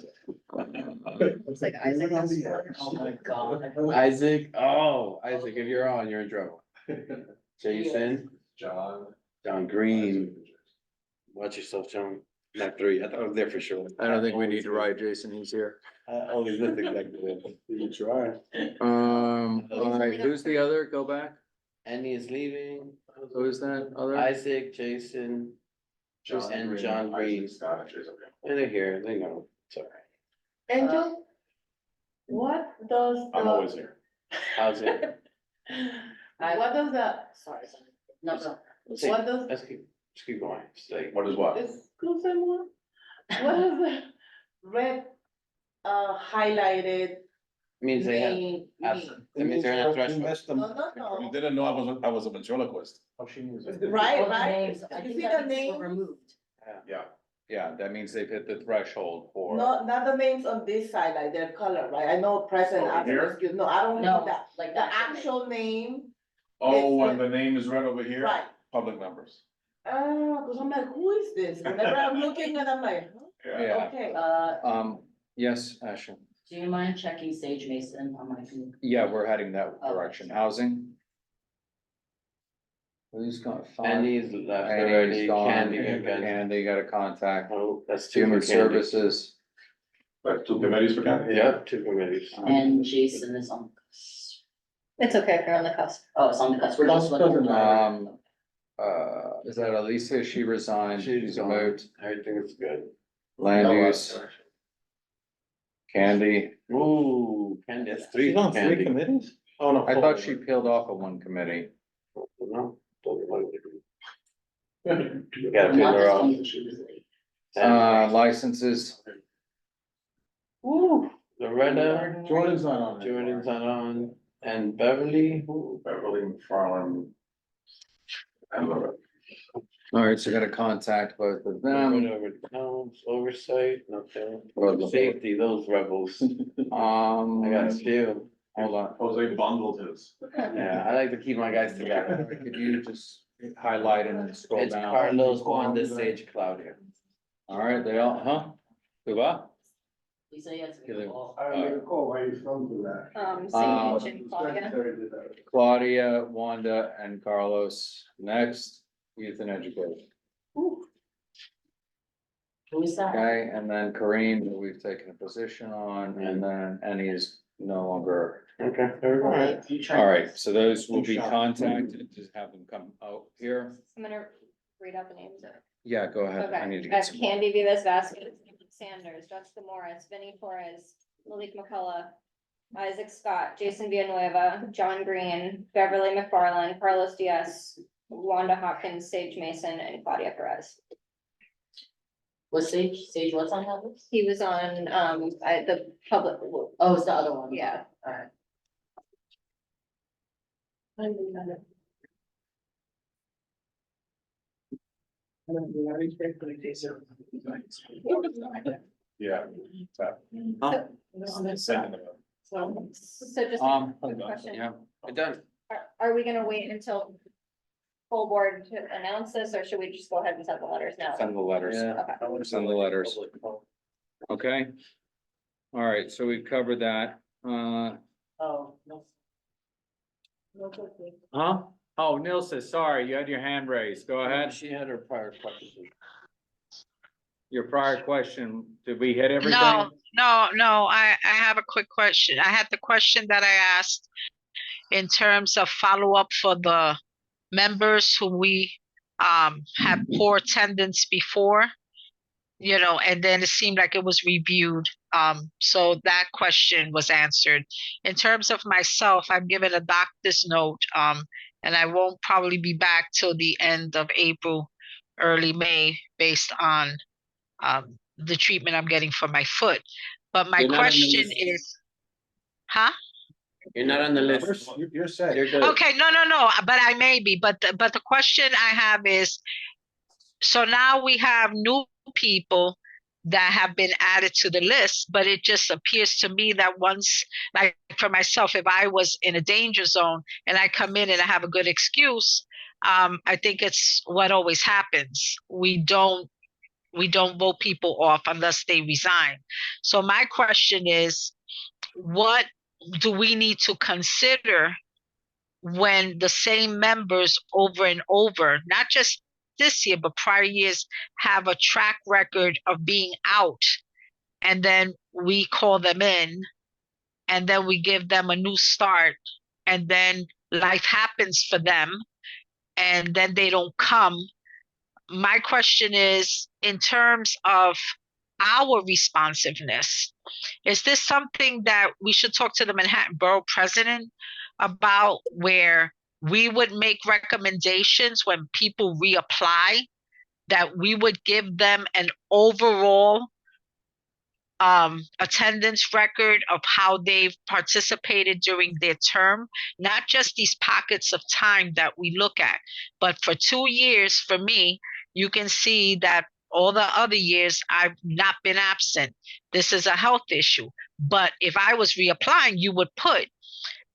Speaker 14: Looks like Isaac has one. Oh my God.
Speaker 6: Isaac, oh, Isaac, if you're on, you're in trouble. Jason, John Green. Watch yourself, John. Not three. I thought I was there for sure.
Speaker 10: I don't think we need to write Jason, he's here.
Speaker 6: Always looked exactly there.
Speaker 12: You try.
Speaker 10: All right, who's the other? Go back.
Speaker 6: Annie is leaving.
Speaker 10: Who's that other?
Speaker 6: Isaac, Jason, and John Green. And they're here, they know. It's all right.
Speaker 11: Angel? What does
Speaker 1: I'm always here.
Speaker 6: How's it?
Speaker 11: what does the, sorry, no, what does,
Speaker 6: Just keep going. Stay.
Speaker 1: What is what?
Speaker 11: excuse me, what does the red, highlighted
Speaker 6: Means they have,
Speaker 11: mean?
Speaker 6: it means they're in a threshold.
Speaker 5: Missed them.
Speaker 11: No.
Speaker 1: You didn't know I was a ventriloquist.
Speaker 5: Oh, she knew.
Speaker 11: Right, right, you see the name,
Speaker 1: Yeah.
Speaker 10: Yeah, that means they've hit the threshold for.
Speaker 11: not the names on this side, like their color, right, I know present,
Speaker 1: Over
Speaker 11: after,
Speaker 1: here?
Speaker 11: excuse, no, I don't
Speaker 15: No,
Speaker 11: need that,
Speaker 15: like
Speaker 11: the
Speaker 15: that.
Speaker 11: actual name,
Speaker 1: Oh, when the name is right over here?
Speaker 11: right.
Speaker 1: Public numbers.
Speaker 11: Cause I'm like, who is this? Whenever I'm looking and I'm like, huh?
Speaker 10: Yeah.
Speaker 11: Okay.
Speaker 10: Yes, Ashley.
Speaker 15: Do you mind checking Sage Mason on my phone?
Speaker 10: Yeah, we're heading that direction. Housing. Who's got five?
Speaker 6: Annie's left
Speaker 10: Annie's
Speaker 6: already.
Speaker 10: gone.
Speaker 6: Candy again.
Speaker 10: Candy got a contact.
Speaker 6: Oh, that's two
Speaker 10: Human
Speaker 6: for Candy.
Speaker 10: Services.
Speaker 1: Like 2 committees for county?
Speaker 6: Yep, two committees.
Speaker 15: And Jason is on.
Speaker 2: It's okay if you're on the cusp.
Speaker 15: Oh, it's on the cusp. We're just looking.
Speaker 10: Is that Alicia? She resigned. She's
Speaker 6: gone.
Speaker 10: removed.
Speaker 6: Everything is good.
Speaker 10: Land
Speaker 6: No,
Speaker 10: use. Candy.
Speaker 6: Ooh, Candy, that's three
Speaker 5: She's
Speaker 6: for
Speaker 5: on three
Speaker 6: Candy.
Speaker 5: committees? Oh, no.
Speaker 10: I
Speaker 5: four.
Speaker 10: thought she peeled off of one committee.
Speaker 6: No, doesn't look like it. You gotta
Speaker 15: Not
Speaker 6: figure
Speaker 15: this
Speaker 6: out.
Speaker 15: one, because she was late.
Speaker 10: Licenses.
Speaker 6: Ooh, Loretta,
Speaker 5: Jordan's not on it.
Speaker 6: Jordan's not on, and Beverly.
Speaker 1: Beverly McFarland. And Loretta.
Speaker 10: All right, so got to contact both of
Speaker 6: Loretta
Speaker 10: them.
Speaker 6: over towns, oversight, nothing.
Speaker 10: Well,
Speaker 6: Safety, those rebels. I got a few.
Speaker 10: Hold on.
Speaker 1: Jose bundled his.
Speaker 6: Yeah, I like to keep my guys together.
Speaker 10: Could you just highlight and then scroll
Speaker 6: It's
Speaker 10: down?
Speaker 6: Carlos, Wanda, Sage, Claudia.
Speaker 10: All right, they all, huh? Who what?
Speaker 15: Lisa, yes.
Speaker 10: Yeah, they-
Speaker 12: I don't recall why you come to that.
Speaker 2: Sage and Claudia.
Speaker 10: Claudia, Wanda, and Carlos. Next, youth and education.
Speaker 15: Who is that?
Speaker 10: Okay, and then Kareem, who we've taken a position on, and then Annie is no longer.
Speaker 6: Okay, alright.
Speaker 10: All right, so those will be contacted, just have them come out here.
Speaker 2: I'm gonna read out the names.
Speaker 10: Yeah, go ahead. I need
Speaker 2: Okay,
Speaker 10: to
Speaker 2: I
Speaker 10: get
Speaker 2: have
Speaker 10: some.
Speaker 2: Candy Vivas Vasquez, Sanders, Jessica Morris, Vinnie Torres, Malik McCullough, Isaac Scott, Jason Villanueva, John Green, Beverly McFarland, Carlos Diaz, Wanda Hopkins, Sage Mason, and Claudia Perez.
Speaker 15: Was Sage what's on that list?
Speaker 2: He was on, the public,
Speaker 15: Oh, it's the other one.
Speaker 2: yeah.
Speaker 15: Alright.
Speaker 1: Yeah.
Speaker 2: So just a question.
Speaker 10: Yeah,
Speaker 6: Done.
Speaker 2: Are we gonna wait until full board to announce this, or should we just go ahead and send the letters now?
Speaker 10: send the letters.
Speaker 6: Yeah.
Speaker 2: Okay.
Speaker 10: Send the letters. Okay. All right, so we've covered that.
Speaker 11: Oh, no.
Speaker 10: Huh? Oh, Nilsa, sorry, you had your hand raised. Go ahead.
Speaker 6: She had her prior question.
Speaker 10: Your prior question, did we hit everything?
Speaker 3: No, I have a quick question. I had the question that I asked in terms of follow-up for the members who we had poor attendance before, you know, and then it seemed like it was reviewed. So that question was answered. In terms of myself, I'm given a doctor's note, and I won't probably be back till the end of April, early May, based on the treatment I'm getting for my foot. But my
Speaker 13: You're not on the
Speaker 3: question
Speaker 13: list.
Speaker 3: is, huh?
Speaker 13: You're not on the list.
Speaker 5: You're safe.
Speaker 13: You're good.
Speaker 3: Okay, no, but I may be, but the question I have is, so now we have new people that have been added to the list, but it just appears to me that once, like for myself, if I was in a danger zone and I come in and I have a good excuse, I think it's what always happens. We don't vote people off unless they resign. So my question is, what do we need to consider when the same members over and over, not just this year, but prior years, have a track record of being out, and then we call them in, and then we give them a new start, and then life happens for them, and then they don't come. My question is, in terms of our responsiveness, is this something that we should talk to the Manhattan Borough President about, where we would make recommendations when people reapply, that we would give them an overall attendance record of how they've participated during their term, not just these pockets of time that we look at, but for 2 years, for me, you can see that all the other years I've not been absent. This is a health issue. But if I was reapplying, you would put,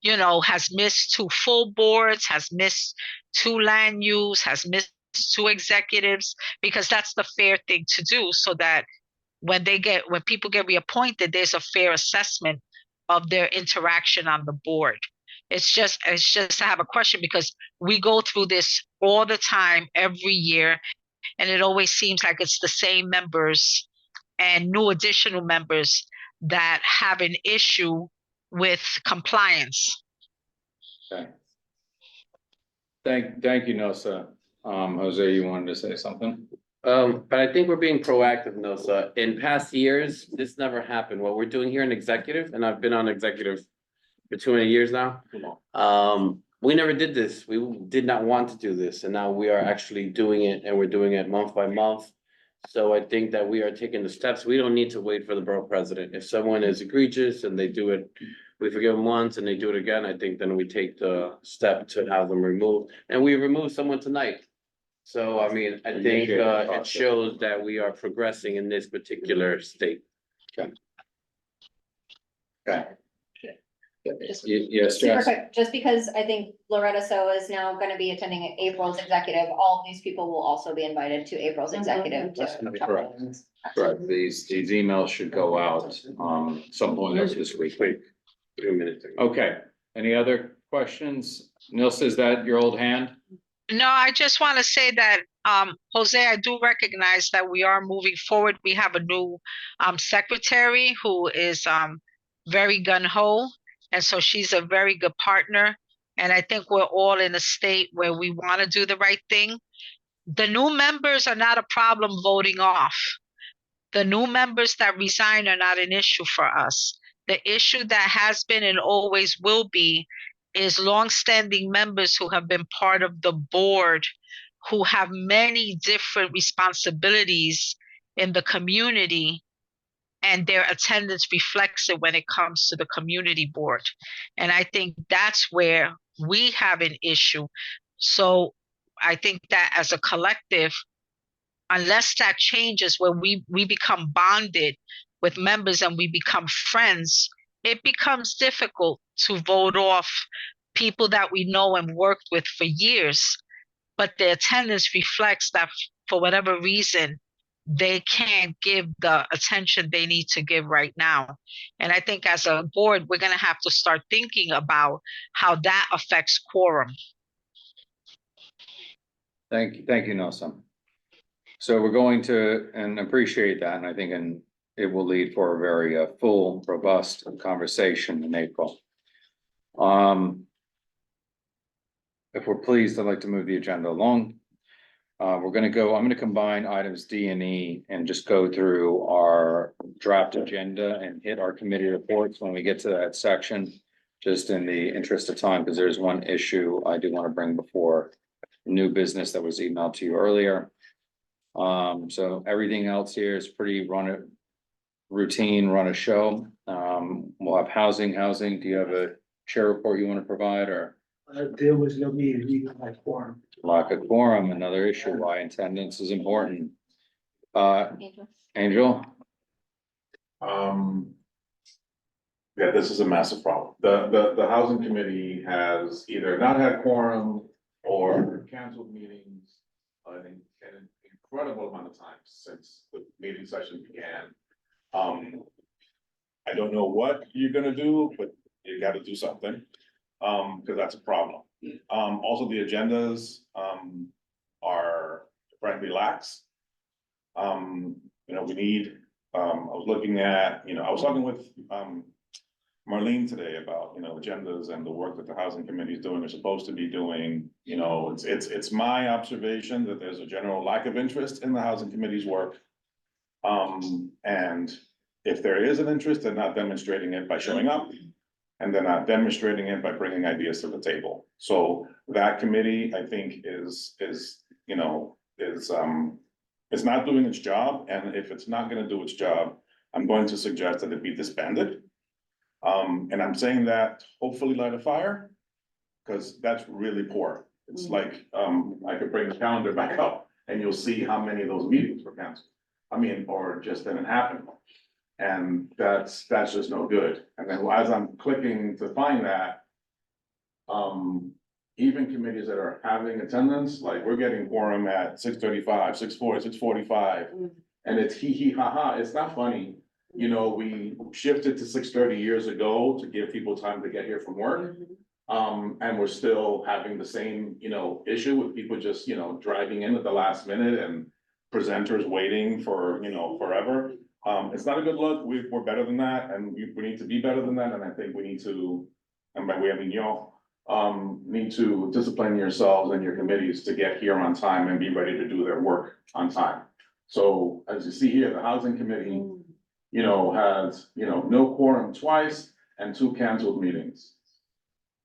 Speaker 3: you know, has missed 2 full boards, has missed 2 land use, has missed 2 executives, because that's the fair thing to do, so that when people get reappointed, there's a fair assessment of their interaction on the board. It's just I have a question, because we go through this all the time, every year, and it always seems like it's the same members and new additional members that have an issue with compliance.
Speaker 10: Okay. Thank you, Nosa. Jose, you wanted to say something?
Speaker 13: But I think we're being proactive, Nosa. In past years, this never happened. What we're doing here in executive, and I've been on executive for too many years now. We never did this. We did not want to do this, and now we are actually doing it, and we're doing it month by month. So I think that we are taking the steps. We don't need to wait for the borough president. If someone is egregious and they do it, we forgive them once and they do it again, I think then we take the step to have them removed. And we removed someone tonight. So, I mean, I think it shows that we are progressing in this particular state.
Speaker 10: Okay.
Speaker 2: Just
Speaker 10: Yes,
Speaker 2: super
Speaker 10: Jess?
Speaker 2: quick, just because I think Loretta So is now gonna be attending April's executive, all of these people will also be invited to April's executive.
Speaker 5: That's gonna be
Speaker 10: correct. Correct. These emails should go out, some point this week.
Speaker 13: 3 minutes.
Speaker 10: Okay, any other questions? Nils, is that your old hand?
Speaker 3: No, I just want to say that, Jose, I do recognize that we are moving forward. We have a new secretary who is very gung-ho, and so she's a very good partner. And I think we're all in a state where we want to do the right thing. The new members are not a problem voting off. The new members that resign are not an issue for us. The issue that has been and always will be is longstanding members who have been part of the board, who have many different responsibilities in the community, and their attendance reflects it when it comes to the community board. And I think that's where we have an issue. So I think that as a collective, unless that changes, when we become bonded with members and we become friends, it becomes difficult to vote off people that we know and worked with for years, but the attendance reflects that for whatever reason, they can't give the attention they need to give right now. And I think as a board, we're going to have to start thinking about how that affects quorum.
Speaker 10: Thank you, Nosa. So we're going to, and appreciate that, and I think it will lead for a very full, robust conversation in April. If we're pleased, I'd like to move the agenda along. I'm gonna combine items D and E and just go through our draft agenda and hit our committee reports when we get to that section. Just in the interest of time, because there's one issue I do want to bring before new business that was emailed to you earlier. So everything else here is pretty routine, run a show. We'll have housing. Do you have a chair report you want to provide, or?
Speaker 14: There was no meeting, we didn't have quorum.
Speaker 10: Lack of quorum, another issue, why attendance is important.
Speaker 2: Angel.
Speaker 10: Angel?
Speaker 1: Yeah, this is a massive problem. The housing committee has either not had quorum or canceled meetings. An incredible amount of times since the meeting session began. I don't know what you're gonna do, but you gotta do something, because that's a problem. Also the agendas, are frankly lax. We need, I was looking at, I was talking with, Marlene today about, agendas and the work that the housing committee is doing, they're supposed to be doing, it's my observation that there's a general lack of interest in the housing committee's work. And if there is an interest, they're not demonstrating it by showing up. And they're not demonstrating it by bringing ideas to the table. So that committee, I think, is not doing its job, and if it's not gonna do its job, I'm going to suggest that it be disbanded. And I'm saying that hopefully light a fire, because that's really poor. It's like, I could bring the calendar back up and you'll see how many of those meetings were canceled. Or just didn't happen. And that's just no good. And then as I'm clicking to find that, even committees that are having attendance, like we're getting quorum at 6:35, 6:40, 6:45. And it's hee hee ha ha, it's not funny. We shifted to 6:30 years ago to give people time to get here from work. And we're still having the same, issue with people just, driving in at the last minute and presenters waiting for, forever. It's not a good look. We're better than that, and we need to be better than that, and I think we need to, and by we, I mean y'all, need to discipline yourselves and your committees to get here on time and be ready to do their work on time. So as you see here, the housing committee, has, no quorum twice and 2 canceled meetings.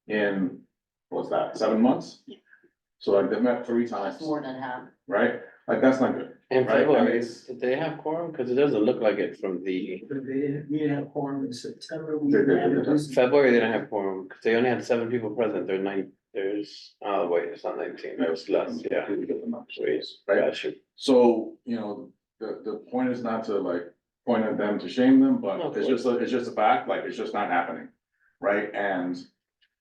Speaker 1: In, what's that, 7 months? So like they've met 3 times.
Speaker 15: That's more than half.
Speaker 1: Right? Like, that's not good.
Speaker 13: In
Speaker 1: Right,
Speaker 13: February,
Speaker 1: and it's-
Speaker 13: did they have quorum? Cause it doesn't look like it from the,
Speaker 14: We didn't have quorum in September. We
Speaker 1: They
Speaker 14: didn't
Speaker 1: did,
Speaker 14: have
Speaker 1: they
Speaker 14: this-
Speaker 13: February, they didn't have quorum, cause they only had 7 people present, oh wait, it's not 19, that was less, yeah. Wait, got you.
Speaker 1: So, the point is not to like point at them to shame them, but
Speaker 13: No, of
Speaker 1: it's just a fact, like, it's just not happening. Right? And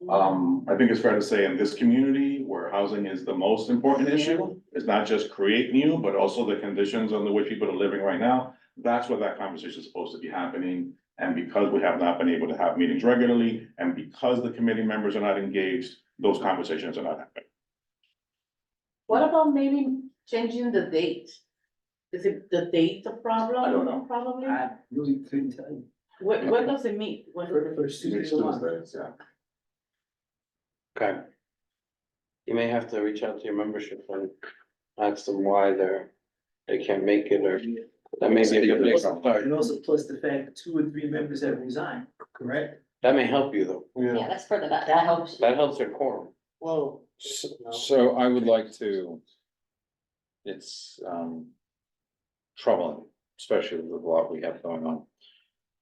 Speaker 1: I think it's fair to say in this community where housing is the most important issue, it's not just create new, but also the conditions under which people are living right now. That's where that conversation is supposed to be happening. And because we have not been able to have meetings regularly, and because the committee members are not engaged, those conversations are not happening.
Speaker 15: What about maybe changing the date? Is it the date the problem?
Speaker 1: I don't know.
Speaker 15: Probably.
Speaker 14: I really couldn't tell you.
Speaker 15: When does it meet? When?
Speaker 14: First
Speaker 1: Next
Speaker 14: Tuesday of the month.
Speaker 1: Tuesdays, yeah.
Speaker 13: Okay. You may have to reach out to your membership and ask them why they can't make it, or that may be a good place to start.
Speaker 14: And also plus the fact that 2 or 3 members have resigned, correct?
Speaker 13: That may help you though.
Speaker 2: Yeah, that's for the best.
Speaker 15: That helps.
Speaker 13: That helps their quorum.
Speaker 5: Well.
Speaker 10: So I would like to. It's troubling, especially with what we have going on.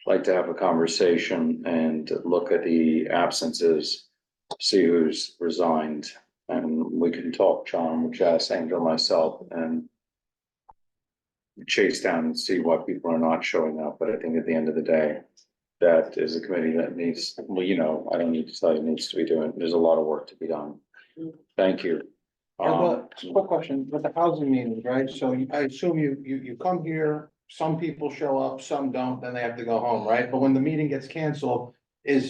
Speaker 10: I'd like to have a conversation and look at the absences, see who's resigned, and we can talk, John, Jess, Angel, myself, and chase down and see why people are not showing up. But I think at the end of the day, that is a committee that needs, I don't need to tell you, needs to be doing, there's a lot of work to be done. Thank you.
Speaker 5: Quick question, with the housing meetings, right? So I assume you come here, some people show up, some don't, then they have to go home, right? But when the meeting gets canceled,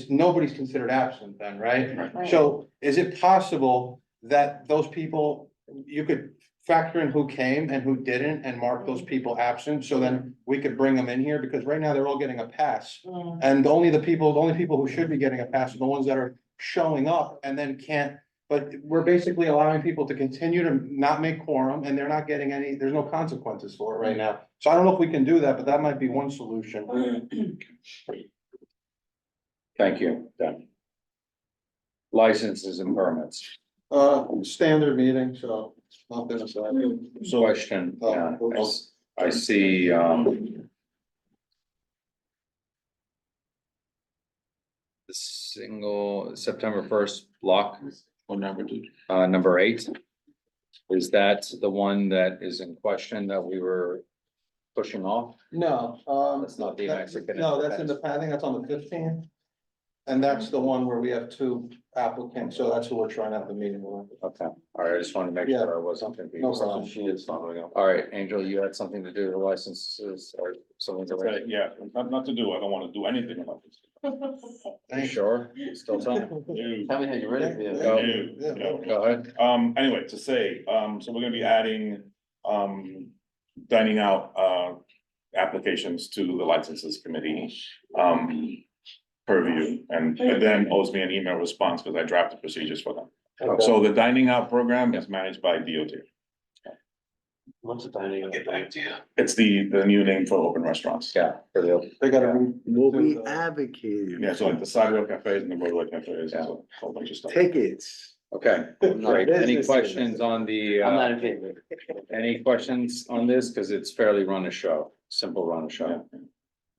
Speaker 5: nobody's considered absent then, right?
Speaker 2: Right.
Speaker 5: So is it possible that those people, you could factor in who came and who didn't and mark those people absent, so then we could bring them in here? Because right now they're all getting a pass. And the only people who should be getting a pass are the ones that are showing up and then can't But we're basically allowing people to continue to not make quorum and they're not getting any, there's no consequences for it right now. So I don't know if we can do that, but that might be one solution.
Speaker 10: Thank you, Dan. Licenses and permits.
Speaker 5: Standard meeting, so nothing aside.
Speaker 10: So question, yeah, I see, the single September 1st block,
Speaker 1: What number did?
Speaker 10: number 8. Is that the one that is in question that we were pushing off?
Speaker 5: No,
Speaker 10: That's not the Mexican.
Speaker 5: no, that's in the, I think that's on the 15th. And that's the one where we have 2 applicants, so that's who we're trying to have the meeting with.
Speaker 10: Okay, all right, I just wanted to make
Speaker 5: Yeah.
Speaker 10: sure I wasn't confused.
Speaker 5: No problem.
Speaker 10: She is following up. All right, Angel, you had something to do with the licenses or something's already?
Speaker 1: Yeah, not to do, I don't wanna do anything about this.
Speaker 10: You sure? Still time?
Speaker 1: No.
Speaker 13: Tell me how you're ready for it.
Speaker 1: No.
Speaker 10: Go ahead.
Speaker 1: Anyway, to say, so we're gonna be adding, dining out, applications to the licenses committee, purview, and then owes me an email response, because I drafted procedures for them.
Speaker 5: Okay.
Speaker 1: So the dining out program is managed by DOT.
Speaker 13: What's the dining? I'll get back to you.
Speaker 1: It's the new name for open restaurants.
Speaker 10: Yeah, for the,
Speaker 5: They gotta.
Speaker 12: We'll be advocating.
Speaker 1: Yeah, so like the sidewalk cafes and the roadway cafes, and a whole bunch of stuff.
Speaker 12: Tickets.
Speaker 10: okay,
Speaker 13: not
Speaker 10: great. Any
Speaker 12: business.
Speaker 10: questions on the,
Speaker 13: I'm not in favor.
Speaker 10: any questions on this? Because it's fairly run a show, simple run a show.
Speaker 1: Yeah.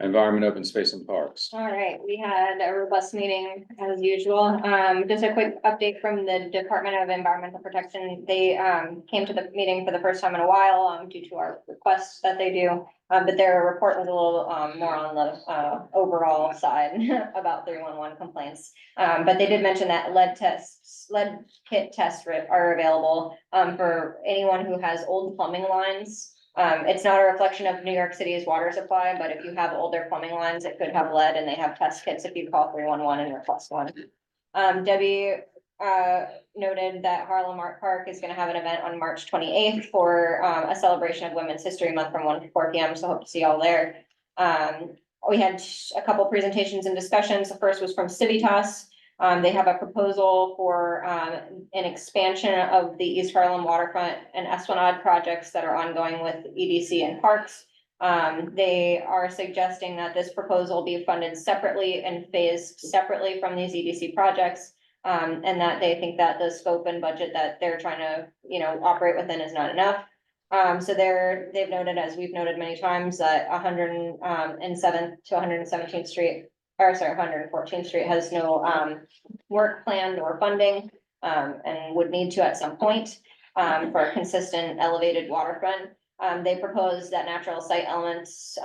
Speaker 10: Environment, open space and parks.
Speaker 2: All right, we had a robust meeting as usual. Just a quick update from the Department of Environmental Protection. They came to the meeting for the first time in a while due to our requests that they do. But their report was a little more on the overall side about 311 complaints. But they did mention that lead kit tests are available for anyone who has old plumbing lines. It's not a reflection of New York City's water supply, but if you have older plumbing lines, it could have lead, and they have test kits if you call 311 and request one. Debbie noted that Harlem Art Park is gonna have an event on March 28th for a celebration of Women's History Month from 1 to 4 p.m. So hope to see y'all there. We had a couple presentations and discussions. The first was from Civitas. They have a proposal for an expansion of the East Harlem waterfront and Esplanade projects that are ongoing with EDC and Parks. They are suggesting that this proposal be funded separately and phased separately from these EDC projects. And that they think that the scope and budget that they're trying to, operate within is not enough. So they've noted, as we've noted many times, that 107th to 117th Street, 114th Street has no work planned or funding, and would need to at some point, for a consistent elevated waterfront. They propose that natural elements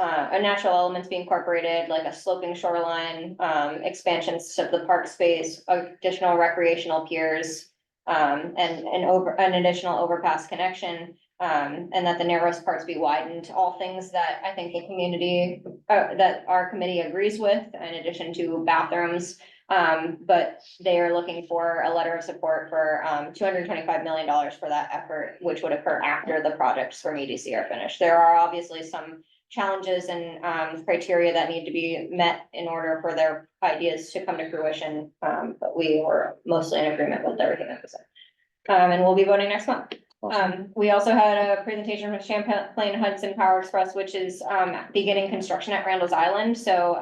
Speaker 2: be incorporated, like a sloping shoreline, expansions of the park space, additional recreational piers, and an additional overpass connection. And that the narrowest parts be widened, all things that I think the community, that our committee agrees with, in addition to bathrooms. But they are looking for a letter of support for $225 million for that effort, which would occur after the projects from EDC are finished. There are obviously some challenges and criteria that need to be met in order for their ideas to come to fruition. But we were mostly in agreement with everything that was said. And we'll be voting next month. We also had a presentation from Champlain Hudson Power Express, which is beginning construction at Randall's Island. So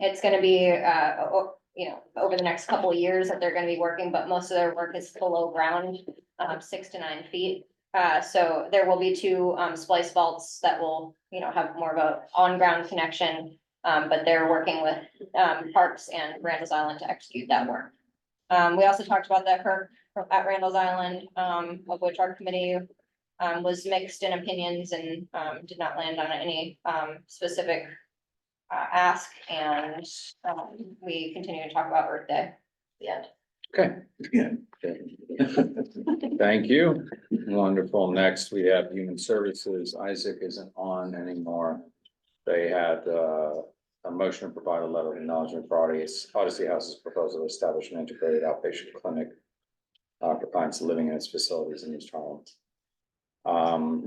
Speaker 2: it's gonna be over the next couple of years that they're gonna be working, but most of their work is below ground, 6 to 9 feet. So there will be 2 splice vaults that will, have more of a on-ground connection. But they're working with Parks and Randall's Island to execute that work. We also talked about that at Randall's Island, of which our committee was mixed in opinions and did not land on any specific ask, and we continue to talk about Earth Day at the end.
Speaker 10: Okay. Thank you. Wonderful. Next, we have Human Services. Isaac isn't on anymore. They had a motion to provide a letter of acknowledgement for Odyssey House's proposal to establish an integrated outpatient clinic for clients living in its facilities in East Harlem.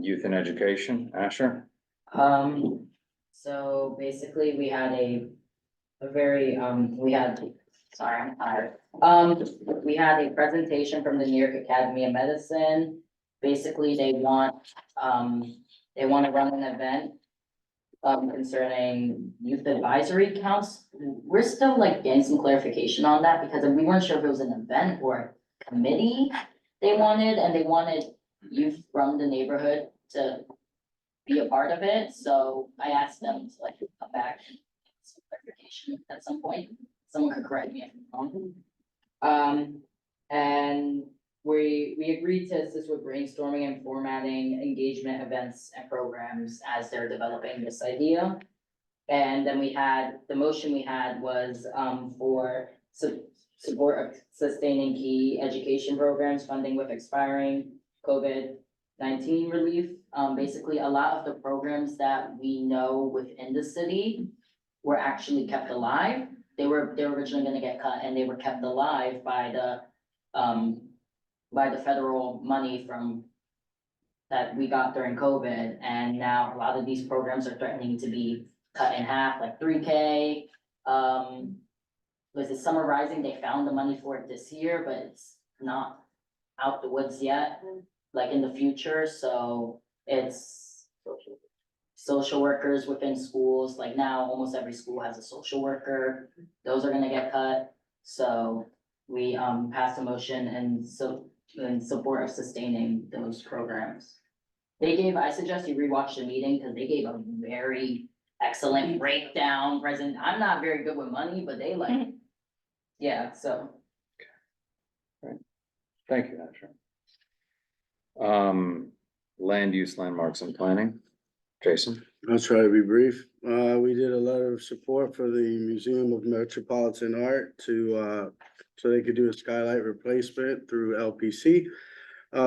Speaker 10: Youth and education, Asher?
Speaker 16: So basically, we had we had Sorry, I'm tired. We had a presentation from the New York Academy of Medicine. Basically, they want to run an event concerning youth advisory counts. We're still like getting some clarification on that because we weren't sure if it was an event or a committee they wanted, and they wanted youth from the neighborhood to be a part of it. So I asked them to like come back and get some clarification at some point. Someone could correct me if I'm wrong. And we agreed to assist with brainstorming and formatting engagement events and programs as they're developing this idea. And then the motion we had was, for support of sustaining key education programs, funding with expiring COVID-19 relief. Basically, a lot of the programs that we know within the city were actually kept alive. They were originally gonna get cut, and they were kept alive by the federal money from that we got during COVID, and now a lot of these programs are threatening to be cut in half, like 3K. Was it Summer Rising? They found the money for it this year, but it's not out the woods yet, like in the future, so it's social workers within schools, like now almost every school has a social worker, those are gonna get cut. So we passed a motion in support of sustaining those programs. I suggest you rewatch the meeting because they gave a very excellent breakdown present. I'm not very good with money, but they like, yeah, so.
Speaker 10: Thank you, Asher. Land use, landmarks and planning. Jason?
Speaker 12: I'll try to be brief. We did a letter of support for the Museum of Metropolitan Art to, so they could do a skylight replacement through LPC.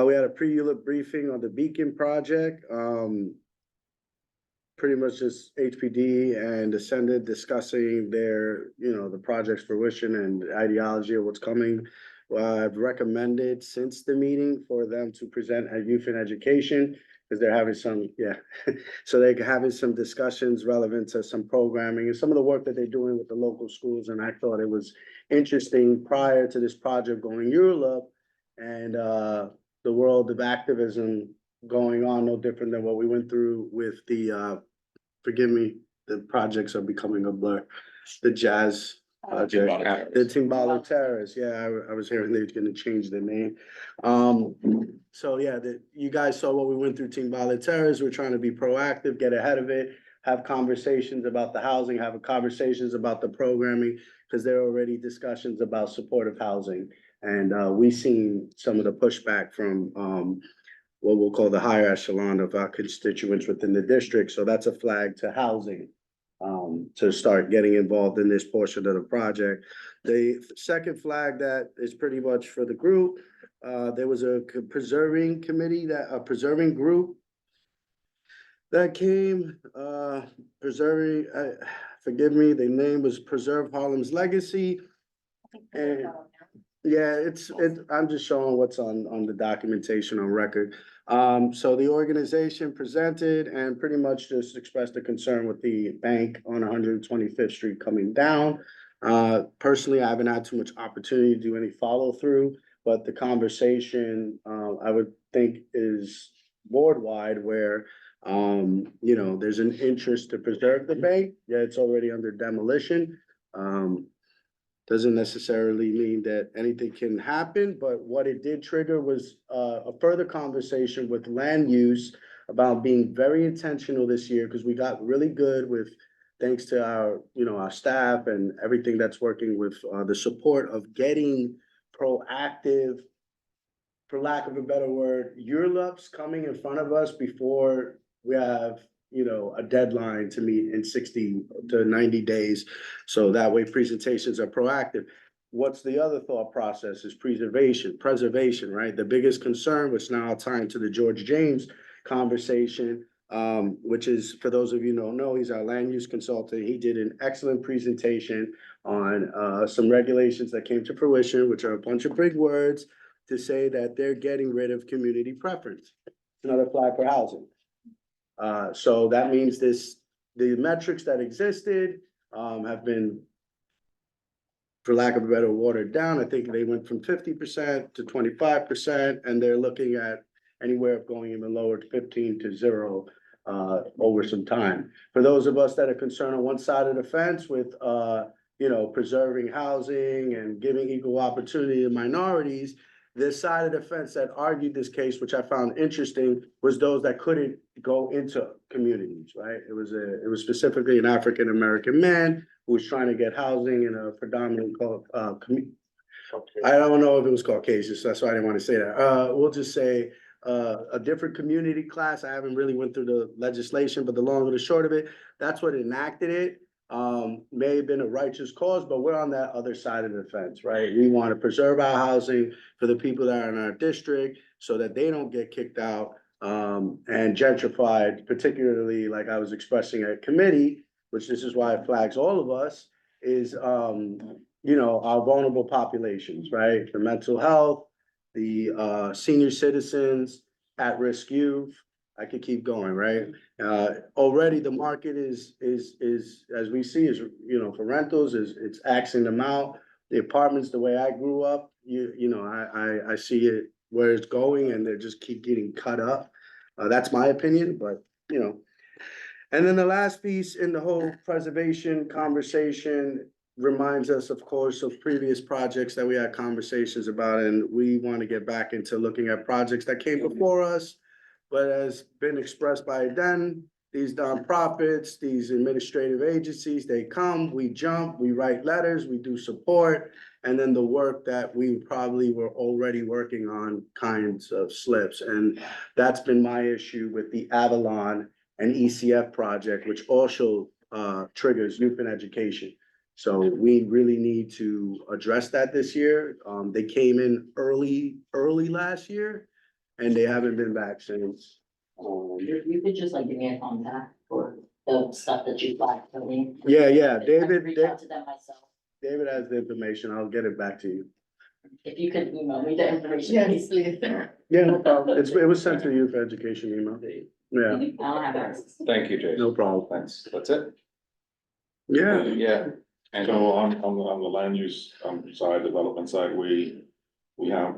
Speaker 12: We had a pre-ULIP briefing on the Beacon project. Pretty much just HPD and Ascended discussing their, the project's fruition and ideology of what's coming. I've recommended since the meeting for them to present at Youth and Education, because they're having some, so they're having some discussions relevant to some programming and some of the work that they're doing with the local schools. And I thought it was interesting prior to this project going Europe and the world of activism going on, no different than what we went through with the, forgive me, the projects are becoming a blur, the jazz project, the Timbala Terrace. Yeah, I was hearing they're gonna change the name. So yeah, you guys saw what we went through Timbala Terrace. We're trying to be proactive, get ahead of it, have conversations about the housing, have conversations about the programming, because there are already discussions about supportive housing. And we've seen some of the pushback from what we'll call the higher echelon of our constituents within the district. So that's a flag to housing. To start getting involved in this portion of the project. The second flag that is pretty much for the group, there was a preserving committee a preserving group that came, preserving, forgive me, the name was Preserve Harlem's Legacy. And yeah, I'm just showing what's on the documentation on record. So the organization presented and pretty much just expressed a concern with the bank on 125th Street coming down. Personally, I haven't had too much opportunity to do any follow through, but the conversation, I would think is board wide where, there's an interest to preserve the bank. Yeah, it's already under demolition. Doesn't necessarily mean that anything can happen, but what it did trigger was a further conversation with land use about being very intentional this year, because we got really good with, thanks to our, our staff and everything that's working with the support of getting proactive, for lack of a better word, URLUPs coming in front of us before we have a deadline to meet in 60 to 90 days. So that way presentations are proactive. What's the other thought process is preservation, right? The biggest concern, which now I'll tie into the George James conversation, which is, for those of you who don't know, he's our land use consultant. He did an excellent presentation on some regulations that came to fruition, which are a bunch of big words to say that they're getting rid of community preference. Another flag for housing. So that means the metrics that existed have been for lack of a better, watered down. I think they went from 50% to 25%, and they're looking at anywhere of going even lower to 15 to 0 over some time. For those of us that are concerned on one side of the fence with preserving housing and giving equal opportunity to minorities, the side of the fence that argued this case, which I found interesting, was those that couldn't go into communities, right? It was specifically an African-American man who was trying to get housing in a predominantly I don't know if it was Caucasian, so that's why I didn't want to say that. We'll just say a different community class. I haven't really went through the legislation, but the long and the short of it, that's what enacted it. May have been a righteous cause, but we're on that other side of the fence, right? We want to preserve our housing for the people that are in our district so that they don't get kicked out and gentrified, particularly like I was expressing at committee, which this is why it flags all of us, is our vulnerable populations, right? The mental health, the senior citizens, at-risk youth. I could keep going, right? Already the market is as we see is, for rentals it's axing them out. The apartments, the way I grew up, I see it where it's going and they just keep getting cut up. That's my opinion, but And then the last piece in the whole preservation conversation reminds us, of course, of previous projects that we had conversations about, and we want to get back into looking at projects that came before us, but has been expressed by then, these nonprofits, these administrative agencies, they come, we jump, we write letters, we do support, and then the work that we probably were already working on kinds of slips. And that's been my issue with the Avalon and ECF project, which also triggers youth and education. So we really need to address that this year. They came in early last year, and they haven't been back since.
Speaker 16: You could just give me a contact for the stuff that you flagged for me.
Speaker 12: Yeah,
Speaker 16: I could
Speaker 12: David,
Speaker 16: reach out to them myself.
Speaker 12: David has the information. I'll get it back to you.
Speaker 16: If you could email me the information.
Speaker 15: Yes, please.
Speaker 12: Yeah, no problem. It was sent to you for education email. Yeah,
Speaker 16: I don't have access.
Speaker 10: Thank you, Jason.
Speaker 12: no problem.
Speaker 10: Thanks. That's it?
Speaker 12: Yeah,
Speaker 10: Yeah. And
Speaker 1: So on the land use side, development side, we have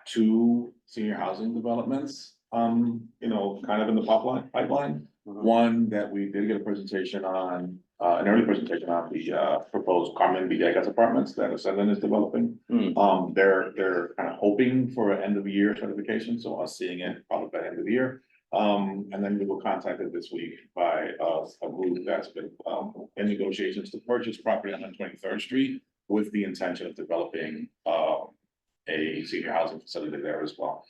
Speaker 1: two senior housing developments, kind of in the pipeline. One that we did get a presentation on, an early presentation on the proposed Carmen Villegas apartments that Ascendant is developing. They're kind of hoping for an end of the year certification, so us seeing it probably by the end of the year. And then we were contacted this week by a group that's been in negotiations to purchase property on 23rd Street with the intention of developing a senior housing facility there as well.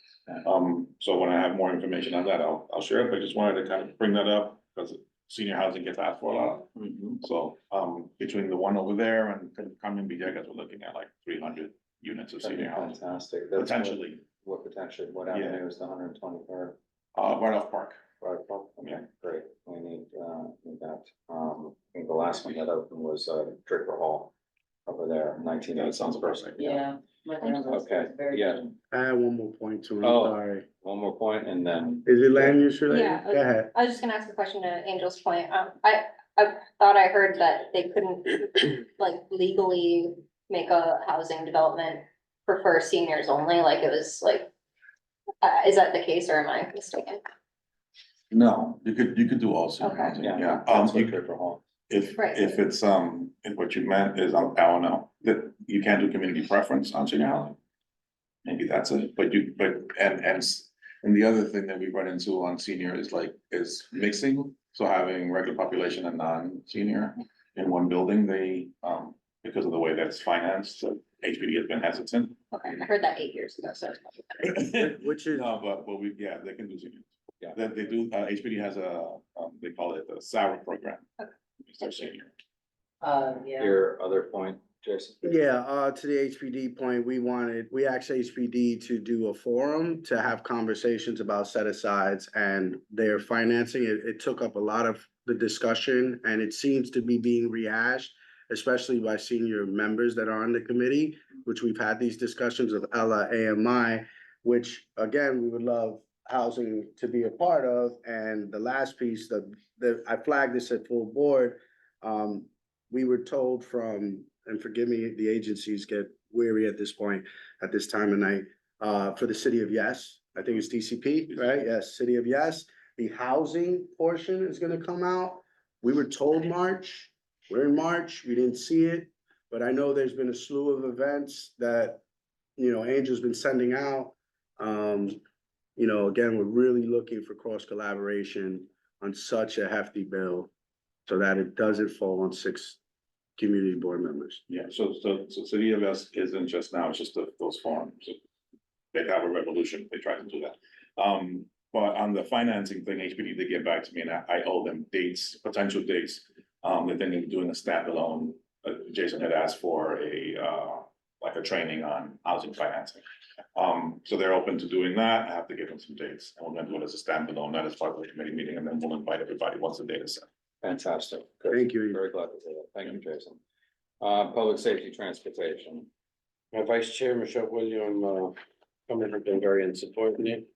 Speaker 1: So when I have more information on that, I'll share it, but I just wanted to kind of bring that up because senior housing gets asked for a lot. So between the one over there and Carmen Villegas, we're looking at like 300 units of senior housing.
Speaker 10: Fantastic.
Speaker 1: Potentially.
Speaker 10: What potentially, what avenue is the 123rd?
Speaker 1: Right off Park.
Speaker 10: Right, well, okay, great, we need that. I think the last one that opened was Draper Hall over there, 19.
Speaker 1: That sounds perfect.
Speaker 16: Yeah.
Speaker 10: Okay, yeah.
Speaker 12: I have one more point to it.
Speaker 10: Oh.
Speaker 12: Sorry.
Speaker 10: One more point and then.
Speaker 12: Is it land use related?
Speaker 2: Yeah.
Speaker 12: Go ahead.
Speaker 2: I was just gonna ask a question to Angel's point. I thought I heard that they couldn't legally make a housing development prefer seniors only, like it was is that the case or am I mistaken?
Speaker 1: No, you could do all senior
Speaker 2: Okay.
Speaker 1: housing,
Speaker 10: Yeah,
Speaker 1: yeah.
Speaker 10: that's what
Speaker 1: You
Speaker 10: Draper Hall.
Speaker 1: If
Speaker 2: Right.
Speaker 1: it's, if what you meant is, I don't know, that you can't do community preference on senior housing. Maybe that's it, and the other thing that we run into on senior is mixing, so having regular population and non-senior in one building, because of the way that's financed, so HPD has been hesitant.
Speaker 2: Okay, I heard that 8 years ago, so.
Speaker 12: Which is,
Speaker 1: No, but they can do senior. Yeah, they do, HPD has they call it the SARA program. It's their senior.
Speaker 16: Yeah.
Speaker 10: Your other point, Jason?
Speaker 12: yeah, to the HPD point, we asked HPD to do a forum to have conversations about set-asides and their financing. It took up a lot of the discussion and it seems to be being rehashed, especially by senior members that are on the committee, which we've had these discussions with Ella, AMI, which again, we would love housing to be a part of. And the last piece that I flagged this at full board, we were told from and forgive me, the agencies get weary at this point, at this time of night. For the city of Yes, I think it's DCP, right? Yes, city of Yes. The housing portion is gonna come out. We were told March, we're in March, we didn't see it. But I know there's been a slew of events that, Angel's been sending out. Again, we're really looking for cross collaboration on such a hefty bill so that it doesn't fall on 6 community board members.
Speaker 1: Yeah, so City of Yes isn't just now, it's just those forums. They have a revolution, they try to do that. But on the financing thing, HPD did get back to me and I owe them dates, potential dates. They're thinking of doing a standalone, Jason had asked for like a training on housing financing. So they're open to doing that. I have to give them some dates and we're gonna do it as a standalone, not as part of the committee meeting, and then we'll invite everybody once the data's set.
Speaker 10: Fantastic. Good.
Speaker 12: Thank you.
Speaker 10: Very glad to hear that. Thank you, Jason. Public safety transportation.
Speaker 13: Vice Chair Michelle William, coming have been very in support of it.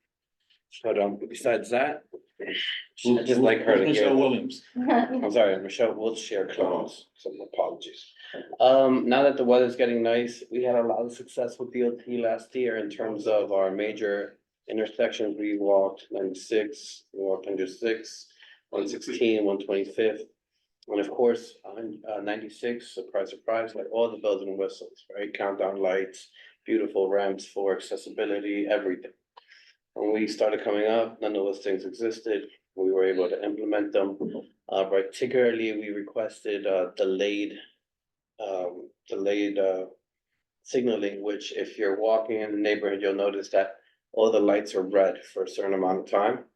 Speaker 13: But besides that, I just like her to hear.
Speaker 1: Michelle Williams.
Speaker 13: I'm sorry, Michelle Wiltshire Clones, some apologies. Now that the weather's getting nice, we had a lot of success with DOT last year in terms of our major intersections. We walked 96, we walked 106, 116, 125th. And of course, 96, surprise, surprise, like all the bells and whistles, right? Countdown lights, beautiful ramps for accessibility, everything. When we started coming up, none of those things existed. We were able to implement them. Particularly, we requested delayed signaling, which if you're walking in the neighborhood, you'll notice that all the lights are red for a certain amount of time.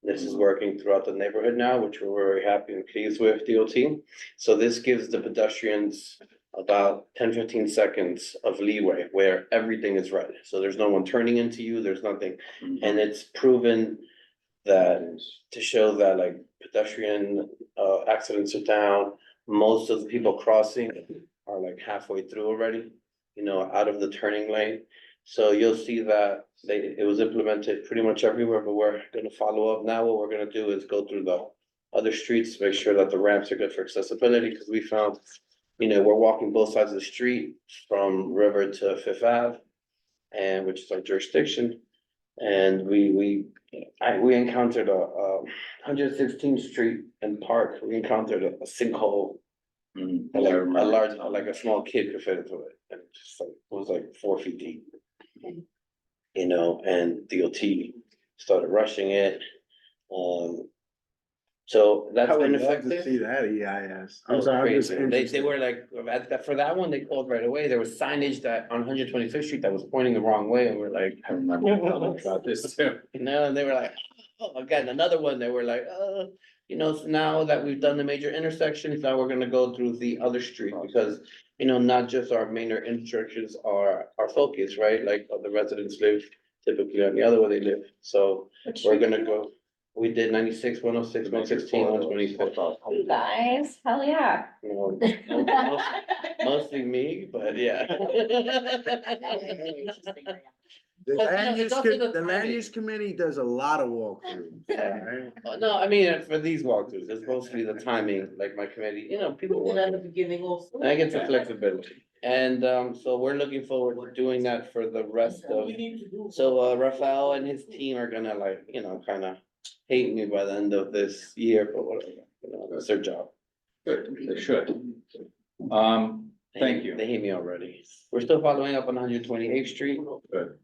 Speaker 13: This is working throughout the neighborhood now, which we're very happy and pleased with DOT. So this gives the pedestrians about 10-15 seconds of leeway where everything is red. So there's no one turning into you, there's nothing. And it's proven that to show that like pedestrian accidents are down. Most of the people crossing are like halfway through already, out of the turning lane. So you'll see that it was implemented pretty much everywhere, but we're gonna follow up. Now what we're gonna do is go through the other streets, make sure that the ramps are good for accessibility, because we found, we're walking both sides of the street from River to Fifth Ave, and which is our jurisdiction. And we encountered a 116th Street and Park, we encountered a sinkhole. Like a large, like a small kid could fit into it, and just like, it was like 4 feet deep. And DOT started rushing it. So that's
Speaker 12: I would
Speaker 13: been
Speaker 12: love to
Speaker 13: effective.
Speaker 12: see that EIS.
Speaker 13: Oh,
Speaker 12: I'm sorry, I'm just
Speaker 13: crazy.
Speaker 12: interested.
Speaker 13: They were like, for that one, they called right away. There was signage that on 125th Street that was pointing the wrong way, and we're like,
Speaker 10: I remember about this too.
Speaker 13: and they were like, oh, again, another one, they were like, so now that we've done the major intersections, now we're gonna go through the other street, because, not just our major intersections are our focus, right? Like, the residents live typically on the other where they live, so we're gonna go. We did 96, 106, 116, 125.
Speaker 2: You guys, hell yeah.
Speaker 13: Mostly me, but yeah.
Speaker 12: The
Speaker 13: But,
Speaker 12: land
Speaker 13: it's
Speaker 12: use,
Speaker 13: also the
Speaker 12: the land
Speaker 13: timing.
Speaker 12: use committee does a lot of walkthroughs. Right?
Speaker 13: No, I mean, for these walkthroughs, it's mostly the timing, like my committee, people
Speaker 15: And
Speaker 13: work.
Speaker 15: at the beginning also.
Speaker 13: I get some flexibility, and so we're looking forward to doing that for the rest of.
Speaker 15: We need to do.
Speaker 13: So Rafael and his team are gonna kind of hate me by the end of this year, but whatever, that's their job.
Speaker 10: Good, they should. Thank you.
Speaker 13: They hate me already. We're still following up on 128th Street.
Speaker 10: Good.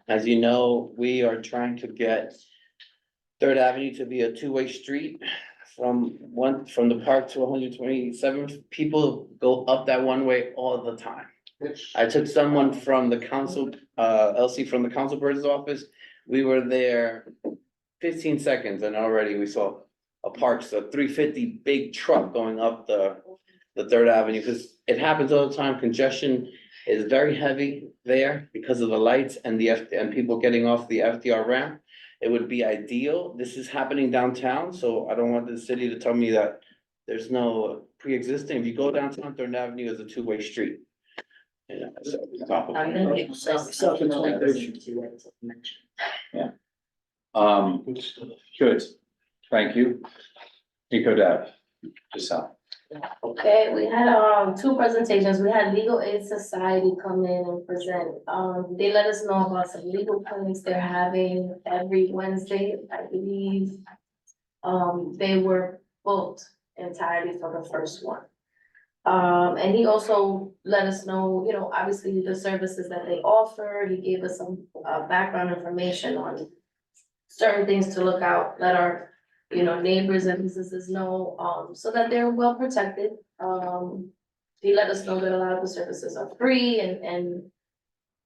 Speaker 13: As you know, we are trying to get Third Avenue to be a two-way street from the park to 127th. People go up that one way all the time. I took someone from the council, Elsie from the councilperson's office. We were there 15 seconds and already we saw a park, so 350 big truck going up the Third Avenue, because it happens all the time. Congestion is very heavy there because of the lights and and people getting off the FDR ramp. It would be ideal. This is happening downtown, so I don't want the city to tell me that there's no pre-existing. If you go downtown, Third Avenue is a two-way street. So.
Speaker 16: I'm gonna get
Speaker 10: Yeah. Good, thank you. Nico Dev, Giselle.
Speaker 11: Okay, we had, two presentations. We had Legal Aid Society come in and present. They let us know about some legal clinics they're having every Wednesday, I believe. They were booked entirely for the first one. And he also let us know, you know, obviously the services that they offer. He gave us some, background information on certain things to look out, let our, you know, neighbors and businesses know, so that they're well protected. He let us know that a lot of the services are free and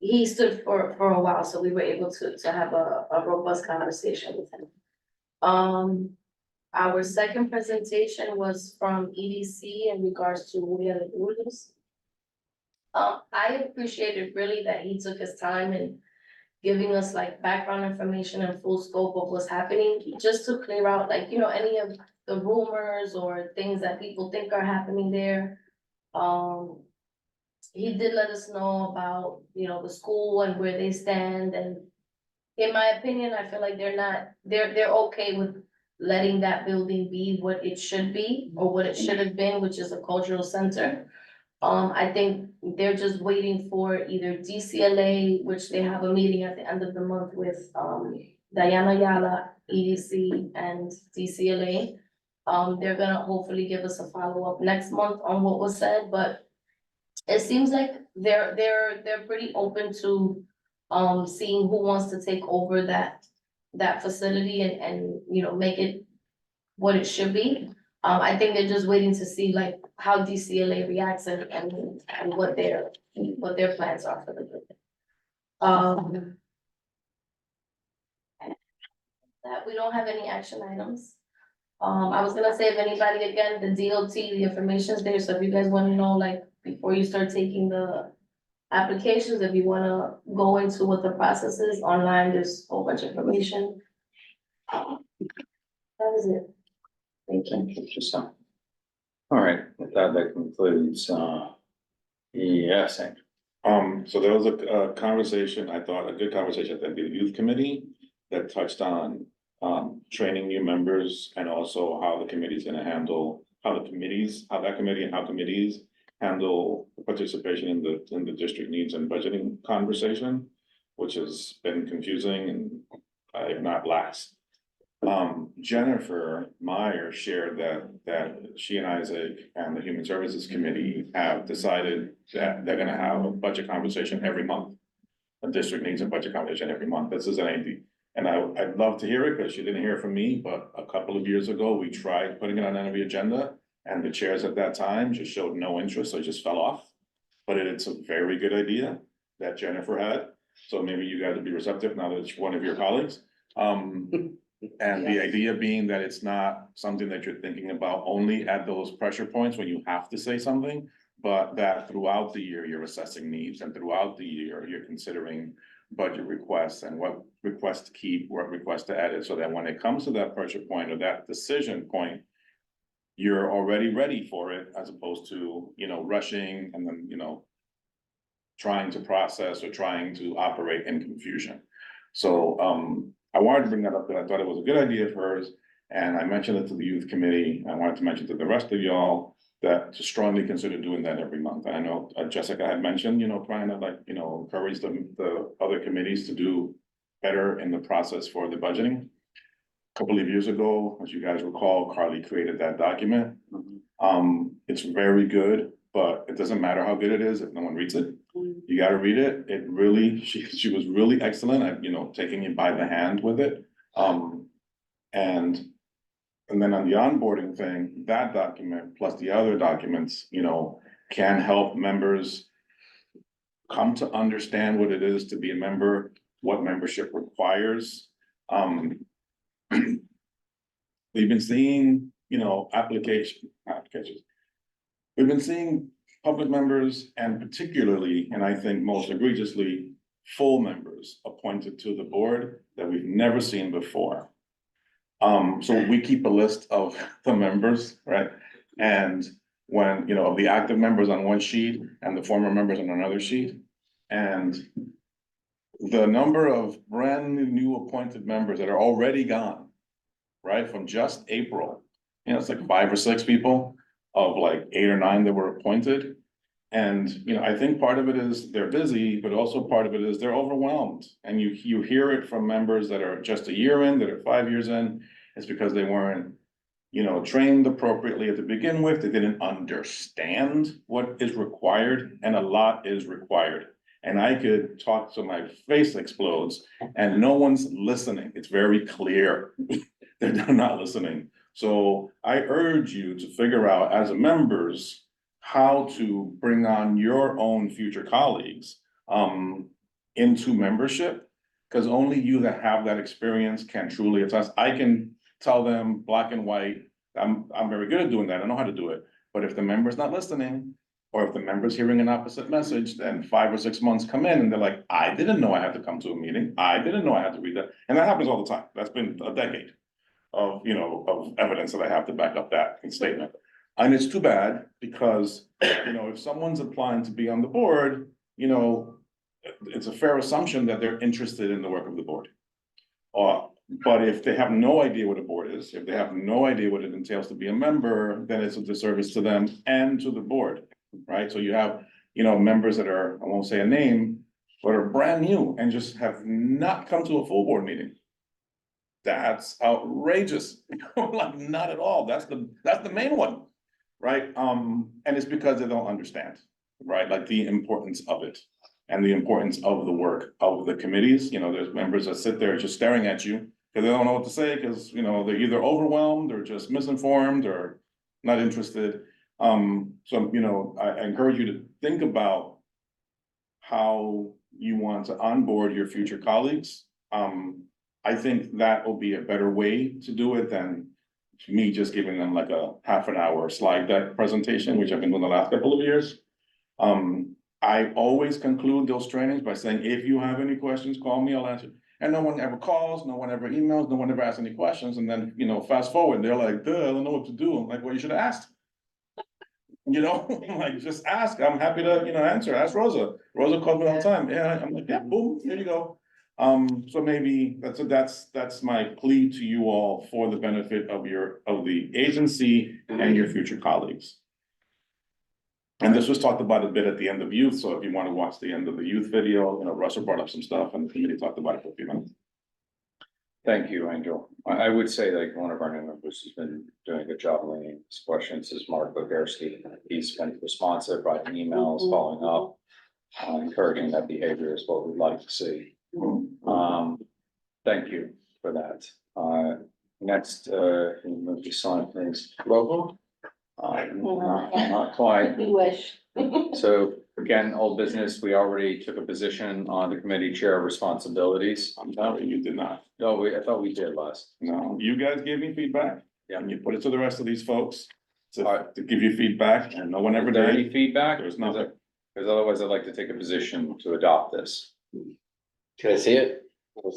Speaker 11: he stood for a while, so we were able to have a robust conversation with him. Our second presentation was from EDC in regards to Huella de Cruz. I appreciated really that he took his time in giving us like background information and full scope of what's happening, just to clear out like, you know, any of the rumors or things that people think are happening there. He did let us know about, you know, the school and where they stand, and in my opinion, I feel like they're okay with letting that building be what it should be or what it should have been, which is a cultural center. I think they're just waiting for either DCLA, which they have a meeting at the end of the month with, Diana Yala, EDC and DCLA. They're gonna hopefully give us a follow-up next month on what was said, but it seems like they're pretty open to, seeing who wants to take over that facility and, you know, make it what it should be. I think they're just waiting to see like how DCLA reacts and what their plans are for the building. That we don't have any action items. I was gonna say, if anybody, again, the DOT, the information's there, so if you guys wanna know, like, before you start taking the applications, if you wanna go into what the process is online, there's a whole bunch of information. That was it. Thank you.
Speaker 10: Interesting. All right, with that, that concludes, yes, Hank.
Speaker 1: So there was a conversation, I thought, a good conversation at the youth committee that touched on training new members and also how the committee's gonna handle, how that committee and how committees handle participation in the district needs and budgeting conversation, which has been confusing and if not lax. Jennifer Meyer shared that she and Isaac and the Human Services Committee have decided that they're gonna have a budget conversation every month. A district needs a budget conversation every month. This is an AD. And I'd love to hear it because she didn't hear it from me, but a couple of years ago, we tried putting it on every agenda. And the chairs at that time just showed no interest, so it just fell off. But it's a very good idea that Jennifer had. So maybe you guys would be receptive now that it's one of your colleagues. And the idea being that it's not something that you're thinking about only at those pressure points when you have to say something, but that throughout the year, you're assessing needs, and throughout the year, you're considering budget requests and what requests to keep, what requests to edit, so that when it comes to that pressure point or that decision point, you're already ready for it, as opposed to, you know, rushing and then, you know, trying to process or trying to operate in confusion. So, I wanted to bring that up, because I thought it was a good idea of hers, and I mentioned it to the youth committee. I wanted to mention to the rest of y'all that to strongly consider doing that every month. I know Jessica had mentioned, you know, trying to like, you know, encourage the other committees to do better in the process for the budgeting. A couple of years ago, as you guys recall, Carly created that document. It's very good, but it doesn't matter how good it is if no one reads it. You gotta read it. It really, she was really excellent at, you know, taking it by the hand with it. And then on the onboarding thing, that document plus the other documents, you know, can help members come to understand what it is to be a member, what membership requires. We've been seeing, you know, applications. We've been seeing public members, and particularly, and I think most egregiously, full members appointed to the board that we've never seen before. So we keep a list of the members, right? And when, you know, of the active members on one sheet and the former members on another sheet. And the number of brand new appointed members that are already gone, right, from just April, you know, it's like 5 or 6 people. of like 8 or 9 that were appointed. And, you know, I think part of it is they're busy, but also part of it is they're overwhelmed. And you hear it from members that are just a year in, that are 5 years in, it's because they weren't, you know, trained appropriately to begin with. They didn't understand what is required, and a lot is required. And I could talk till my face explodes, and no one's listening. It's very clear. They're not listening. So I urge you to figure out as members how to bring on your own future colleagues into membership, because only you that have that experience can truly attest. I can tell them black and white, I'm very good at doing that, I know how to do it. But if the member's not listening, or if the member's hearing an opposite message, then 5 or 6 months come in and they're like, I didn't know I had to come to a meeting, I didn't know I had to read that. And that happens all the time. That's been a decade of, you know, of evidence that I have to back up that statement. And it's too bad because, you know, if someone's applying to be on the board, you know, it's a fair assumption that they're interested in the work of the board. But if they have no idea what a board is, if they have no idea what it entails to be a member, then it's a disservice to them and to the board, right? So you have, you know, members that are, I won't say a name, but are brand new and just have not come to a full board meeting. That's outrageous. Like, not at all. That's the main one, right? And it's because they don't understand, right? Like the importance of it and the importance of the work of the committees. You know, there's members that sit there just staring at you because they don't know what to say, because, you know, they're either overwhelmed or just misinformed or not interested. So, you know, I encourage you to think about how you want to onboard your future colleagues. I think that will be a better way to do it than me just giving them like a half an hour slide deck presentation, which I've been doing the last couple of years. I always conclude those trainings by saying, if you have any questions, call me, I'll answer. And no one ever calls, no one ever emails, no one ever asks any questions. And then, you know, fast forward, they're like, duh, I don't know what to do. I'm like, well, you should have asked. You know, like, just ask. I'm happy to, you know, answer. Ask Rosa. Rosa calls me all the time. Yeah, I'm like, yeah, boom, here you go. So maybe that's my plea to you all for the benefit of the agency and your future colleagues. And this was talked about a bit at the end of youth, so if you want to watch the end of the youth video, you know, Russell brought up some stuff and the committee talked about it for a few minutes.
Speaker 10: Thank you, Angel. I would say like one of our new members has been doing a good job of leading these questions is Mark Bogarski. He's been responsive, writing emails, following up, encouraging that behavior is what we'd like to see. Thank you for that. Next, can you move to sign, please? Roll call? Not quite.
Speaker 15: We wish.
Speaker 10: So again, old business, we already took a position on the committee chair responsibilities.
Speaker 1: I'm sorry, you did not.
Speaker 10: No, I thought we did last.
Speaker 1: No, you guys gave me feedback.
Speaker 10: Yeah.
Speaker 1: And you put it to the rest of these folks to give you feedback, and no one ever
Speaker 10: Is there any
Speaker 1: did.
Speaker 10: feedback?
Speaker 1: There's nothing.
Speaker 10: Because otherwise I'd like to take a position to adopt this.
Speaker 13: Can I see it?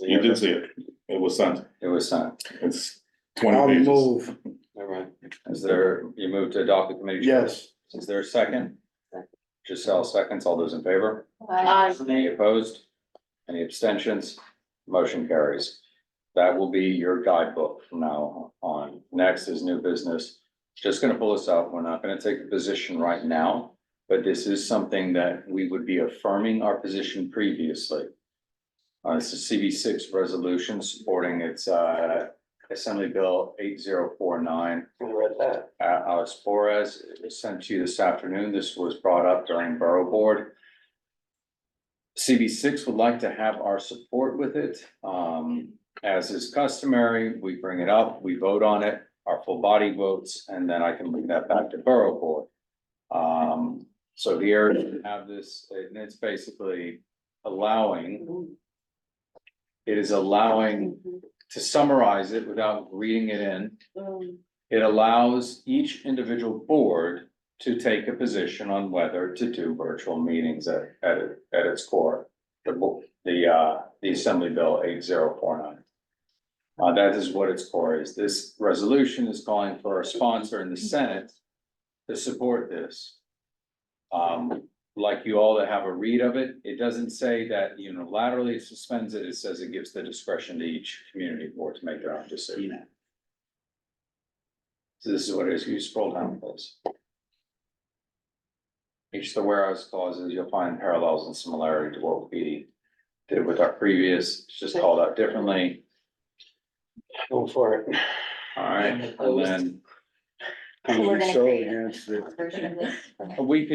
Speaker 1: You did see it. It was sent.
Speaker 10: It was sent.
Speaker 1: It's 20
Speaker 12: I'll
Speaker 1: pages.
Speaker 12: move.
Speaker 13: All right.
Speaker 10: Is there, you move to adopt the committee? chair?
Speaker 12: Yes.
Speaker 10: Is there a second? Giselle seconds. All those in favor?
Speaker 15: Aye.
Speaker 10: Any opposed? Any abstentions? Motion carries. That will be your guidebook from now on. Next is new business. Just gonna pull this up. We're not gonna take a position right now, but this is something that we would be affirming our position previously. It's a CB6 resolution supporting its Assembly Bill 8049.
Speaker 13: Who read that?
Speaker 10: Alex Flores, it was sent to you this afternoon. This was brought up during Borough Board. CB6 would like to have our support with it. As is customary, we bring it up, we vote on it, our full body votes, and then I can bring that back to Borough Board. So here you have this, and it's basically allowing, it is allowing, to summarize it without reading it in, it allows each individual board to take a position on whether to do virtual meetings at its core. The Assembly Bill 8049. That is what its core is. This resolution is calling for a sponsor in the Senate to support this. Like you all that have a read of it, it doesn't say that unilaterally it suspends it. It says it gives the discretion to each community board to make their own decision. So this is what it is. You scroll down, please. Each of the whereas clauses, you'll find parallels and similarity to what we did with our previous, it's just called out differently.
Speaker 13: Go for it.
Speaker 10: All right, and then
Speaker 2: We're gonna
Speaker 12: So
Speaker 2: create
Speaker 12: against it.
Speaker 2: a version of this.
Speaker 10: we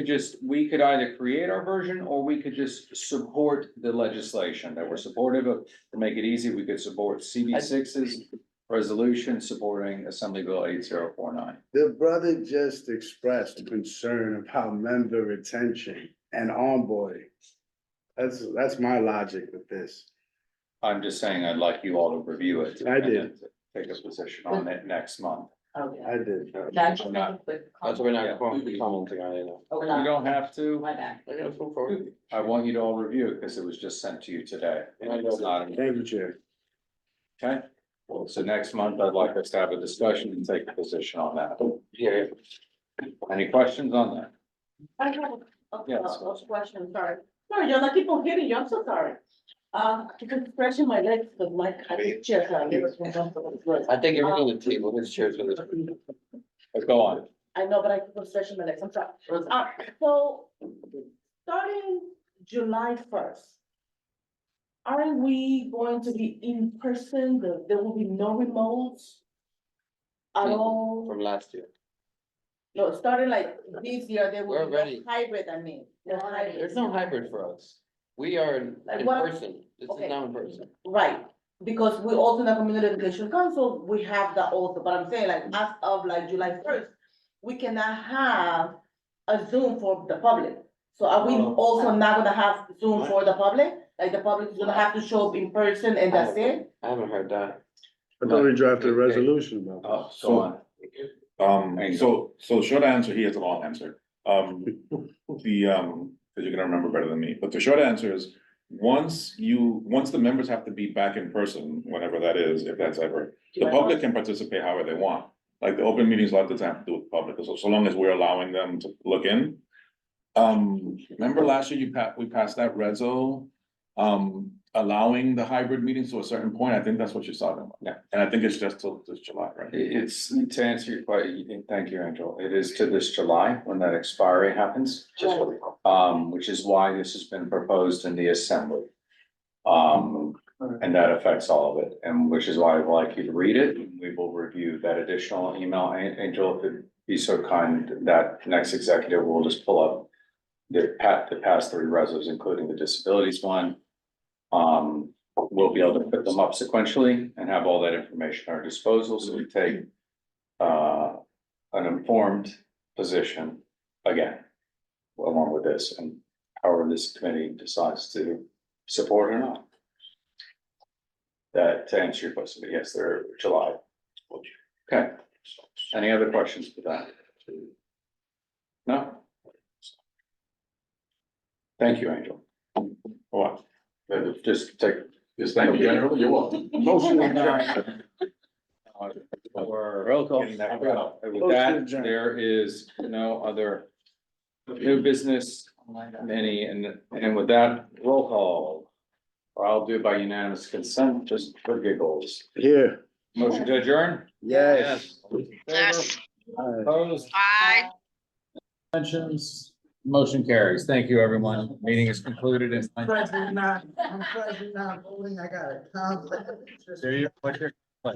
Speaker 10: could either create our version or we could just support the legislation that we're supportive of. To make it easy, we could support CB6's resolution supporting Assembly Bill 8049.
Speaker 12: The brother just expressed concern about member retention and onboarding. That's my logic with this.
Speaker 10: I'm just saying I'd like you all to review it.
Speaker 12: I did.
Speaker 10: and then Take a position on it next month.
Speaker 16: Okay.
Speaker 12: I did.
Speaker 16: Can I just make a quick
Speaker 13: That's
Speaker 16: comment?
Speaker 13: why we're not commenting on it.
Speaker 16: Oh, we're
Speaker 10: You
Speaker 16: not.
Speaker 10: don't have to.
Speaker 16: My bad.
Speaker 13: I gotta move forward.
Speaker 10: I want you to all review it because it was just sent to you today. And it's not,
Speaker 12: Thank you, Chair.
Speaker 10: okay? Well, so next month I'd like us to have a discussion and take a position on that.
Speaker 13: Yeah.
Speaker 10: Any questions on that?
Speaker 15: I have
Speaker 10: Yes.
Speaker 15: a question, sorry. Sorry, John, I keep on hitting you, I'm so sorry. Because stretching my legs, because my, I think just,
Speaker 13: I think you're on the table, his chair's with us.
Speaker 10: Let's go on.
Speaker 15: I know, but I keep on stretching my legs, I'm sorry. So, starting July 1st, are we going to be in person, there will be no remotes? At all?
Speaker 13: From last year.
Speaker 15: No, starting like this year, there will
Speaker 13: We're
Speaker 15: be
Speaker 13: ready.
Speaker 15: no hybrid, I mean, no hybrid.
Speaker 13: There's no hybrid for us. We are in
Speaker 15: Like what-
Speaker 13: person. This is
Speaker 15: Okay.
Speaker 13: now in person.
Speaker 15: Right, because we also in the Community Education Council, we have that also, but I'm saying like as of like July 1st, we cannot have a Zoom for the public. So are we
Speaker 13: Oh.
Speaker 15: also not gonna have Zoom for the public? Like the public is gonna have to show up in person and that's it?
Speaker 13: I haven't heard that.
Speaker 12: I thought we drafted a resolution about
Speaker 10: Oh,
Speaker 12: this.
Speaker 10: go on.
Speaker 1: So short answer, he has a long answer. Cause you're gonna remember better than me, but the short answer is, once the members have to be back in person, whenever that is, if that's ever, the public can participate however they want. Like the open meetings, a lot of the time have to do with the public, so long as we're allowing them to look in. Remember last year we passed that reso, allowing the hybrid meetings to a certain point, I think that's what you're talking about.
Speaker 10: Yeah.
Speaker 1: And I think it's just till this July, right?
Speaker 10: It's to answer your question, thank you, Angel. It is to this July when that expiry happens.
Speaker 13: Just for the.
Speaker 10: Which is why this has been proposed in the assembly. And that affects all of it, and which is why I'd like you to read it. We will review that additional email. Angel, if you'd be so kind, that next executive will just pull up the past three resos, including the disabilities one. We'll be able to put them up sequentially and have all that information at our disposal, so we take an informed position again, along with this, and however this committee decides to support or not. That to answer your question, yes, they're July. Okay, any other questions for that? No? Thank you, Angel. What? Just take.
Speaker 1: Just thank you, General, you're welcome.
Speaker 12: Motion adjourned.
Speaker 10: Roll call. With that, there is no other new business, any, and with that, roll call. Or I'll do it by unanimous consent, just for giggles.
Speaker 12: Here,
Speaker 10: Motion to adjourn?
Speaker 12: yes.
Speaker 3: Yes.
Speaker 10: Opposed?
Speaker 3: Bye.
Speaker 10: Abstentions? Motion carries. Thank you, everyone. Meeting is concluded in.
Speaker 14: I'm presently not voting, I got a conflict.
Speaker 10: There you go.